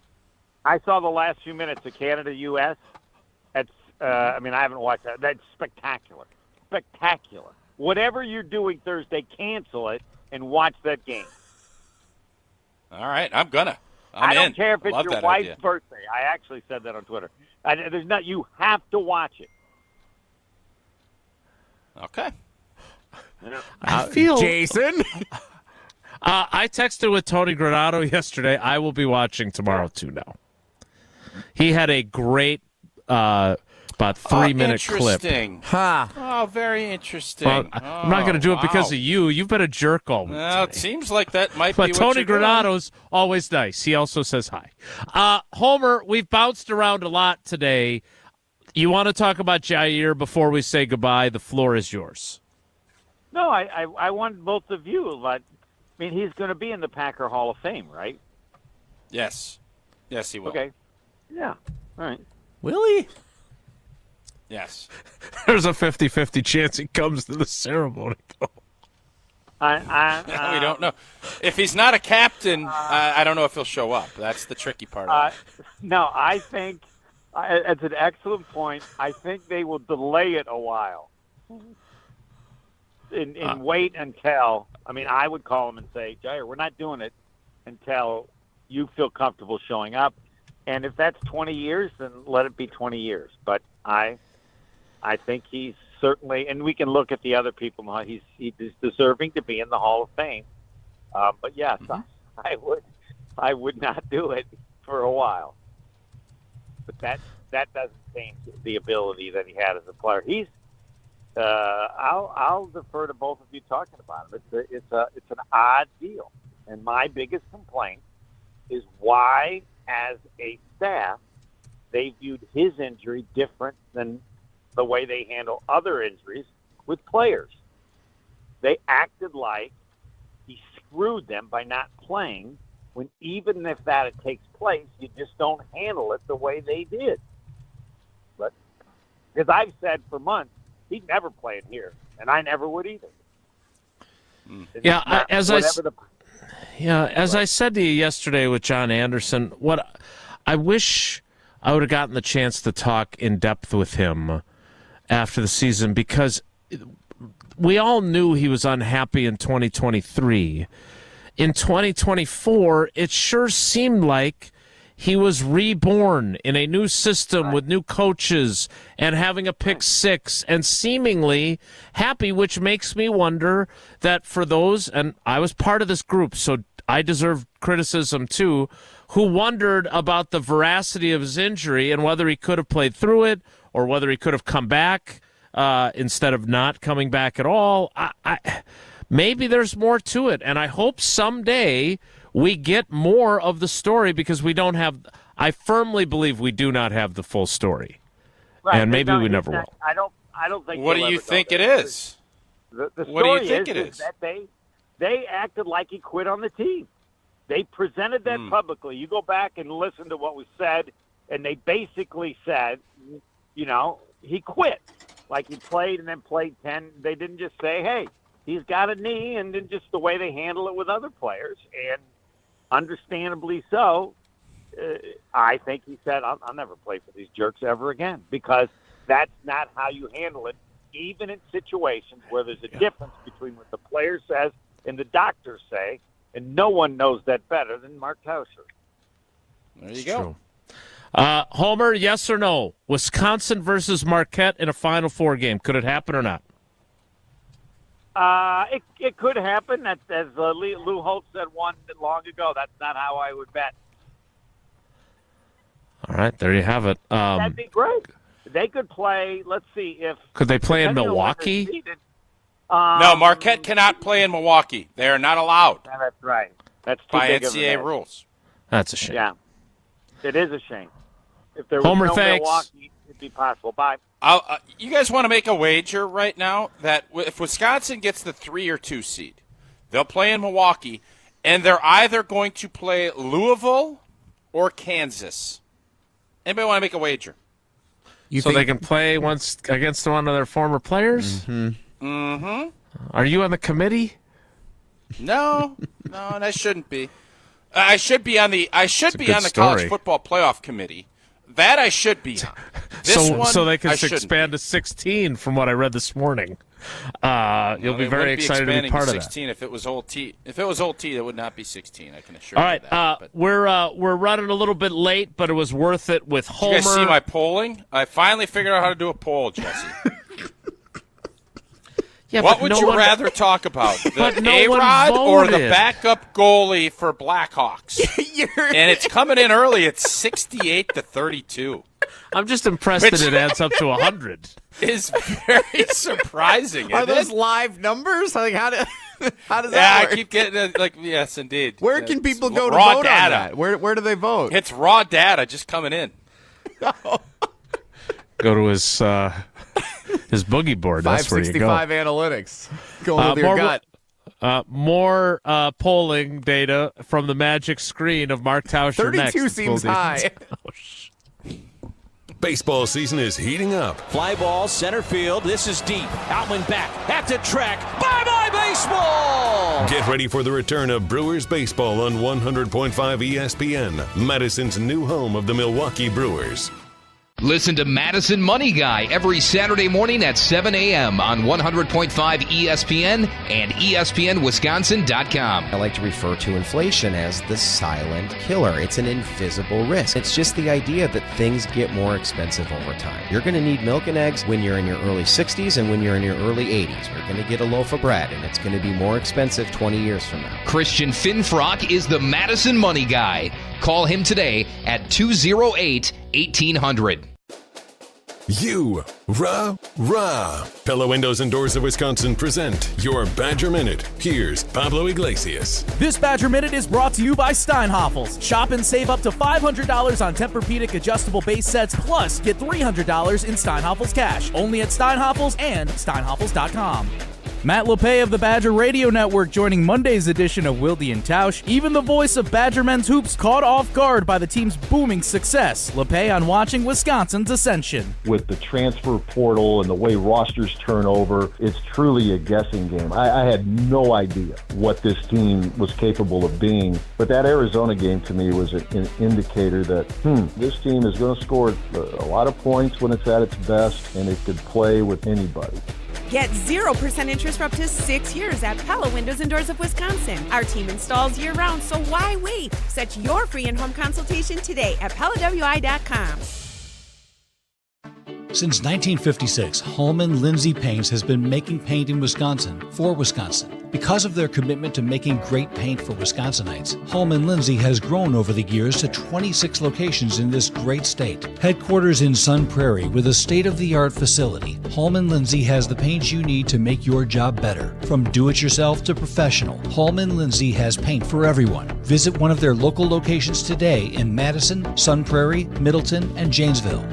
I saw the last few minutes of Canada-U.S. That's, I haven't watched that. That's spectacular. Spectacular. Whatever you're doing Thursday, cancel it and watch that game. All right, I'm gonna. I don't in. care if it's Love your that wife's idea. birthday. I actually said that on Twitter. You have to watch it. Okay. I feel Jason. I texted with Tony Granato yesterday. I will be watching tomorrow too. Now, he had a great about 3-minute clip. Interesting. Ha. Oh, very interesting. Well, I'm not going to do it because of you. You've been a jerk all week. Well, it seems like that might But be what Tony you're doing. Granato's always nice. He also says hi. Homer, we've bounced around a lot today. You want to talk about Jaire before we say goodbye? The floor is yours. No, I want both of you. But, he's going to be in the Packer Hall of Fame, right? Yes. Yes, he will. Okay. Yeah. All right. Will he? Yes. There's a 50-50 chance he comes to the ceremony. I we don't know. If he's not a captain, I don't know if he'll show up. That's the tricky part of it. No, I think it's an excellent point. I think they will delay it a while. And wait until, I would call him and say, Jaire, we're not doing it until you feel comfortable showing up. And if that's 20 years, then let it be 20 years. But I think he's certainly, and we can look at the other people. He's deserving to be in the Hall of Fame. But yes, I would not do it for a while. But that doesn't change the ability that he had as a player. He's. I'll defer to both of you talking about him. It's an odd deal, and my biggest complaint is why, as a staff, they viewed his injury different than the way they handle other injuries with players. They acted like he screwed them by not playing, when even if that takes place, you just don't handle it the way they did. But because I've said for months, he'd never play in here, and I never would either. Yeah, as I said to you yesterday with John Anderson, what I wish I would have gotten the chance to talk in depth with him after the season, because we all knew he was unhappy in 2023. In 2024, it sure seemed like he was reborn in a new system with new coaches and having a pick six and seemingly happy, which makes me wonder that for those, and I was part of this group, so I deserve criticism too, who wondered about the veracity of his injury and whether he could have played through it or whether he could have come back instead of not coming back at all. Maybe there's more to it, and I hope someday we get more of the story, because we don't have, I firmly believe we do not have the full story. Right. And maybe we never will. I don't think. What do you think it is? The What do you story think it is is? that they acted like he quit on the team. They presented that publicly. You go back and listen to what was said, and they basically said, he quit. Like he played and then played 10. They didn't just say, hey, he's got a knee, and then just the way they handle it with other players. And understandably so, I think he said, I'll never play for these jerks ever again, because that's not how you handle it, even in situations where there's a difference between what the player says and the doctors say, and no one knows that better than Mark Tauscher. There you go. Homer, yes or no? Wisconsin versus Marquette in a Final Four game. Could it happen or not? It could happen. As Lou Holtz said one long ago, that's not how I would bet. All right, there you have it. That'd be great. They could play. Let's see if Could they play in depending on when Milwaukee? they're seated, No, Marquette cannot play in Milwaukee. They are not allowed That's right. That's too by big of a NCAA rules. That's a shame. Yeah, it is a shame. If there was Homer, no thanks. Milwaukee, could be possible. Bye. You guys want to make a wager right now that if Wisconsin gets the 3 or 2 seed, they'll play in Milwaukee, and they're either going to play Louisville or Kansas. Anybody want to make a wager? They can play once against one of their former players? Mm-hmm. Are you on the committee? No, and I shouldn't be. I should be on the college football playoff committee. That I should be on. So they can expand to 16 from what I read this morning. You'll be very excited to be part of that. 16 if it was old T. If it was old T, it would not be 16. I can assure you. All right, that. We're running a little bit late, but it was worth it with Homer. Did you guys see my polling? I finally figured out how to do a poll, Jesse. Yeah, what would you rather talk about, the A-Rod or the backup goalie for Blackhawks? And it's coming in early. It's 68-32. I'm just impressed that it adds up to 100. It's very surprising. Are those live numbers? Like how does that work? I keep getting yes, indeed. Where can people go to raw vote data. on that? Where do they vote? It's raw data just coming in. Go to his boogie board. That's where you go. 565 analytics. Going with your gut. More polling data from the magic screen of Mark Tausch. 32 seems high. Baseball season is heating up. Fly ball, center field. This is deep. Outman back. At the track. Bye-bye baseball! Get ready for the return of Brewers baseball on 100.5 ESPN, Madison's new home of the Milwaukee Brewers. Listen to Madison Money Guy every Saturday morning at 7 a.m. on 100.5 ESPN and ESPNWisconsin.com. I like to refer to inflation as the silent killer. It's an invisible risk. It's just the idea that things get more expensive over time. You're going to need milk and eggs when you're in your early 60s and when you're in your early 80s. You're going to get a loaf of bread, and it's going to be more expensive 20 years from now. Christian Finfrock is the Madison Money Guy. Call him today at 208-1800. Pella Windows and Doors of Wisconsin present your Badger Minute. Here's Pablo Iglesias. This Badger Minute is brought to you by Steinhoffels. Shop and save up to $500 on Tempur-Pedic adjustable base sets, plus get $300 in Steinhoffels cash. Only at Steinhoffels and Steinhoffels.com. Matt LePay of the Badger Radio Network joining Monday's edition of Wilde and Tausch. Even the voice of Badger men's hoops caught off guard by the team's booming success. LePay on watching Wisconsin's ascension. With the transfer portal and the way rosters turn over, it's truly a guessing game. I had no idea what this team was capable of being. But that Arizona game to me was an indicator that, this team is going to score a lot of points when it's at its best, and it could play with anybody. Get 0% interest for up to 6 years at Pella Windows and Doors of Wisconsin. Our team installs year-round, so why wait? Set your free in-home consultation today at PellaWI.com. Since 1956, Holman Lindsay Paints has been making paint in Wisconsin for Wisconsin. Because of their commitment to making great paint for Wisconsinites, Holman Lindsay has grown over the years to 26 locations in this great state. Headquarters in Sun Prairie with a state-of-the-art facility, Holman Lindsay has the paint you need to make your job better. From do-it-yourself to professional, Holman Lindsay has paint for everyone. Visit one of their local locations today in Madison, Sun Prairie, Middleton, and Janesville.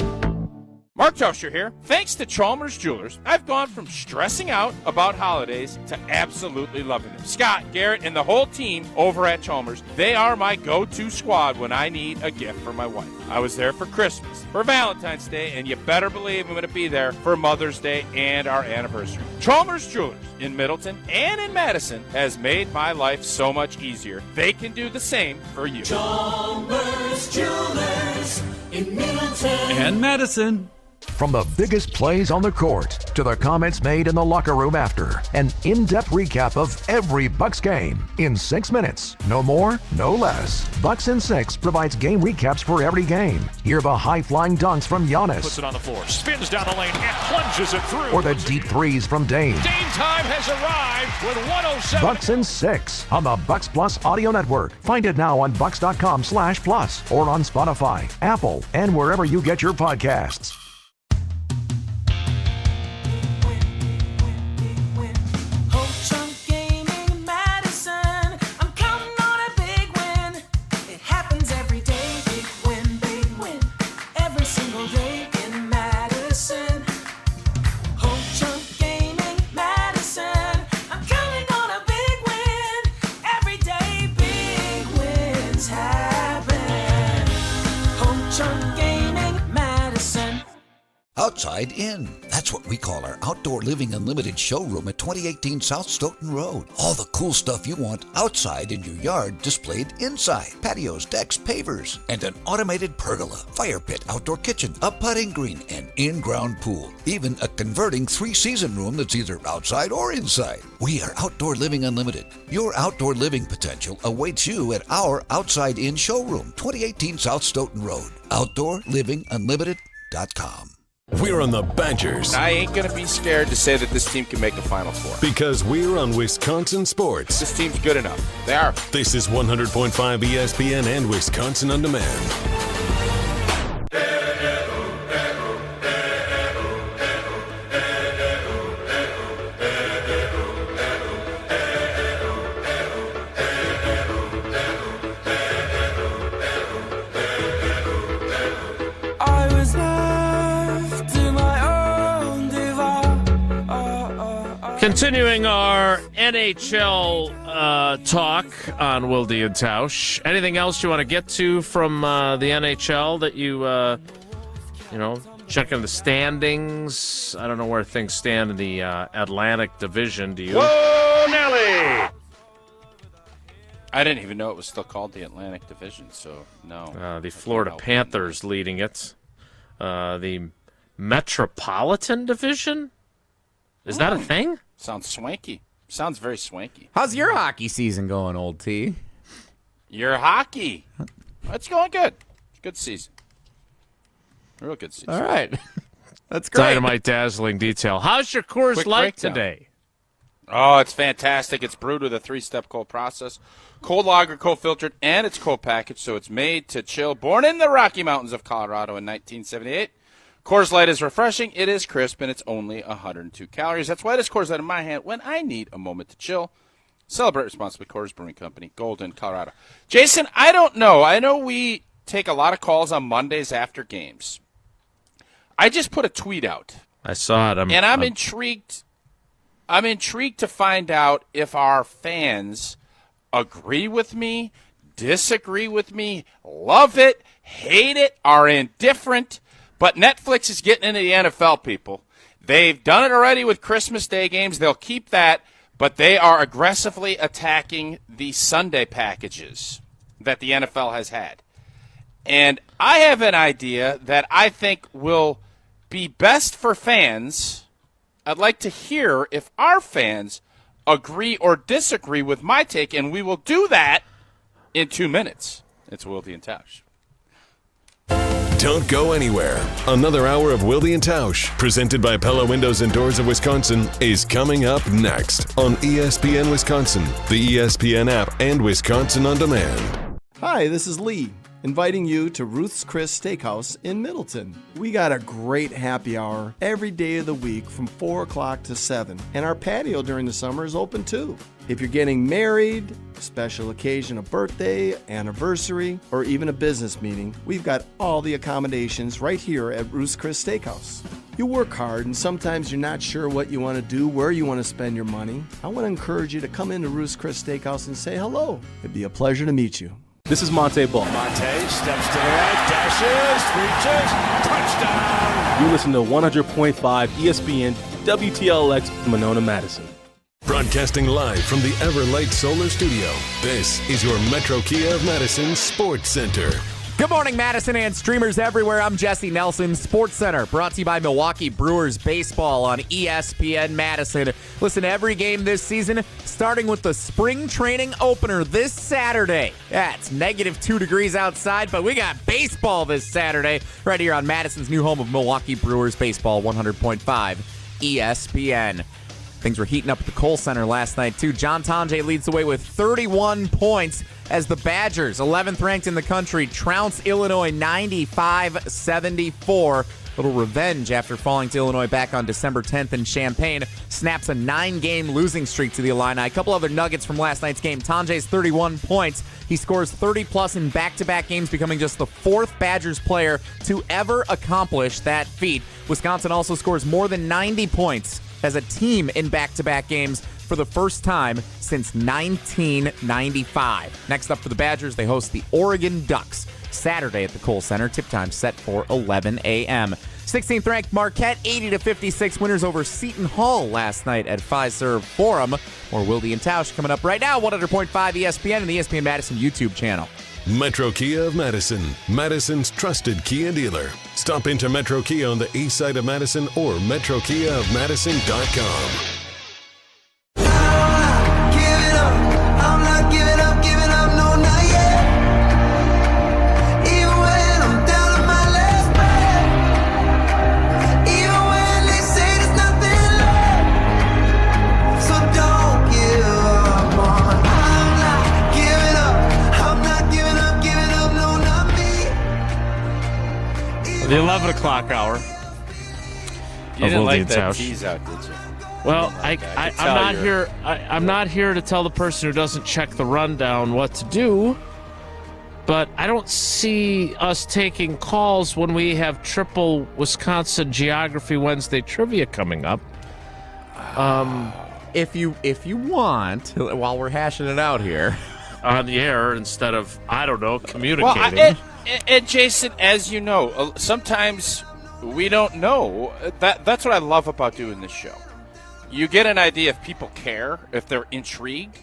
Mark Tausch here. Thanks to Chalmers Jewelers, I've gone from stressing out about holidays to absolutely loving them. Scott, Garrett, and the whole team over at Chalmers, they are my go-to squad when I need a gift for my wife. I was there for Christmas, for Valentine's Day, and you better believe I'm going to be there for Mother's Day and our anniversary. Chalmers Jewelers in Middleton and in Madison has made my life so much easier. They can do the same for you. Chalmers Jewelers in Middleton and Madison. From the biggest plays on the court to the comments made in the locker room after, an in-depth recap of every Bucks game in 6 minutes. No more, no less. Bucks in 6 provides game recaps for every game. Hear the high-flying dunks from Giannis. Puts it on the floor, spins down the lane, and plunges it through. Or the deep threes from Dame. Dame time has arrived with 107. Bucks in 6 on the Bucks Plus Audio Network. Find it now on bucks.com/plus or on Spotify, Apple, and wherever you get your podcasts. Happens every day, big win, every single day in Madison. Outside In. That's what we call our Outdoor Living Unlimited showroom at 2018 South Stoughton Road. All the cool stuff you want outside in your yard displayed inside. Patios, decks, pavers, and an automated pergola, fire pit, outdoor kitchen, a putting green, and in-ground pool. Even a converting 3-season room that's either outside or inside. We are Outdoor Living Unlimited. Your outdoor living potential awaits you at our Outside In showroom, 2018 South Stoughton Road. OutdoorLivingUnlimited.com. We're on the Badgers. I ain't going to be scared to say that this team can make a Final Four. Because we're on Wisconsin Sports. This team's good enough. They are. This is 100.5 ESPN and Wisconsin On Demand. Continuing our NHL talk on Wilde and Tausch. Anything else you want to get to from the NHL that you checking the standings? I don't know where things stand in the Atlantic Division. Do you? Whoa, Nelly! I didn't even know it was still called the Atlantic Division, so no. The Florida Panthers leading it. The Metropolitan Division? Is that a thing? Sounds swanky. Sounds very swanky. How's your hockey season going, old T? Your hockey. It's going good. It's a good season. Real good season. All right. That's great. Dynamite dazzling detail. How's your Coors Quick Light breakdown today? Oh, it's fantastic. It's brewed with a 3-step cold process. Cold lager, cold filtered, and it's cold packaged, so it's made to chill. Born in the Rocky Mountains of Colorado in 1978. Coors Light is refreshing, it is crisp, and it's only 102 calories. That's why this Coors Light in my hand when I need a moment to chill. Celebrate responsibly. Coors Brewing Company, Golden, Colorado. Jason, I don't know. I know we take a lot of calls on Mondays after games. I just put a tweet out. I saw it. I'm intrigued. I'm intrigued to find out if our fans agree with me, disagree with me, love it, hate it, are indifferent. But Netflix is getting into the NFL, people. They've done it already with Christmas Day games. They'll keep that, but they are aggressively attacking the Sunday packages that the NFL has had. And I have an idea that I think will be best for fans. I'd like to hear if our fans agree or disagree with my take, and we will do that in 2 minutes. It's Wilde and Tausch. Don't go anywhere. Another hour of Wilde and Tausch, presented by Pella Windows and Doors of Wisconsin, is coming up next on ESPN Wisconsin, the ESPN app, and Wisconsin On Demand. Hi, this is Lee, inviting you to Ruth's Chris Steakhouse in Middleton. We got a great happy hour every day of the week from 4 o'clock to 7, and our patio during the summer is open too. If you're getting married, special occasion, a birthday, anniversary, or even a business meeting, we've got all the accommodations right here at Ruth's Chris Steakhouse. You work hard and sometimes you're not sure what you want to do, where you want to spend your money. I want to encourage you to come into Ruth's Chris Steakhouse and say hello. It'd be a pleasure to meet you. This is Monte Ball. Monte steps to the right, dashes, reaches, touchdown. You listen to 100.5 ESPN WTLX Monona, Madison. Broadcasting live from the Everlight Solar Studio, this is your Metro Kia of Madison Sports Center. Good morning, Madison and streamers everywhere. I'm Jesse Nelson, Sports Center, brought to you by Milwaukee Brewers Baseball on ESPN Madison. Listen to every game this season, starting with the spring training opener this Saturday. Yeah, it's -2 degrees outside, but we got baseball this Saturday right here on Madison's new home of Milwaukee Brewers Baseball, 100.5 ESPN. Things were heating up at the Kohl Center last night, too. John Tonje leads the way with 31 points as the Badgers, 11th ranked in the country, trounce Illinois 95-74. Little revenge after falling to Illinois back on December 10th in Champaign. Snaps a 9-game losing streak to the Illini. A couple other nuggets from last night's game. Tonje's 31 points. He scores 30-plus in back-to-back games, becoming just the 4th Badgers player to ever accomplish that feat. Wisconsin also scores more than 90 points as a team in back-to-back games for the first time since 1995. Next up for the Badgers, they host the Oregon Ducks Saturday at the Kohl Center. Tip time set for 11 a.m. 16th ranked Marquette, 80-56 winners over Seton Hall last night at Fiserv Forum. More Wilde and Tausch coming up right now. 100.5 ESPN and the ESPN Madison YouTube channel. Metro Kia of Madison, Madison's trusted Kia dealer. Stop into Metro Kia on the east side of Madison or metrokiaofmadison.com. The 11 o'clock hour. You didn't like that tease out, did you? Well, I'm not here. I'm not here to tell the person who doesn't check the rundown what to do. But I don't see us taking calls when we have triple Wisconsin Geography Wednesday trivia coming up. If you want, while we're hashing it out here on the air instead of, I don't know, communicating. Well, and Jason, as you know, sometimes we don't know. That's what I love about doing this show. You get an idea if people care, if they're intrigued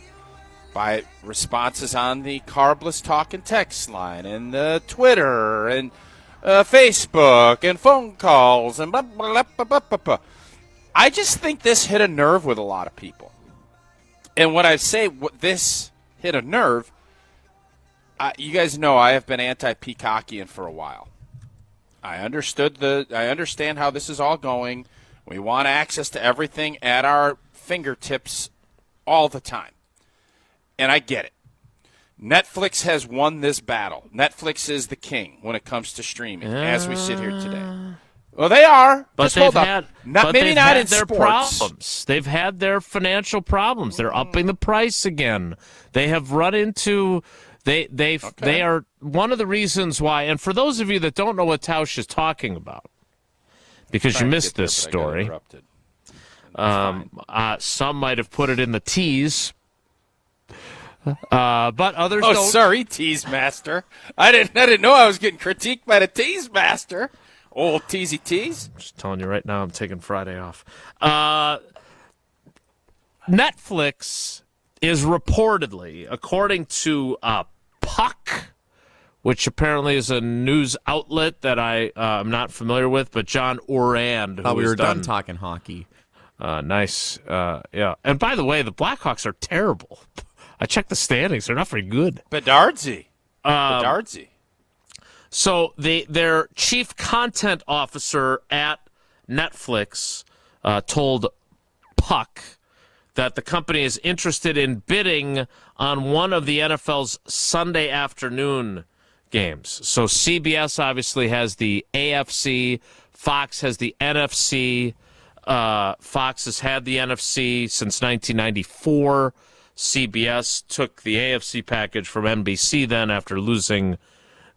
by responses on the Carbless Talk and Text line and the Twitter and Facebook and phone calls and blah, blah, blah, blah, blah, blah. I just think this hit a nerve with a lot of people. And when I say this hit a nerve, you guys know I have been anti-Peacockian for a while. I understand how this is all going. We want access to everything at our fingertips all the time. And I get it. Netflix has won this battle. Netflix is the king when it comes to streaming as we sit here today. Well, they are. But just they've hold up. had, maybe not in their sports. Problems. They've had their financial problems. They're upping the price again. They have run into they are one of the reasons why. And for those of you that don't know what Tausch is talking about, because you missed this story, some might have put it in the tease. But others don't. Oh, sorry, tease master. I didn't know I was getting critiqued by the tease master. Old teasy tease. Just telling you right now, I'm taking Friday off. Netflix is reportedly, according to Puck, which apparently is a news outlet that I'm not familiar with, but John Orand. We were done talking hockey. Nice. Yeah. And by the way, the Blackhawks are terrible. I checked the standings. They're not very good. Bedardsy. So their chief content officer at Netflix told Puck that the company is interested in bidding on one of the NFL's Sunday afternoon games. So CBS obviously has the AFC. Fox has the NFC. Fox has had the NFC since 1994. CBS took the AFC package from NBC then after losing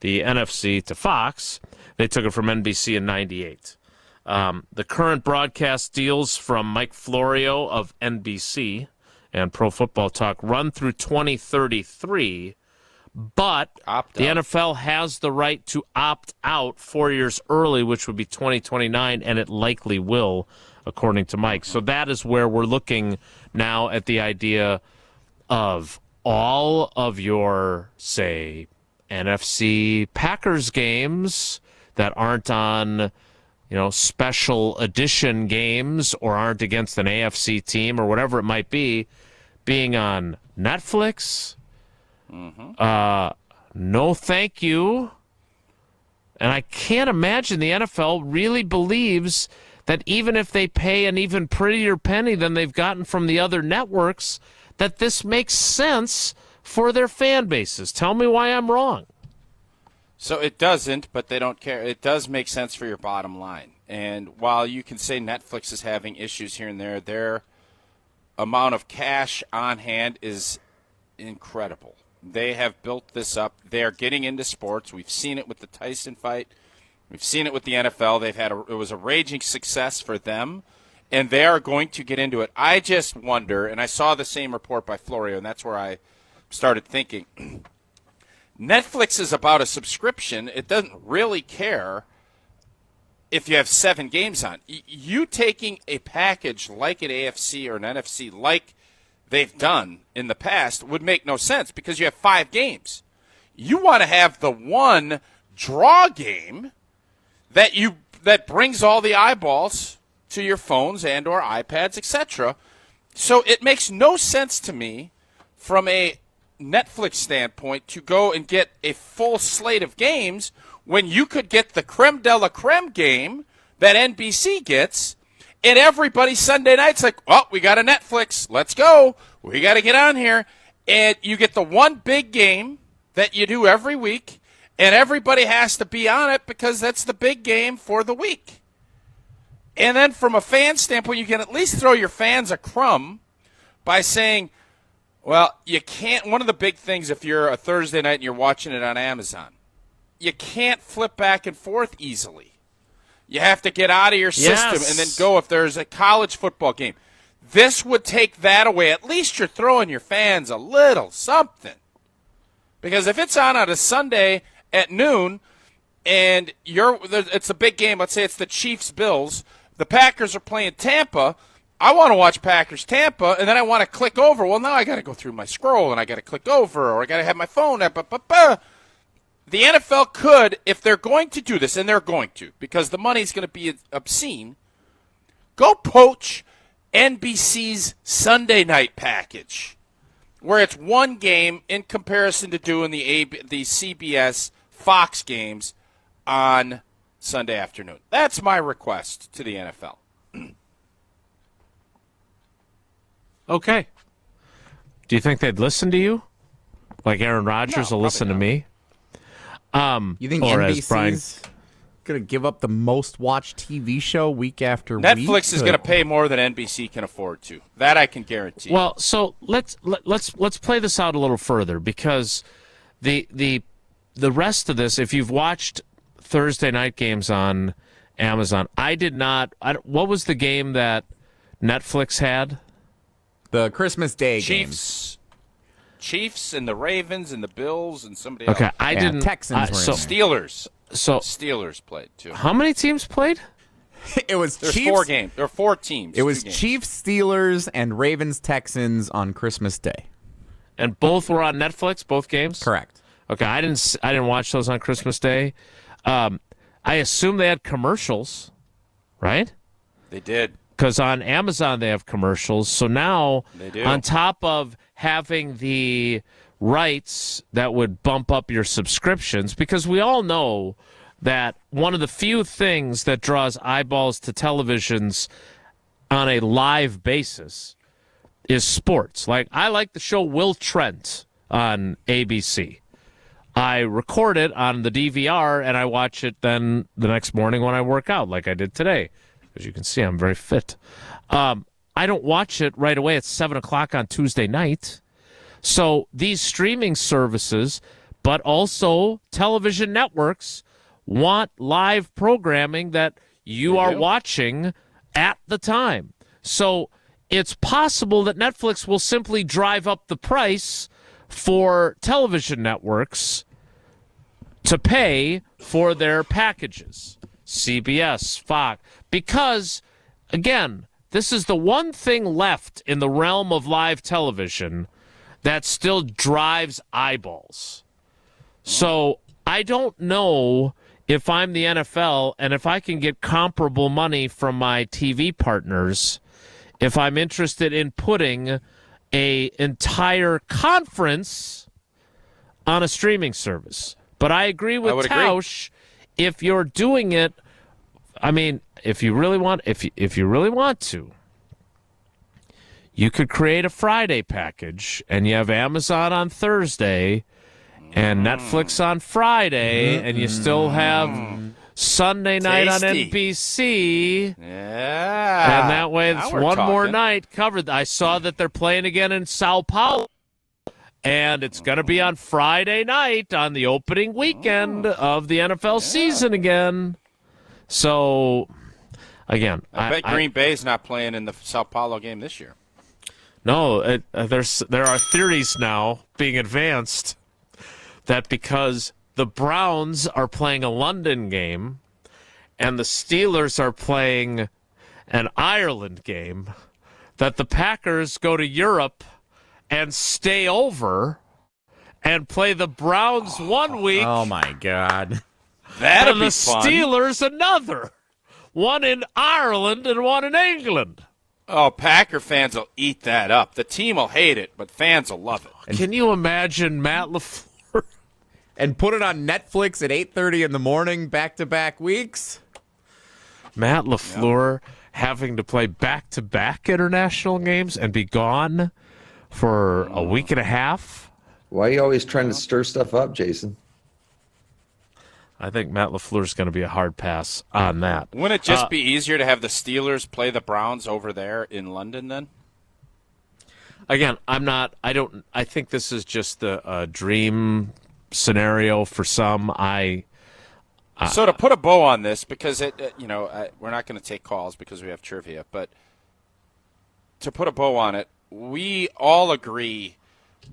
the NFC to Fox. They took it from NBC in 98. The current broadcast deals from Mike Florio of NBC and Pro Football Talk run through 2033, but the NFL has the right to opt out 4 years early, which would be 2029, and it likely will, according to Mike. So that is where we're looking now at the idea of all of your, say, NFC Packers games that aren't on, special edition games or aren't against an AFC team or whatever it might be, being on Netflix. No, thank you. And I can't imagine the NFL really believes that even if they pay an even prettier penny than they've gotten from the other networks, that this makes sense for their fan bases. Tell me why I'm wrong. So it doesn't, but they don't care. It does make sense for your bottom line. And while you can say Netflix is having issues here and there, their amount of cash on hand is incredible. They have built this up. They are getting into sports. We've seen it with the Tyson fight. We've seen it with the NFL. It was a raging success for them, and they are going to get into it. I just wonder, and I saw the same report by Florio, and that's where I started thinking, Netflix is about a subscription. It doesn't really care if you have 7 games on. You taking a package like an AFC or an NFC like they've done in the past would make no sense because you have 5 games. You want to have the one draw game that brings all the eyeballs to your phones and or iPads, etc. So it makes no sense to me from a Netflix standpoint to go and get a full slate of games when you could get the creme de la creme game that NBC gets, and everybody Sunday night's like, oh, we got a Netflix. Let's go. We got to get on here. And you get the one big game that you do every week, and everybody has to be on it because that's the big game for the week. And then from a fan standpoint, you can at least throw your fans a crumb by saying, well, you can't. One of the big things if you're a Thursday night and you're watching it on Amazon, you can't flip back and forth easily. You have to get out of your system and then go if there's a college football game. This would take that away. At least you're throwing your fans a little something. Because if it's on a Sunday at noon and it's a big game, let's say it's the Chiefs-Bills, the Packers are playing Tampa, I want to watch Packers-Tampa, and then I want to click over. Well, now I got to go through my scroll, and I got to click over, or I got to have my phone up. The NFL could, if they're going to do this, and they're going to, because the money's going to be obscene, go poach NBC's Sunday night package, where it's one game in comparison to doing the CBS Fox games on Sunday afternoon. That's my request to the NFL. Okay. Do you think they'd listen to you? Like Aaron Rodgers will listen to me? You think NBC's going to give up the most watched TV show week after week? Netflix is going to pay more than NBC can afford to. That I can guarantee. Well, so let's play this out a little further because the rest of this, if you've watched Thursday night games on Amazon, I did not. What was the game that Netflix had? The Christmas Day games. Chiefs and the Ravens and the Bills and somebody okay, else. I didn't. Texans were Steelers. So Steelers played too. How many teams played? It was There's Chiefs. 4 games. There are 4 teams. It was Chiefs, Steelers, and Ravens, Texans on Christmas Day. And both were on Netflix. Both games. Correct. Okay, I didn't watch those on Christmas Day. I assume they had commercials, right? They did. Because on Amazon they have commercials. So now, on top of having the rights that would bump up your subscriptions, because we all know that one of the few things that draws eyeballs to televisions on a live basis is sports. Like, I like the show Will Trent on ABC. I record it on the DVR, and I watch it then the next morning when I work out, like I did today. As you can see, I'm very fit. I don't watch it right away at 7 o'clock on Tuesday night. So these streaming services, but also television networks, want live programming that you are watching at the time. So it's possible that Netflix will simply drive up the price for television networks to pay for their packages. CBS, Fox, because, again, this is the one thing left in the realm of live television that still drives eyeballs. So I don't know if I'm the NFL and if I can get comparable money from my TV partners, if I'm interested in putting an entire conference on a streaming service. But I agree with Tausch. If you're doing it, I mean, if you really want to, you could create a Friday package, and you have Amazon on Thursday, and Netflix on Friday, and you still have Sunday night on NBC. Yeah, and that way it's one more night covered. I saw that they're playing again in Sao Paulo. And it's going to be on Friday night on the opening weekend of the NFL season again. So, again, I bet Green Bay's not playing in the Sao Paulo game this year. No, there are theories now being advanced that because the Browns are playing a London game and the Steelers are playing an Ireland game, that the Packers go to Europe and stay over and play the Browns 1 week. Oh, my God. That'd and be the fun. Steelers another. One in Ireland and one in England. Oh, Packer fans will eat that up. The team will hate it, but fans will love it. Can you imagine Matt LaFleur? And put it on Netflix at 8:30 in the morning, back-to-back weeks? Matt LaFleur having to play back-to-back international games and be gone for a week and a half? Why are you always trying to stir stuff up, Jason? I think Matt LaFleur's going to be a hard pass on that. Wouldn't it just be easier to have the Steelers play the Browns over there in London then? Again, I think this is just a dream scenario for some. So to put a bow on this, because we're not going to take calls because we have trivia, but to put a bow on it, we all agree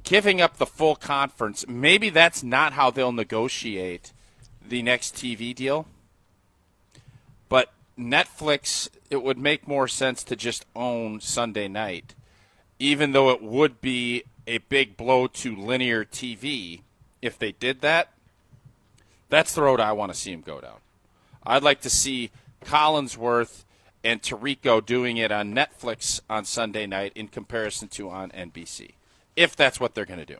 giving up the full conference, maybe that's not how they'll negotiate the next TV deal. But Netflix, it would make more sense to just own Sunday night, even though it would be a big blow to linear TV if they did that. That's the road I want to see them go down. I'd like to see Collinsworth and Tirico doing it on Netflix on Sunday night in comparison to on NBC, if that's what they're going to do.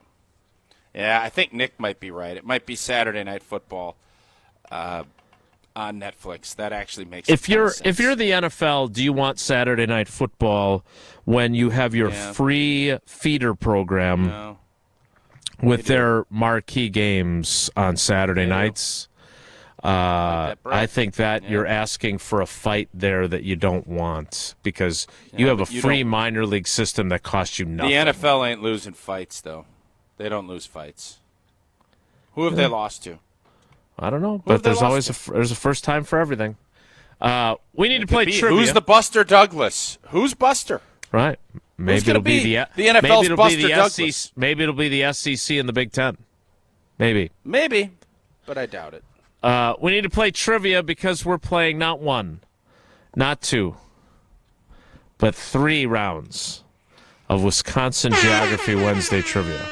Yeah, I think Nick might be right. It might be Saturday Night Football on Netflix. That actually makes sense. If you're the NFL, do you want Saturday Night Football when you have your free feeder program with their marquee games on Saturday nights? I think that you're asking for a fight there that you don't want because you have a free minor league system that costs you nothing. The NFL ain't losing fights, though. They don't lose fights. Who have they lost to? I don't know, but there's always there's a first time for everything. We need to play trivia. Who's the Buster Douglas? Who's Buster? Right. Maybe it'll be the NFL's Buster Douglas. Maybe it'll be the SEC and the Big Ten. Maybe, but I doubt it. We need to play trivia because we're playing not one, not two, but 3 rounds of Wisconsin Geography Wednesday trivia.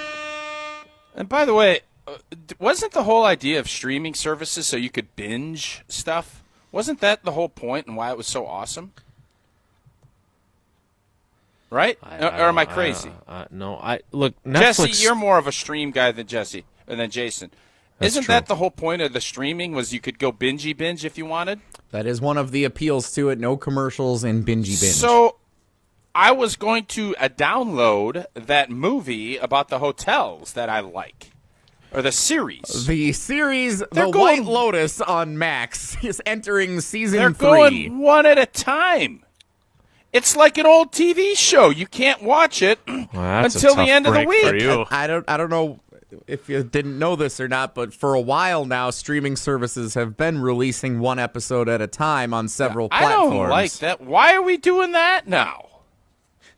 And by the way, wasn't the whole idea of streaming services so you could binge stuff? Wasn't that the whole point and why it was so awesome? Right? Or am I crazy? No, look, Netflix. Jesse, you're more of a stream guy than Jason. Isn't that the whole point of the streaming was you could go binge if you wanted? That is one of the appeals to it. No commercials and binge. So I was going to download that movie about the hotels that I like. Or the series. The series, The White Lotus on Max is entering season 3. They're going one at a time. It's like an old TV show. You can't watch it until the end of the week. I don't know if you didn't know this or not, but for a while now, streaming services have been releasing one episode at a time on several platforms. I don't like that. Why are we doing that now?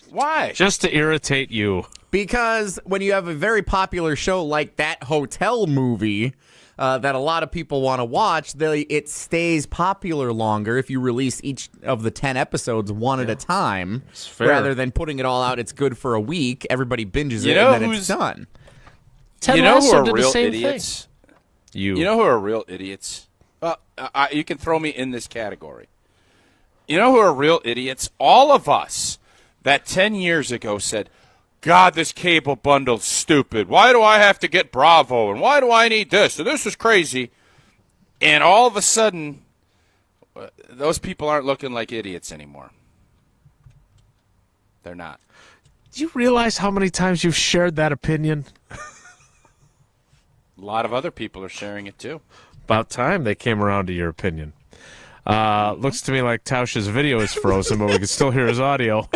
Why? Just to irritate you. Because when you have a very popular show like that hotel movie that a lot of people want to watch, it stays popular longer if you release each of the 10 episodes one at a time rather than putting it all out. It's good for a week. Everybody binges it and then it's done. You know who are real idiots? You know who are real idiots? You can throw me in this category. You know who are real idiots? All of us that 10 years ago said, God, this cable bundle's stupid. Why do I have to get Bravo? And why do I need this? And this is crazy. And all of a sudden, those people aren't looking like idiots anymore. They're not. Do you realize how many times you've shared that opinion? A lot of other people are sharing it, too. About time they came around to your opinion. Looks to me like Tausch's video is frozen, but we can still hear his audio.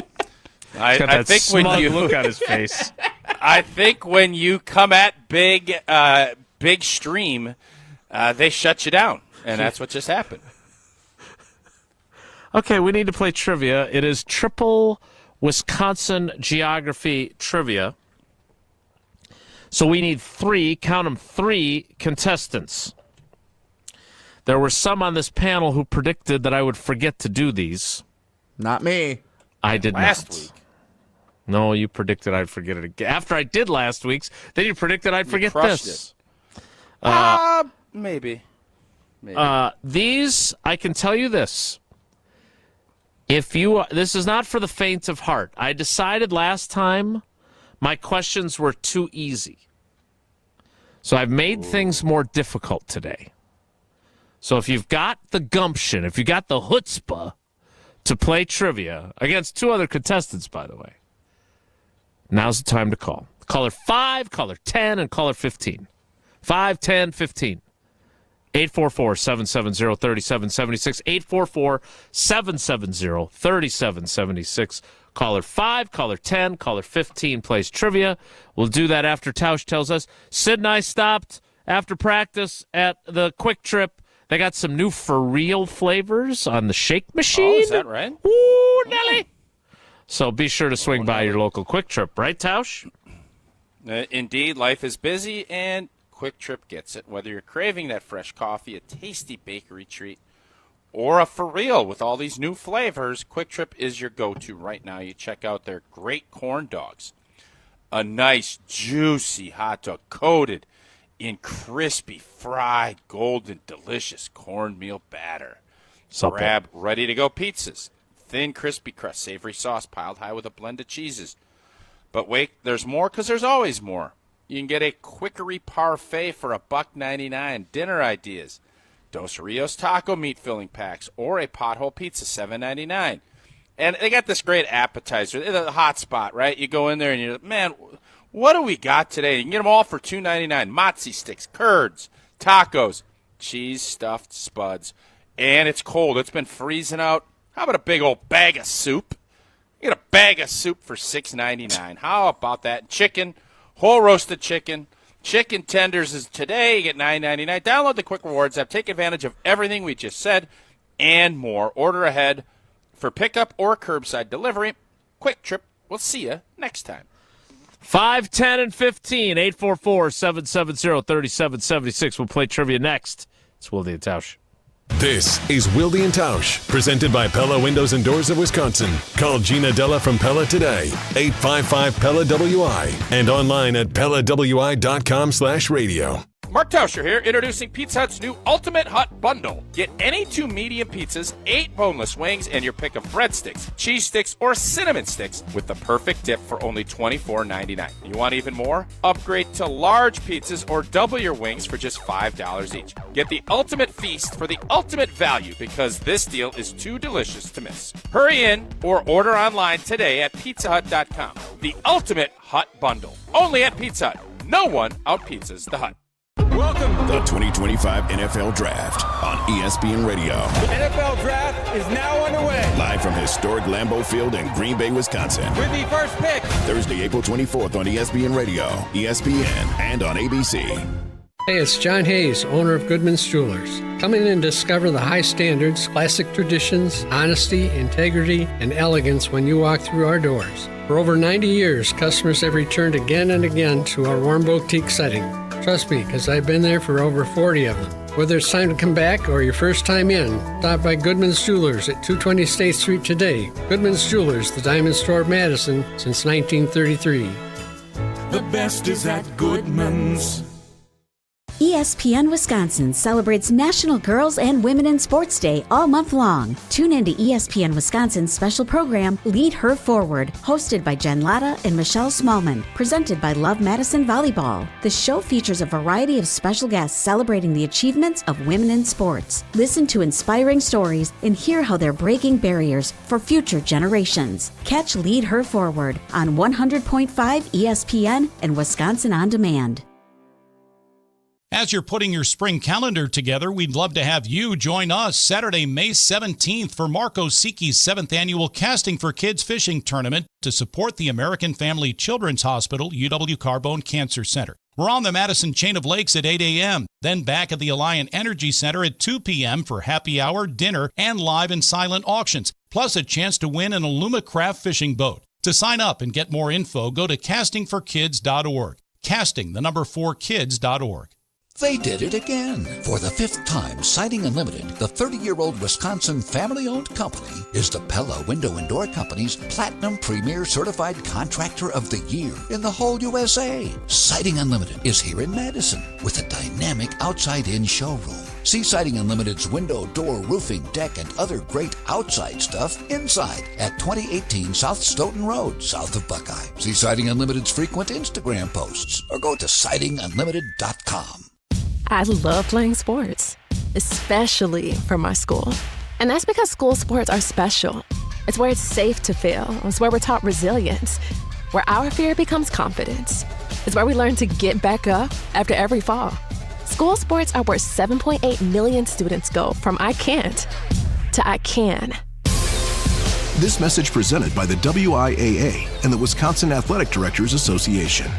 I think when you look on his face. I think when you come at big stream, they shut you down, and that's what just happened. Okay, we need to play trivia. It is triple Wisconsin geography trivia. So we need 3 contestants. There were some on this panel who predicted that I would forget to do these. Not me. I did last not. Week. No, you predicted I'd forget it again. After I did last week's, then you predicted I'd forget this. Maybe. These, I can tell you this. This is not for the faint of heart. I decided last time my questions were too easy. So I've made things more difficult today. So if you've got the gumption, if you got the chutzpah to play trivia against 2 other contestants, by the way, now's the time to call. Caller 5, caller 10, and caller 15. 5, 10, 15. 844-770-3776. 844-770-3776. Caller 5, caller 10, caller 15 plays trivia. We'll do that after Tausch tells us. Sid and I stopped after practice at the Quick Trip. They got some new for real flavors on the shake machine. Oh, is that right? Ooh, Nelly. So be sure to swing by your local Quick Trip, right, Tausch? Indeed, life is busy, and Quick Trip gets it. Whether you're craving that fresh coffee, a tasty bakery treat, or a for real with all these new flavors, Quick Trip is your go-to right now. You check out their great corn dogs. A nice, juicy hot dog coated in crispy, fried, golden, delicious cornmeal batter. Supple. Grab ready-to-go pizzas. Thin, crispy crust, savory sauce piled high with a blend of cheeses. But wait, there's more because there's always more. You can get a quickery parfait for $1.99. Dinner ideas. Dos Rios taco meat filling packs or a pothole pizza, $7.99. And they got this great appetizer, the hot spot, right? You go in there and you're like, man, what do we got today? You can get them all for $2.99. Mozzie sticks, curds, tacos, cheese stuffed spuds. And it's cold. It's been freezing out. How about a big old bag of soup? You get a bag of soup for $6.99. How about that? Chicken, whole roasted chicken. Chicken tenders is today. You get $9.99. Download the Quick Rewards app. Take advantage of everything we just said and more. Order ahead for pickup or curbside delivery. Quick Trip. We'll see you next time. 5, 10, and 15. 844-770-3776. We'll play trivia next. It's Wilde and Tausch. This is Wilde and Tausch, presented by Pella Windows and Doors of Wisconsin. Call Gina Della from Pella today, 855-PELLA-WI, and online at PellaWI.com/radio. Mark Tauscher here, introducing Pizza Hut's new Ultimate Hut Bundle. Get any 2 medium pizzas, 8 boneless wings, and your pick of breadsticks, cheese sticks, or cinnamon sticks with the perfect dip for only $24.99. You want even more? Upgrade to large pizzas or double your wings for just $5 each. Get the ultimate feast for the ultimate value because this deal is too delicious to miss. Hurry in or order online today at PizzaHut.com. The Ultimate Hut Bundle. Only at Pizza Hut. No one out-pizzas the Hut. Welcome to the 2025 NFL Draft on ESPN Radio. The NFL Draft is now underway. Live from historic Lambeau Field in Green Bay, Wisconsin. With the first pick. Thursday, April 24th on ESPN Radio, ESPN, and on ABC. Hey, it's John Hayes, owner of Goodman's Jewelers. Come in and discover the high standards, classic traditions, honesty, integrity, and elegance when you walk through our doors. For over 90 years, customers have returned again and again to our warm boutique setting. Trust me, because I've been there for over 40 of them. Whether it's time to come back or your first time in, stop by Goodman's Jewelers at 220 State Street today. Goodman's Jewelers, the Diamond Store of Madison since 1933. The best is at Goodman's. ESPN Wisconsin celebrates National Girls and Women in Sports Day all month long. Tune in to ESPN Wisconsin's special program, Lead Her Forward, hosted by Jen Latta and Michelle Smallman, presented by Love Madison Volleyball. The show features a variety of special guests celebrating the achievements of women in sports. Listen to inspiring stories and hear how they're breaking barriers for future generations. Catch Lead Her Forward on 100.5 ESPN and Wisconsin On Demand. As you're putting your spring calendar together, we'd love to have you join us Saturday, May 17th for Mark Osiki's 7th Annual Casting for Kids Fishing Tournament to support the American Family Children's Hospital, UW Carbone Cancer Center. We're on the Madison Chain of Lakes at 8 a.m., then back at the Alliant Energy Center at 2 p.m. for happy hour, dinner, and live and silent auctions, plus a chance to win an Alumacraft fishing boat. To sign up and get more info, go to castingforkids.org. Casting, the number 4kids.org. They did it again. For the 5th time, Siding Unlimited, the 30-year-old Wisconsin family-owned company, is the Pella Window and Door Company's Platinum Premier Certified Contractor of the Year in the whole USA. Siding Unlimited is here in Madison with a dynamic outside-in showroom. See Siding Unlimited's window, door, roofing, deck, and other great outside stuff inside at 2018 South Stoughton Road, south of Buckeye. See Siding Unlimited's frequent Instagram posts or go to sidingunlimited.com. I love playing sports, especially for my school. And that's because school sports are special. It's where it's safe to fail. It's where we're taught resilience, where our fear becomes confidence. It's where we learn to get back up after every fall. School sports are where 7.8 million students go from I can't to I can. This message presented by the WIAA and the Wisconsin Athletic Directors Association.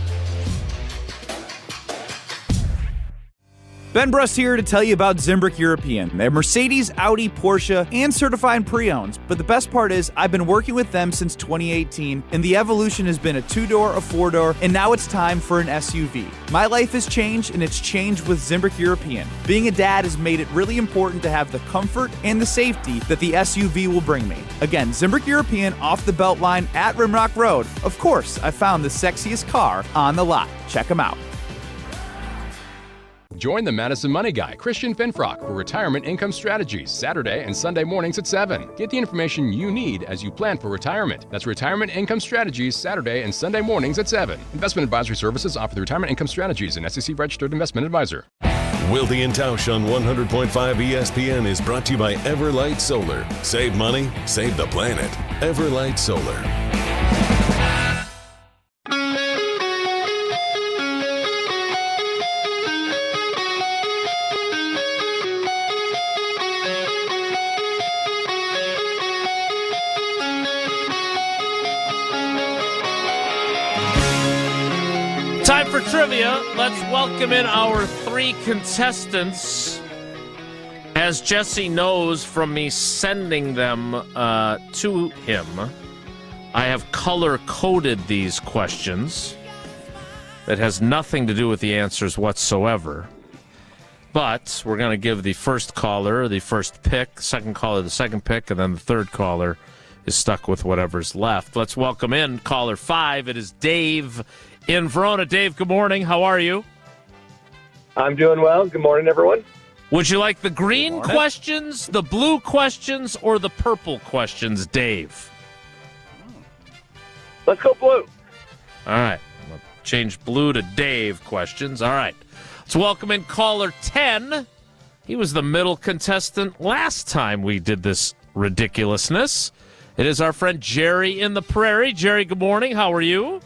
Ben Brust here to tell you about Zimbrick European. They're Mercedes, Audi, Porsche, and certified pre-owned. But the best part is I've been working with them since 2018, and the evolution has been a 2-door, a 4-door, and now it's time for an SUV. My life has changed, and it's changed with Zimbrick European. Being a dad has made it really important to have the comfort and the safety that the SUV will bring me. Again, Zimbrick European off the Beltline at Rimrock Road. Of course, I found the sexiest car on the lot. Check them out. Join the Madison Money Guy, Christian Finfrock, for Retirement Income Strategies, Saturday and Sunday mornings at 7. Get the information you need as you plan for retirement. That's Retirement Income Strategies, Saturday and Sunday mornings at 7. Investment advisory services offered through Retirement Income Strategies, an SEC-registered investment advisor. Wilde and Tausch on 100.5 ESPN is brought to you by Everlight Solar. Save money, save the planet. Everlight Solar. Time for trivia. Let's welcome in our 3 contestants. As Jesse knows from me sending them to him, I have color-coded these questions. That has nothing to do with the answers whatsoever. But we're going to give the first caller the first pick, second caller the second pick, and then the third caller is stuck with whatever's left. Let's welcome in caller 5. It is Dave in Verona. Dave, good morning. How are you? I'm doing well. Good morning, everyone. Would you like the green questions, the blue questions, or the purple questions, Dave? Let's go blue. All right. I'm going to change blue to Dave questions. All right. Let's welcome in caller 10. He was the middle contestant last time we did this ridiculousness. It is our friend Jerry in the Prairie. Jerry, good morning. How are you?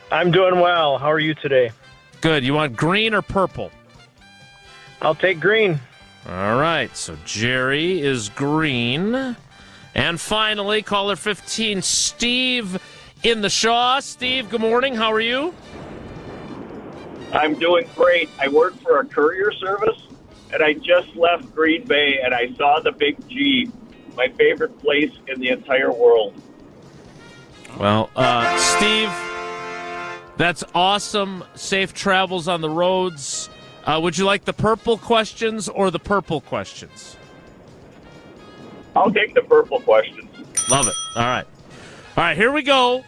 I'm doing well. How are you today? Good. You want green or purple? I'll take green. All right. So Jerry is green. And finally, caller 15, Steve in the Shaw. Steve, good morning. How are you? I'm doing great. I work for a courier service, and I just left Green Bay, and I saw the Big G, my favorite place in the entire world. Well, Steve, that's awesome. Safe travels on the roads. Would you like the purple questions or the purple questions? I'll take the purple questions. Love it. All right. All right, here we go.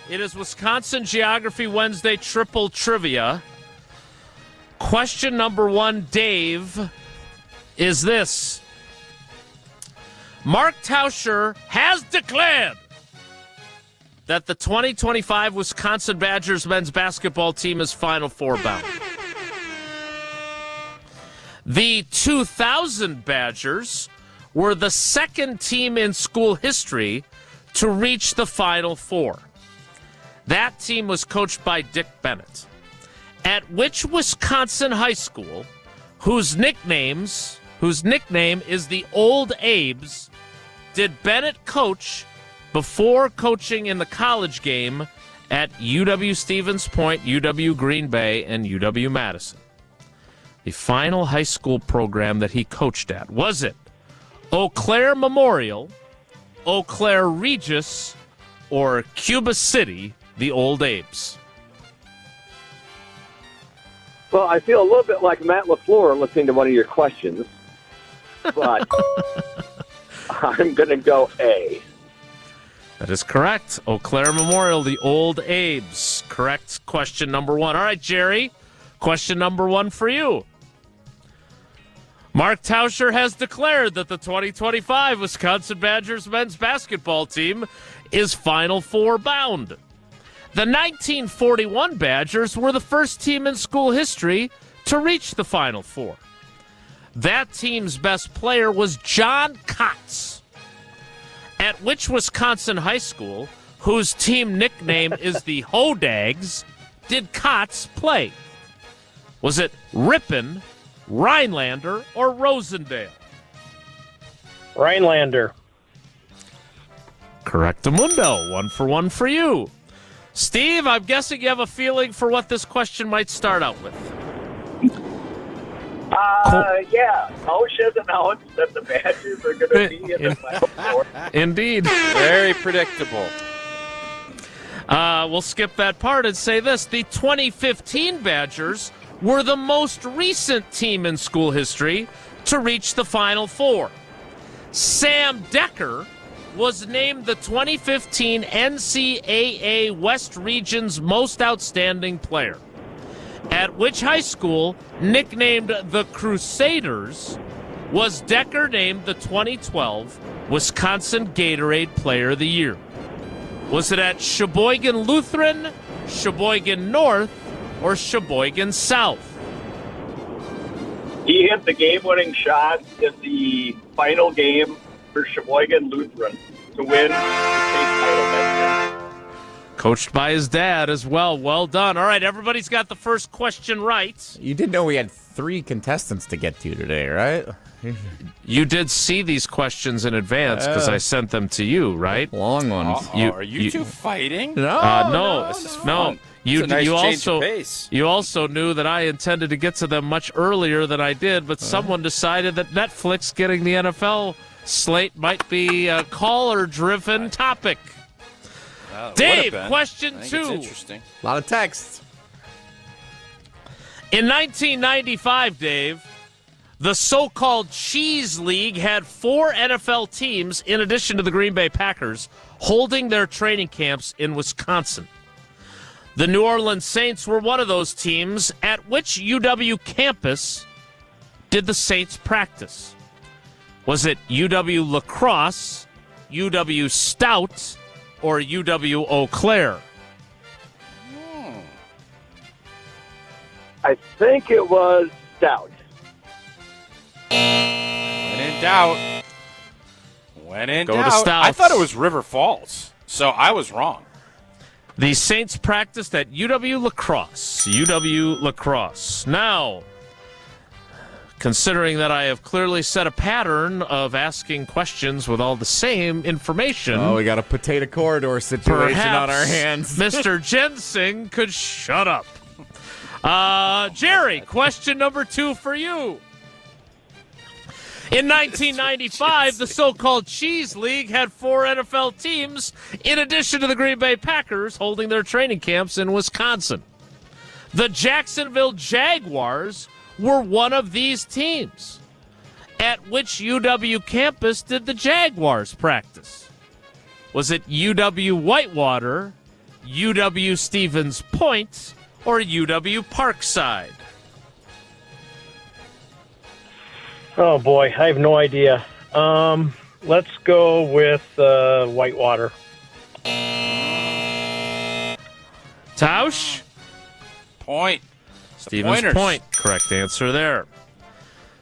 It is Wisconsin Geography Wednesday Triple Trivia. Question number 1, Dave, is this. Mark Tauscher has declared that the 2025 Wisconsin Badgers men's basketball team is Final Four bound. The 2000 Badgers were the second team in school history to reach the Final Four. That team was coached by Dick Bennett. At which Wisconsin high school, whose nickname is the Old Abes, did Bennett coach before coaching in the college game at UW-Stevens Point, UW Green Bay, and UW-Madison? The final high school program that he coached at, was it Eau Claire Memorial, Eau Claire Regis, or Cuba City, the Old Abes? Well, I feel a little bit like Matt LaFleur listening to one of your questions, but I'm going to go A. That is correct. Eau Claire Memorial, the old Abe's. Correct question number 1. All right, Jerry, question number 1 for you. Mark Tauscher has declared that the 2025 Wisconsin Badgers men's basketball team is Final Four bound. The 1941 Badgers were the first team in school history to reach the Final Four. That team's best player was John Kotz. At which Wisconsin high school, whose team nickname is the Hodags, did Kotz play? Was it Ripon, Rhinelander, or Rosendale? Rhinelander. Correctamundo. 1 for 1 for you. Steve, I'm guessing you have a feeling for what this question might start out with. Yeah. Tausch has announced that the Badgers are going to be in the Final Four. Indeed. Very predictable. We'll skip that part and say this. The 2015 Badgers were the most recent team in school history to reach the Final Four. Sam Decker was named the 2015 NCAA West Region's Most Outstanding Player. At which high school, nicknamed the Crusaders, was Decker named the 2012 Wisconsin Gatorade Player of the Year? Was it at Sheboygan Lutheran, Sheboygan North, or Sheboygan South? He hit the game-winning shot in the final game for Sheboygan Lutheran to win the state title that year. Coached by his dad as well. Well done. All right, everybody's got the first question right. You did know we had 3 contestants to get to today, right? You did see these questions in advance because I sent them to you, right? Long ones. Are you two fighting? No. This is fun. You, It's a nice you change also of pace. you also knew that I intended to get to them much earlier than I did, but someone decided that Netflix getting the NFL slate might be a caller-driven topic. Dave, question 2. Interesting. A lot of texts. In 1995, Dave, the so-called Cheese League had 4 NFL teams, in addition to the Green Bay Packers, holding their training camps in Wisconsin. The New Orleans Saints were one of those teams. At which UW campus did the Saints practice? Was it UW La Crosse, UW Stout, or UW Eau Claire? I think it was Stout. When in doubt. When in Go to doubt. Stouts. I thought it was River Falls, so I was wrong. The Saints practiced at UW La Crosse. UW La Crosse. Now, considering that I have clearly set a pattern of asking questions with all the same information. Oh, we got a potato corridor situation on our hands. Mr. Jensing could shut up. Jerry, question number 2 for you. In 1995, the so-called Cheese League had 4 NFL teams, in addition to the Green Bay Packers, holding their training camps in Wisconsin. The Jacksonville Jaguars were one of these teams. At which UW campus did the Jaguars practice? Was it UW Whitewater, UW Stevens Point, or UW Parkside? Oh, boy. I have no idea. Let's go with Whitewater. Tausch? Point. Stevens Point. Correct answer there.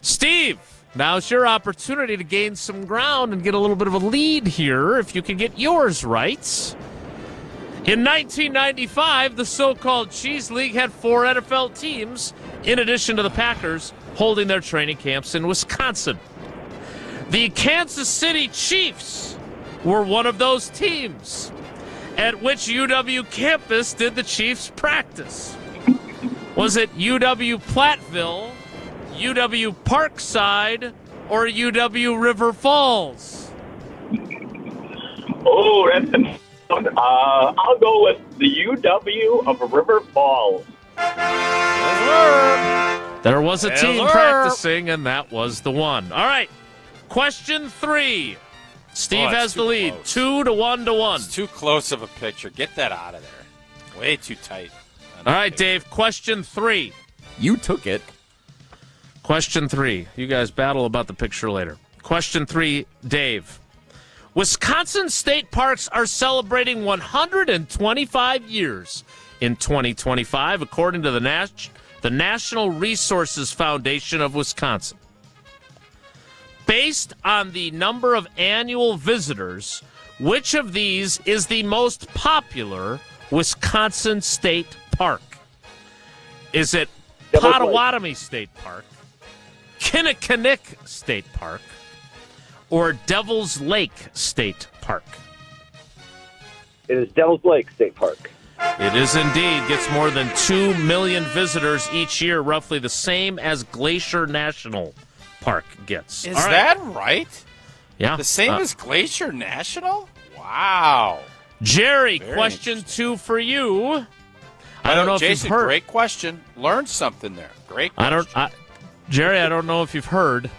Steve, now's your opportunity to gain some ground and get a little bit of a lead here if you can get yours right. In 1995, the so-called Cheese League had 4 NFL teams, in addition to the Packers, holding their training camps in Wisconsin. The Kansas City Chiefs were one of those teams. At which UW campus did the Chiefs practice? Was it UW Platteville, UW Parkside, or UW River Falls? Oh, that's I'll go with the UW of River Falls. There was a team practicing, and that was the one. All right. Question 3. Steve has the lead. Close. 2 to 1 to 1. It's too close of a picture. Get that out of there. Way too tight. All right, Dave. Question 3. You took it. Question 3. You guys battle about the picture later. Question 3, Dave. Wisconsin state parks are celebrating 125 years in 2025, according to the National Resources Foundation of Wisconsin. Based on the number of annual visitors, which of these is the most popular Wisconsin state park? Is it Potawatomi State Park, Kinnickinnick State Park, or Devil's Lake State Park? It is Devil's Lake State Park. It is indeed. Gets more than 2 million visitors each year, roughly the same as Glacier National Park gets. Is that right? Yeah. The same as Glacier National? Wow. Jerry, Very question 2 for you. I don't know if Jason, you've heard. great question. Learned something there. Great question. Jerry, I don't know if you've heard,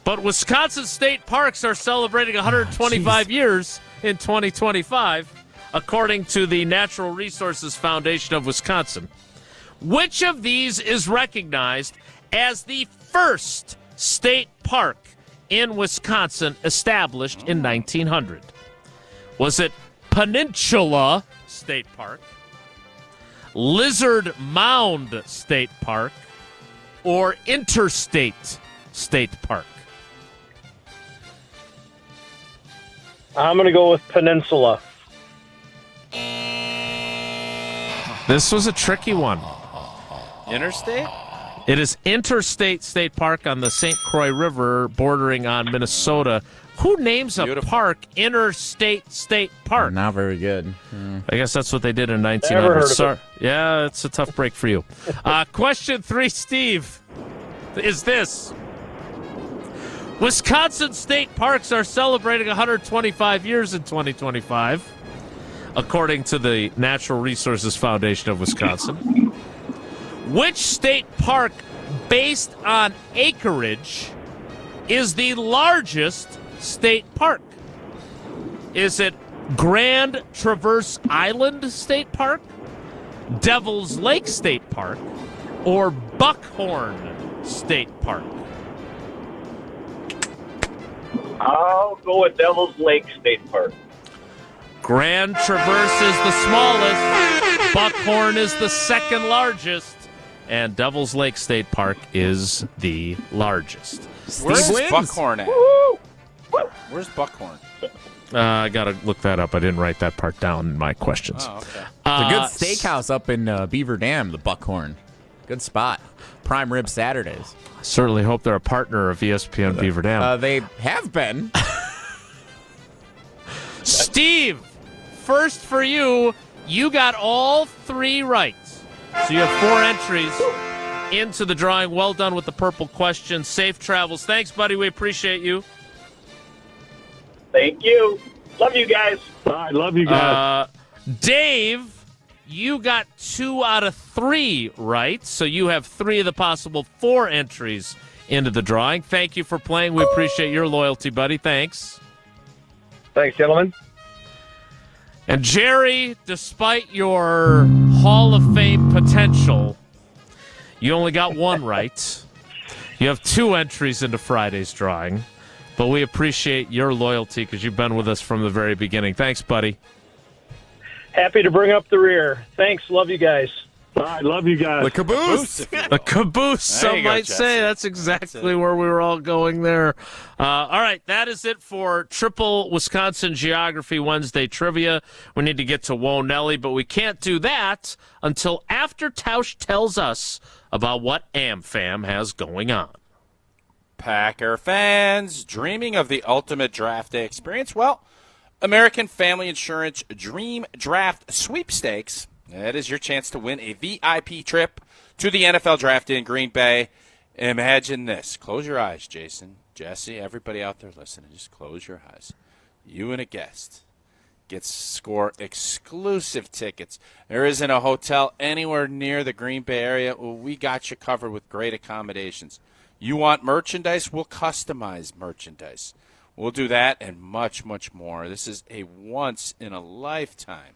but Wisconsin state parks are celebrating 125 years in 2025, according to the Natural Resources Foundation of Wisconsin. Which of these is recognized as the first state park in Wisconsin established in 1900? Was it Peninsula State Park, Lizard Mound State Park, or Interstate State Park? I'm going to go with Peninsula. This was a tricky one. Interstate? It is Interstate State Park on the St. Croix River bordering on Minnesota. Who names a park Interstate State Park? Not very good. I guess that's what they did in Never 1900. heard of Sorry. Yeah, it's a tough break for you. Question 3, Steve, is this. Wisconsin state parks are celebrating 125 years in 2025, according to the Natural Resources Foundation of Wisconsin. Which state park, based on acreage, is the largest state park? Is it Grand Traverse Island State Park, Devil's Lake State Park, or Buckhorn State Park? I'll go with Devil's Lake State Park. Grand Traverse is the smallest, Buckhorn is the second largest, and Devil's Lake State Park is the largest. Where's Buckhorn at? Where's Buckhorn? I got to look that up. I didn't write that part down in my questions. Oh, okay. It's a good steakhouse up in Beaver Dam, the Buckhorn. Good spot. Prime Rib Saturdays. Certainly hope they're a partner of ESPN Beaver Dam. They have been. Steve, first for you. You got all 3 right. So you have 4 entries into the drawing. Well done with the purple question. Safe travels. Thanks, buddy. We appreciate you. Thank you. Love you guys. I love you guys. Dave, you got 2 out of 3 right. So you have 3 of the possible 4 entries into the drawing. Thank you for playing. We appreciate your loyalty, buddy. Thanks. Thanks, gentlemen. And Jerry, despite your Hall of Fame potential, you only got 1 right. You have 2 entries into Friday's drawing. But we appreciate your loyalty because you've been with us from the very beginning. Thanks, buddy. Happy to bring up the rear. Thanks. Love you guys. I love you guys. The caboose. The caboose, some might say. That's exactly where we were all going there. All right, that is it for Triple Wisconsin Geography Wednesday Trivia. We need to get to Whoa Nelly, but we can't do that until after Tausch tells us about what AmFam has going on. Packer fans dreaming of the ultimate draft day experience? Well, American Family Insurance Dream Draft Sweepstakes. That is your chance to win a VIP trip to the NFL Draft Day in Green Bay. Imagine this. Close your eyes, Jason, Jesse, everybody out there listening. Just close your eyes. You and a guest score exclusive tickets. There isn't a hotel anywhere near the Green Bay area. Well, we got you covered with great accommodations. You want merchandise? We'll customize merchandise. We'll do that and much, much more. This is a once-in-a-lifetime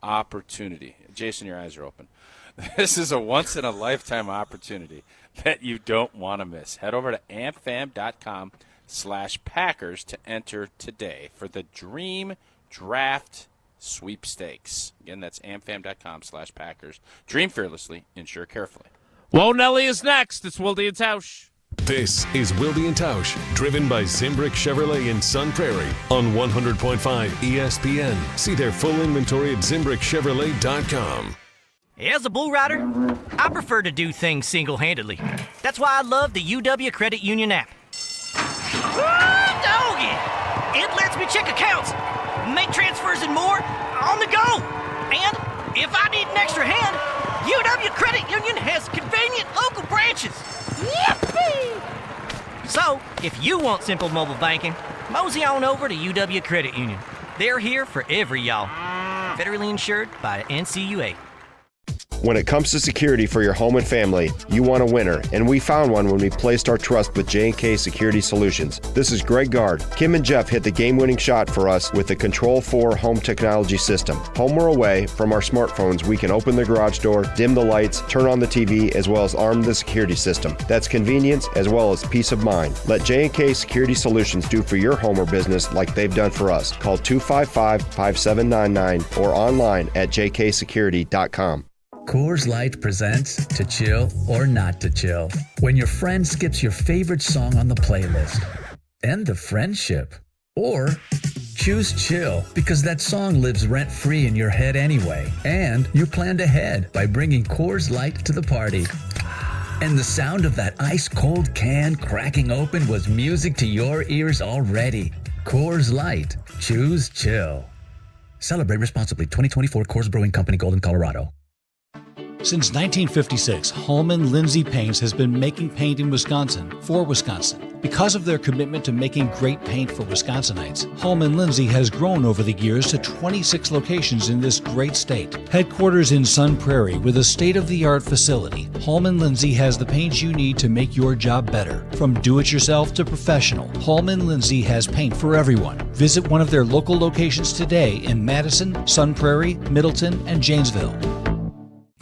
opportunity. Jason, your eyes are open. This is a once-in-a-lifetime opportunity that you don't want to miss. Head over to amfam.com/Packers to enter today for the Dream Draft Sweepstakes. Again, that's amfam.com/Packers. Dream fearlessly, insure carefully. Whoa, Nelly is next. It's Wilde and Tausch. This is Wilde and Tausch, driven by Zimbrick Chevrolet in Sun Prairie on 100.5 ESPN. See their full inventory at ZimbrickChevrolet.com. As a bull rider, I prefer to do things single-handedly. That's why I love the UW Credit Union app. Doggy! It lets me check accounts, make transfers and more on the go. And if I need an extra hand, UW Credit Union has convenient local branches. Yippee! So, if you want simple mobile banking, mosey on over to UW Credit Union. They're here for every y'all. Federally insured by NCUA. When it comes to security for your home and family, you want a winner, and we found one when we placed our trust with J&K Security Solutions. This is Greg Gard. Kim and Jeff hit the game-winning shot for us with the Control 4 home technology system. Home or away, from our smartphones, we can open the garage door, dim the lights, turn on the TV, as well as arm the security system. That's convenience as well as peace of mind. Let J&K Security Solutions do for your home or business like they've done for us. Call 255-5799 or online at jksecurity.com. Coors Light presents To Chill or Not to Chill. When your friend skips your favorite song on the playlist. End the friendship. Or choose chill because that song lives rent-free in your head anyway. And you planned ahead by bringing Coors Light to the party. And the sound of that ice-cold can cracking open was music to your ears already. Coors Light. Choose chill. Celebrate responsibly. 2024 Coors Brewing Company, Golden, Colorado. Since 1956, Holman Lindsay Paints has been making paint in Wisconsin for Wisconsin. Because of their commitment to making great paint for Wisconsinites, Holman Lindsay has grown over the years to 26 locations in this great state. Headquarters in Sun Prairie with a state-of-the-art facility, Holman Lindsay has the paints you need to make your job better. From do-it-yourself to professional, Holman Lindsay has paint for everyone. Visit one of their local locations today in Madison, Sun Prairie, Middleton, and Janesville.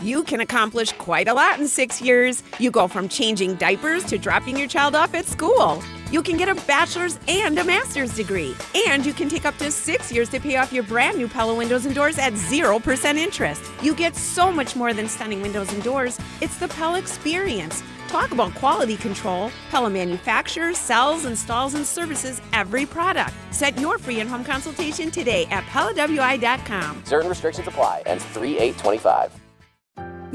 You can accomplish quite a lot in 6 years. You go from changing diapers to dropping your child off at school. You can get a bachelor's and a master's degree. And you can take up to 6 years to pay off your brand new Pella windows and doors at 0% interest. You get so much more than stunning windows and doors. It's the Pella experience. Talk about quality control. Pella manufactures, sells, installs, and services every product. Set your free in-home consultation today at PellaWI.com. Certain restrictions apply. Ends 3/8/25.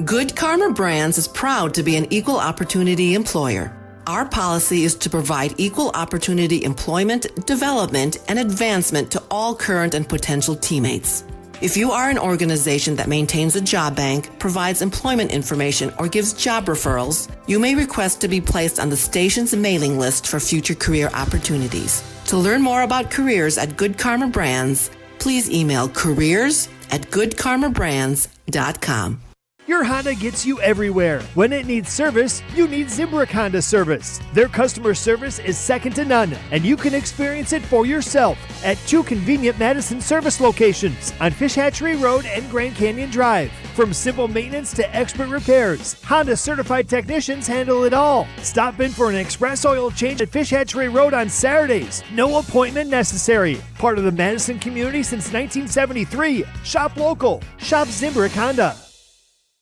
Good Karma Brands is proud to be an equal opportunity employer. Our policy is to provide equal opportunity employment, development, and advancement to all current and potential teammates. If you are an organization that maintains a job bank, provides employment information, or gives job referrals, you may request to be placed on the station's mailing list for future career opportunities. To learn more about careers at Good Karma Brands, please email careers@goodkarmabrands.com. Your Honda gets you everywhere. When it needs service, you need Zimbrick Honda service. Their customer service is second to none, and you can experience it for yourself at 2 convenient Madison service locations on Fish Hatchery Road and Grand Canyon Drive. From simple maintenance to expert repairs, Honda certified technicians handle it all. Stop in for an express oil change at Fish Hatchery Road on Saturdays. No appointment necessary. Part of the Madison community since 1973. Shop local. Shop Zimbrick Honda.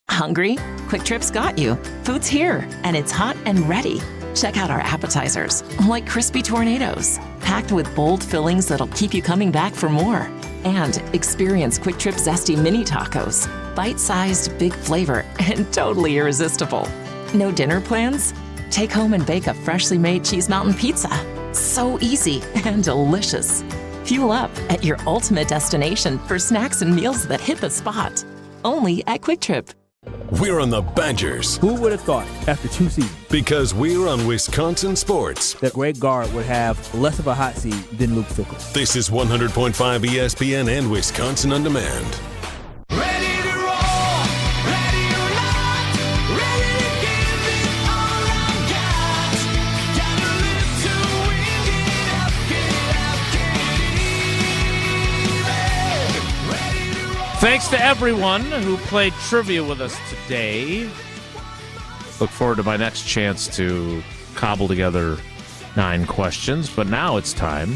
Hungry? Quick Trip's got you. Food's here, and it's hot and ready. Check out our appetizers, like crispy tornadoes, packed with bold fillings that'll keep you coming back for more. And experience Quick Trip Zesty Mini Tacos, bite-sized, big flavor, and totally irresistible. No dinner plans? Take home and bake a freshly made Cheese Mountain Pizza. So easy and delicious. Fuel up at your ultimate destination for snacks and meals that hit the spot. Only at Quick Trip. we're on the Badgers. Who would have thought after 2 seasons Because we're on Wisconsin Sports that Greg Gard would have less of a hot seat than Luke Fickell? This is 100.5 ESPN and Wisconsin On Demand. Thanks to everyone who played trivia with us today. Look forward to my next chance to cobble together 9 questions. But now it's time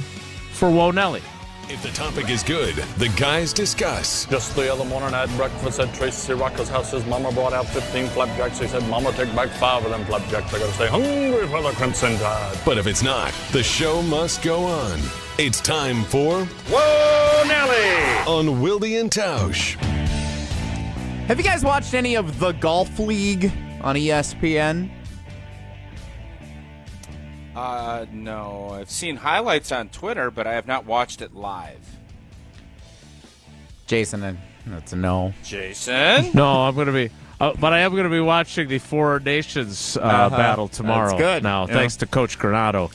for Whoa Nelly. If the topic is good, the guys discuss. Just the other morning I had breakfast at Tracy Rocker's house. His mama brought out 15 flapjacks. He said, Mama, take back 5 of them flapjacks. I gotta stay hungry for the Crimson Tide. But if it's not, the show must go on. It's time for Whoa Nelly on Wilde and Tausch. Have you guys watched any of the Golf League on ESPN? No. I've seen highlights on Twitter, but I have not watched it live. Jason, that's a no. Jason? No, I'm going to be... but I am going to be watching the Four Nations battle tomorrow. That's good. Now, thanks to Coach Granado,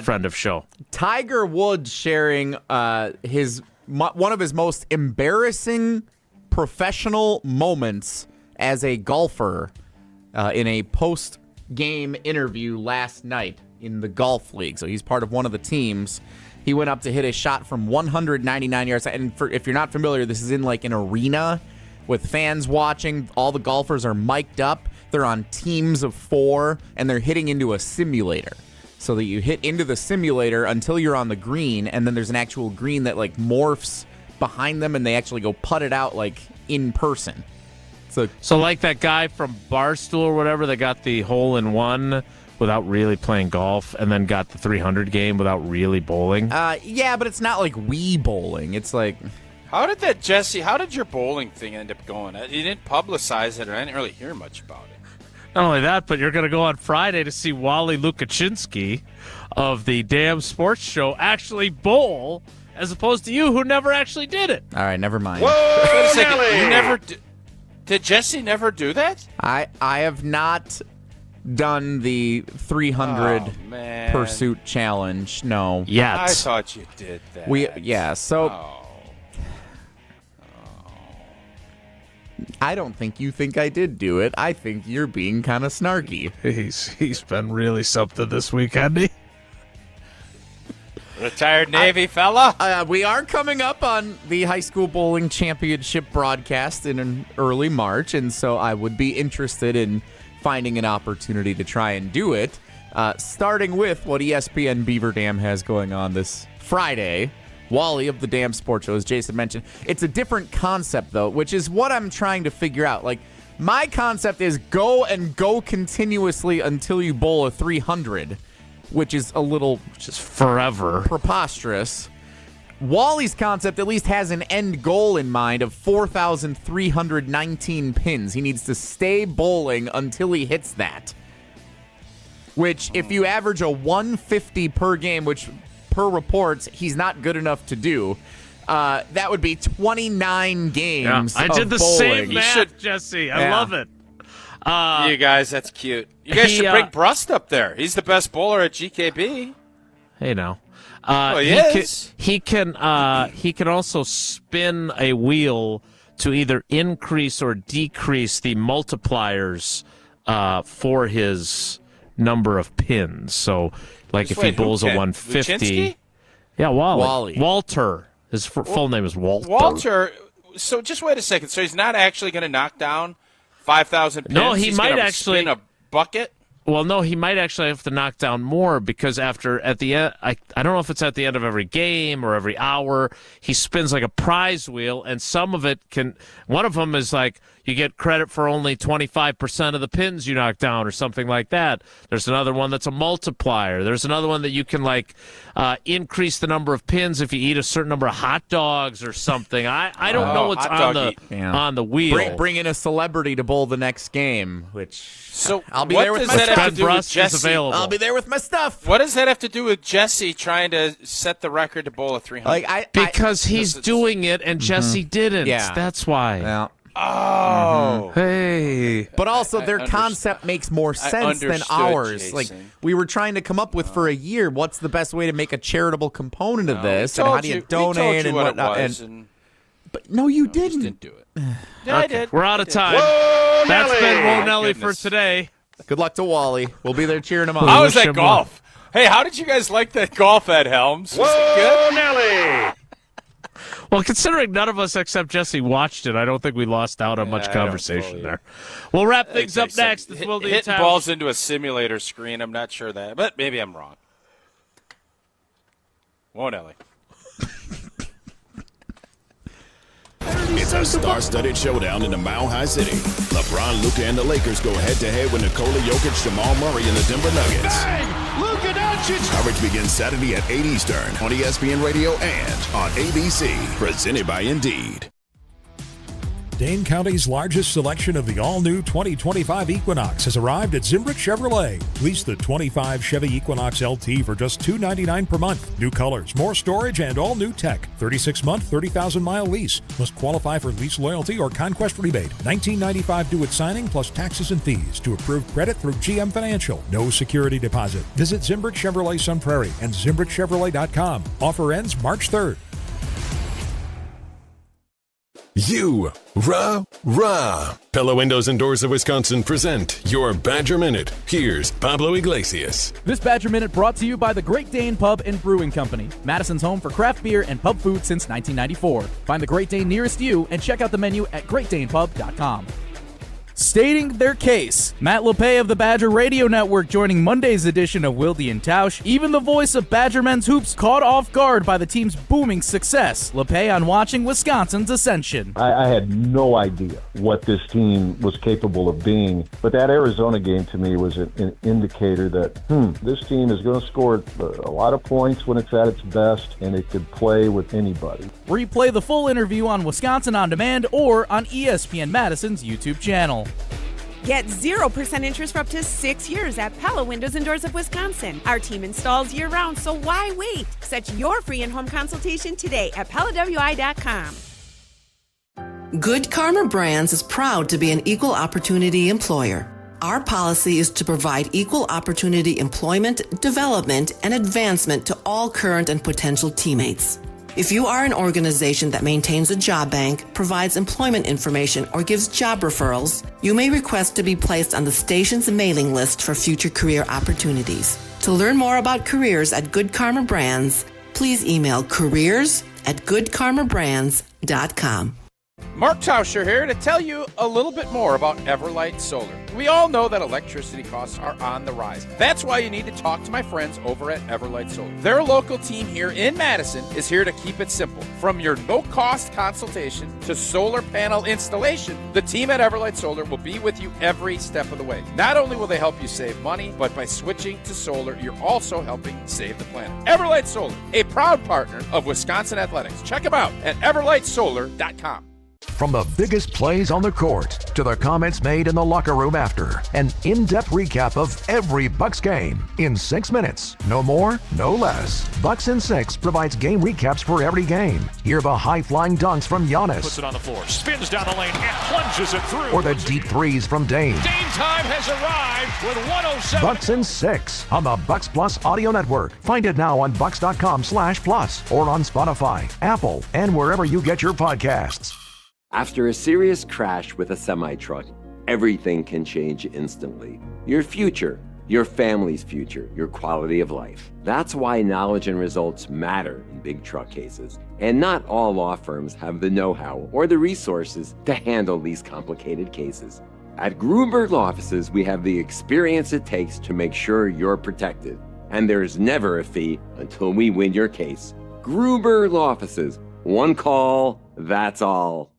friend of show. Tiger Woods sharing one of his most embarrassing professional moments as a golfer in a post-game interview last night in the Golf League. So he's part of one of the teams. He went up to hit a shot from 199 yards. And if you're not familiar, this is in like an arena with fans watching. All the golfers are mic'd up. They're on teams of 4, and they're hitting into a simulator. So that you hit into the simulator until you're on the green, and then there's an actual green that like morphs behind them, and they actually go putt it out like in person. So like that guy from Barstool or whatever that got the hole-in-one without really playing golf, and then got the 300 game without really bowling? Yeah, but it's not like Wii bowling. It's like... How did your bowling thing end up going? You didn't publicize it, or I didn't really hear much about it. Not only that, but you're going to go on Friday to see Wally Lukaczynski of the Damn Sports Show actually bowl, as opposed to you, who never actually did it. All right, never mind. Whoa, wait a second. You never did Jesse never do that? I have not done the 300 pursuit challenge. No, yet. I thought you did that. I don't think you think I did do it. I think you're being kind of snarky. He's been really something this week, hasn't he? Retired Navy fella. We are coming up on the high school bowling championship broadcast in early March, and so I would be interested in finding an opportunity to try and do it, starting with what ESPN Beaver Dam has going on this Friday. Wally of the Damn Sports Show, as Jason mentioned. It's a different concept, though, which is what I'm trying to figure out. Like, my concept is go continuously until you bowl a 300, which is a little... just forever. Preposterous. Wally's concept at least has an end goal in mind of 4,319 pins. He needs to stay bowling until he hits that. Which, if you average a 150 per game, which... per reports, he's not good enough to do. That would be 29 games. Yeah, I did the bowling. same math, Jesse. I love it. You guys, that's cute. You guys should bring Brust up there. He's the best bowler at GKB. Hey, now. He can also spin a wheel to either increase or decrease the multipliers for his number of pins. So, like, if he bowls a 150, Luczynski? yeah, Wally. Walter. His full name is Walter. Walter. So just wait a second. So he's not actually going to knock down 5,000 pins. No, he's might gonna actually spin a bucket. Well, no, he might actually have to knock down more because at the end, I don't know if it's at the end of every game or every hour, he spins like a prize wheel, and some of it one of them is like you get credit for only 25% of the pins you knock down or something like that. There's another one that's a multiplier. There's another one that you can increase the number of pins if you eat a certain number of hot dogs or something. I don't know what's on the wheel. Bring in a celebrity to bowl the next game, So I'll be there with my stuff. I'll be there with my stuff. What does that have to do with Jesse trying to set the record to bowl a 300? Because he's doing it and Jesse didn't. Yeah. That's why. Well, Oh. Hey. But also their concept makes more sense than ours. Jason. Like, we were trying to come up with for a year, what's the best way to make a charitable component of this, and how do you donate and whatnot. But no, you didn't. Didn't do it. Yeah, I did. We're out of time. Whoa, That's Nelly. been Whoa My Nelly goodness. for today. Good luck to Wally. We'll be there cheering him on. How was that golf? Hey, how did you guys like that golf, Ed Helms? Was it good? Nelly! Well, considering none of us except Jesse watched it, I don't think we lost out on much conversation there. We'll wrap things up next. With Wilde and Hitting Tausch. balls into a simulator screen, I'm not sure that, but maybe I'm wrong. Whoa, Nelly. It's a star-studded showdown in the Mile High City. LeBron, Luka, and the Lakers go head-to-head with Nikola Jokic, Jamal Murray, and the Denver Nuggets. Bang! Luka Doncic! Coverage begins Saturday at 8 Eastern on ESPN Radio and on ABC. Presented by Indeed. Dane County's largest selection of the all-new 2025 Equinox has arrived at Zimbrick Chevrolet. Lease the 25 Chevy Equinox LT for just $299 per month. New colors, more storage, and all-new tech. 36-month, 30,000-mile lease. Must qualify for lease loyalty or conquest rebate. $19.95 due at signing plus taxes and fees. To approved credit through GM Financial. No security deposit. Visit Zimbrick Chevrolet Sun Prairie and ZimbrickChevrolet.com. Offer ends March 3rd. You, rah. Pella Windows and Doors of Wisconsin present your Badger Minute. Here's Pablo Iglesias. This Badger Minute brought to you by the Great Dane Pub and Brewing Company, Madison's home for craft beer and pub food since 1994. Find the Great Dane nearest you and check out the menu at greatdanepub.com. Stating their case, Matt LePay of the Badger Radio Network joining Monday's edition of Wilde and Tausch. Even the voice of Badger men's hoops caught off guard by the team's booming success. LePay on watching Wisconsin's ascension. I had no idea what this team was capable of being, but that Arizona game to me was an indicator that this team is going to score a lot of points when it's at its best, and it could play with anybody. Replay the full interview on Wisconsin On Demand or on ESPN Madison's YouTube channel. Get 0% interest for up to 6 years at Pella Windows and Doors of Wisconsin. Our team installs year-round, so why wait? Set your free in-home consultation today at PellaWI.com. Good Karma Brands is proud to be an equal opportunity employer. Our policy is to provide equal opportunity employment, development, and advancement to all current and potential teammates. If you are an organization that maintains a job bank, provides employment information, or gives job referrals, you may request to be placed on the station's mailing list for future career opportunities. To learn more about careers at Good Karma Brands, please email careers@goodkarmabrands.com. Mark Tauscher here to tell you a little bit more about Everlight Solar. We all know that electricity costs are on the rise. That's why you need to talk to my friends over at Everlight Solar. Their local team here in Madison is here to keep it simple. From your no-cost consultation to solar panel installation, the team at Everlight Solar will be with you every step of the way. Not only will they help you save money, but by switching to solar, you're also helping save the planet. Everlight Solar, a proud partner of Wisconsin Athletics. Check them out at everlightsolar.com. From the biggest plays on the court to the comments made in the locker room after, an in-depth recap of every Bucks game in 6 minutes. No more, no less. Bucks in 6 provides game recaps for every game. Hear the high-flying dunks from Giannis. Puts it on the floor, spins down the lane, and plunges it through. Or the deep threes from Dame. Dame time has arrived with 107. Bucks in 6 on the Bucks Plus Audio Network. Find it now on bucks.com/plus or on Spotify, Apple, and wherever you get your podcasts. After a serious crash with a semi-truck, everything can change instantly. Your future, your family's future, your quality of life. That's why knowledge and results matter in big truck cases. And not all law firms have the know-how or the resources to handle these complicated cases. At Gruberg Law Offices, we have the experience it takes to make sure you're protected. And there's never a fee until we win your case. Gruberg Law Offices. One call, that's all.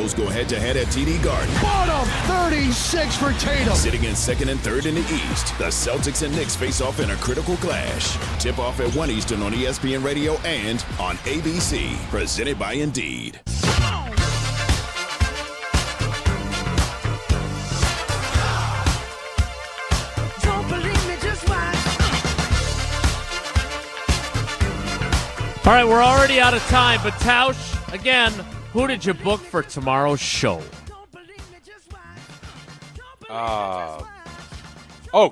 Eagles go head-to-head at TD Garden. What a 36 for Tatum. Sitting in second and third in the East, the Celtics and Knicks face off in a critical clash. Tip off at 1 Eastern on ESPN Radio and on ABC. Presented by Indeed. All right, we're already out of time, but Tausch, again, who did you book for tomorrow's show?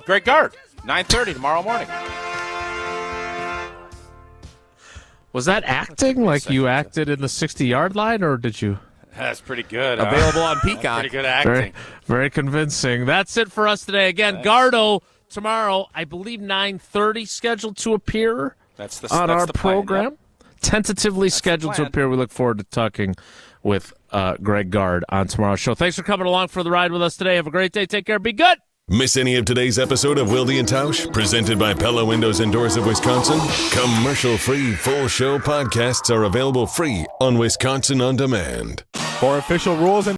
Greg Gard, 9:30 tomorrow morning. Was that acting? Like you acted in the 60-yard line, or did you? That's pretty good. Available on Peacock. Pretty good acting. Very, very convincing. That's it for us today. Again, Gardo tomorrow, I believe 9:30 scheduled to appear on our program. Yep. Tentatively scheduled to appear. We look forward to talking with Greg Gard on tomorrow's show. Thanks for coming along for the ride with us today. Have a great day. Take care. Be good. Miss any of today's episode of Wilde and Tausch, presented by Pella Windows and Doors of Wisconsin? Commercial-free full show podcasts are available free on Wisconsin On Demand. For official rules and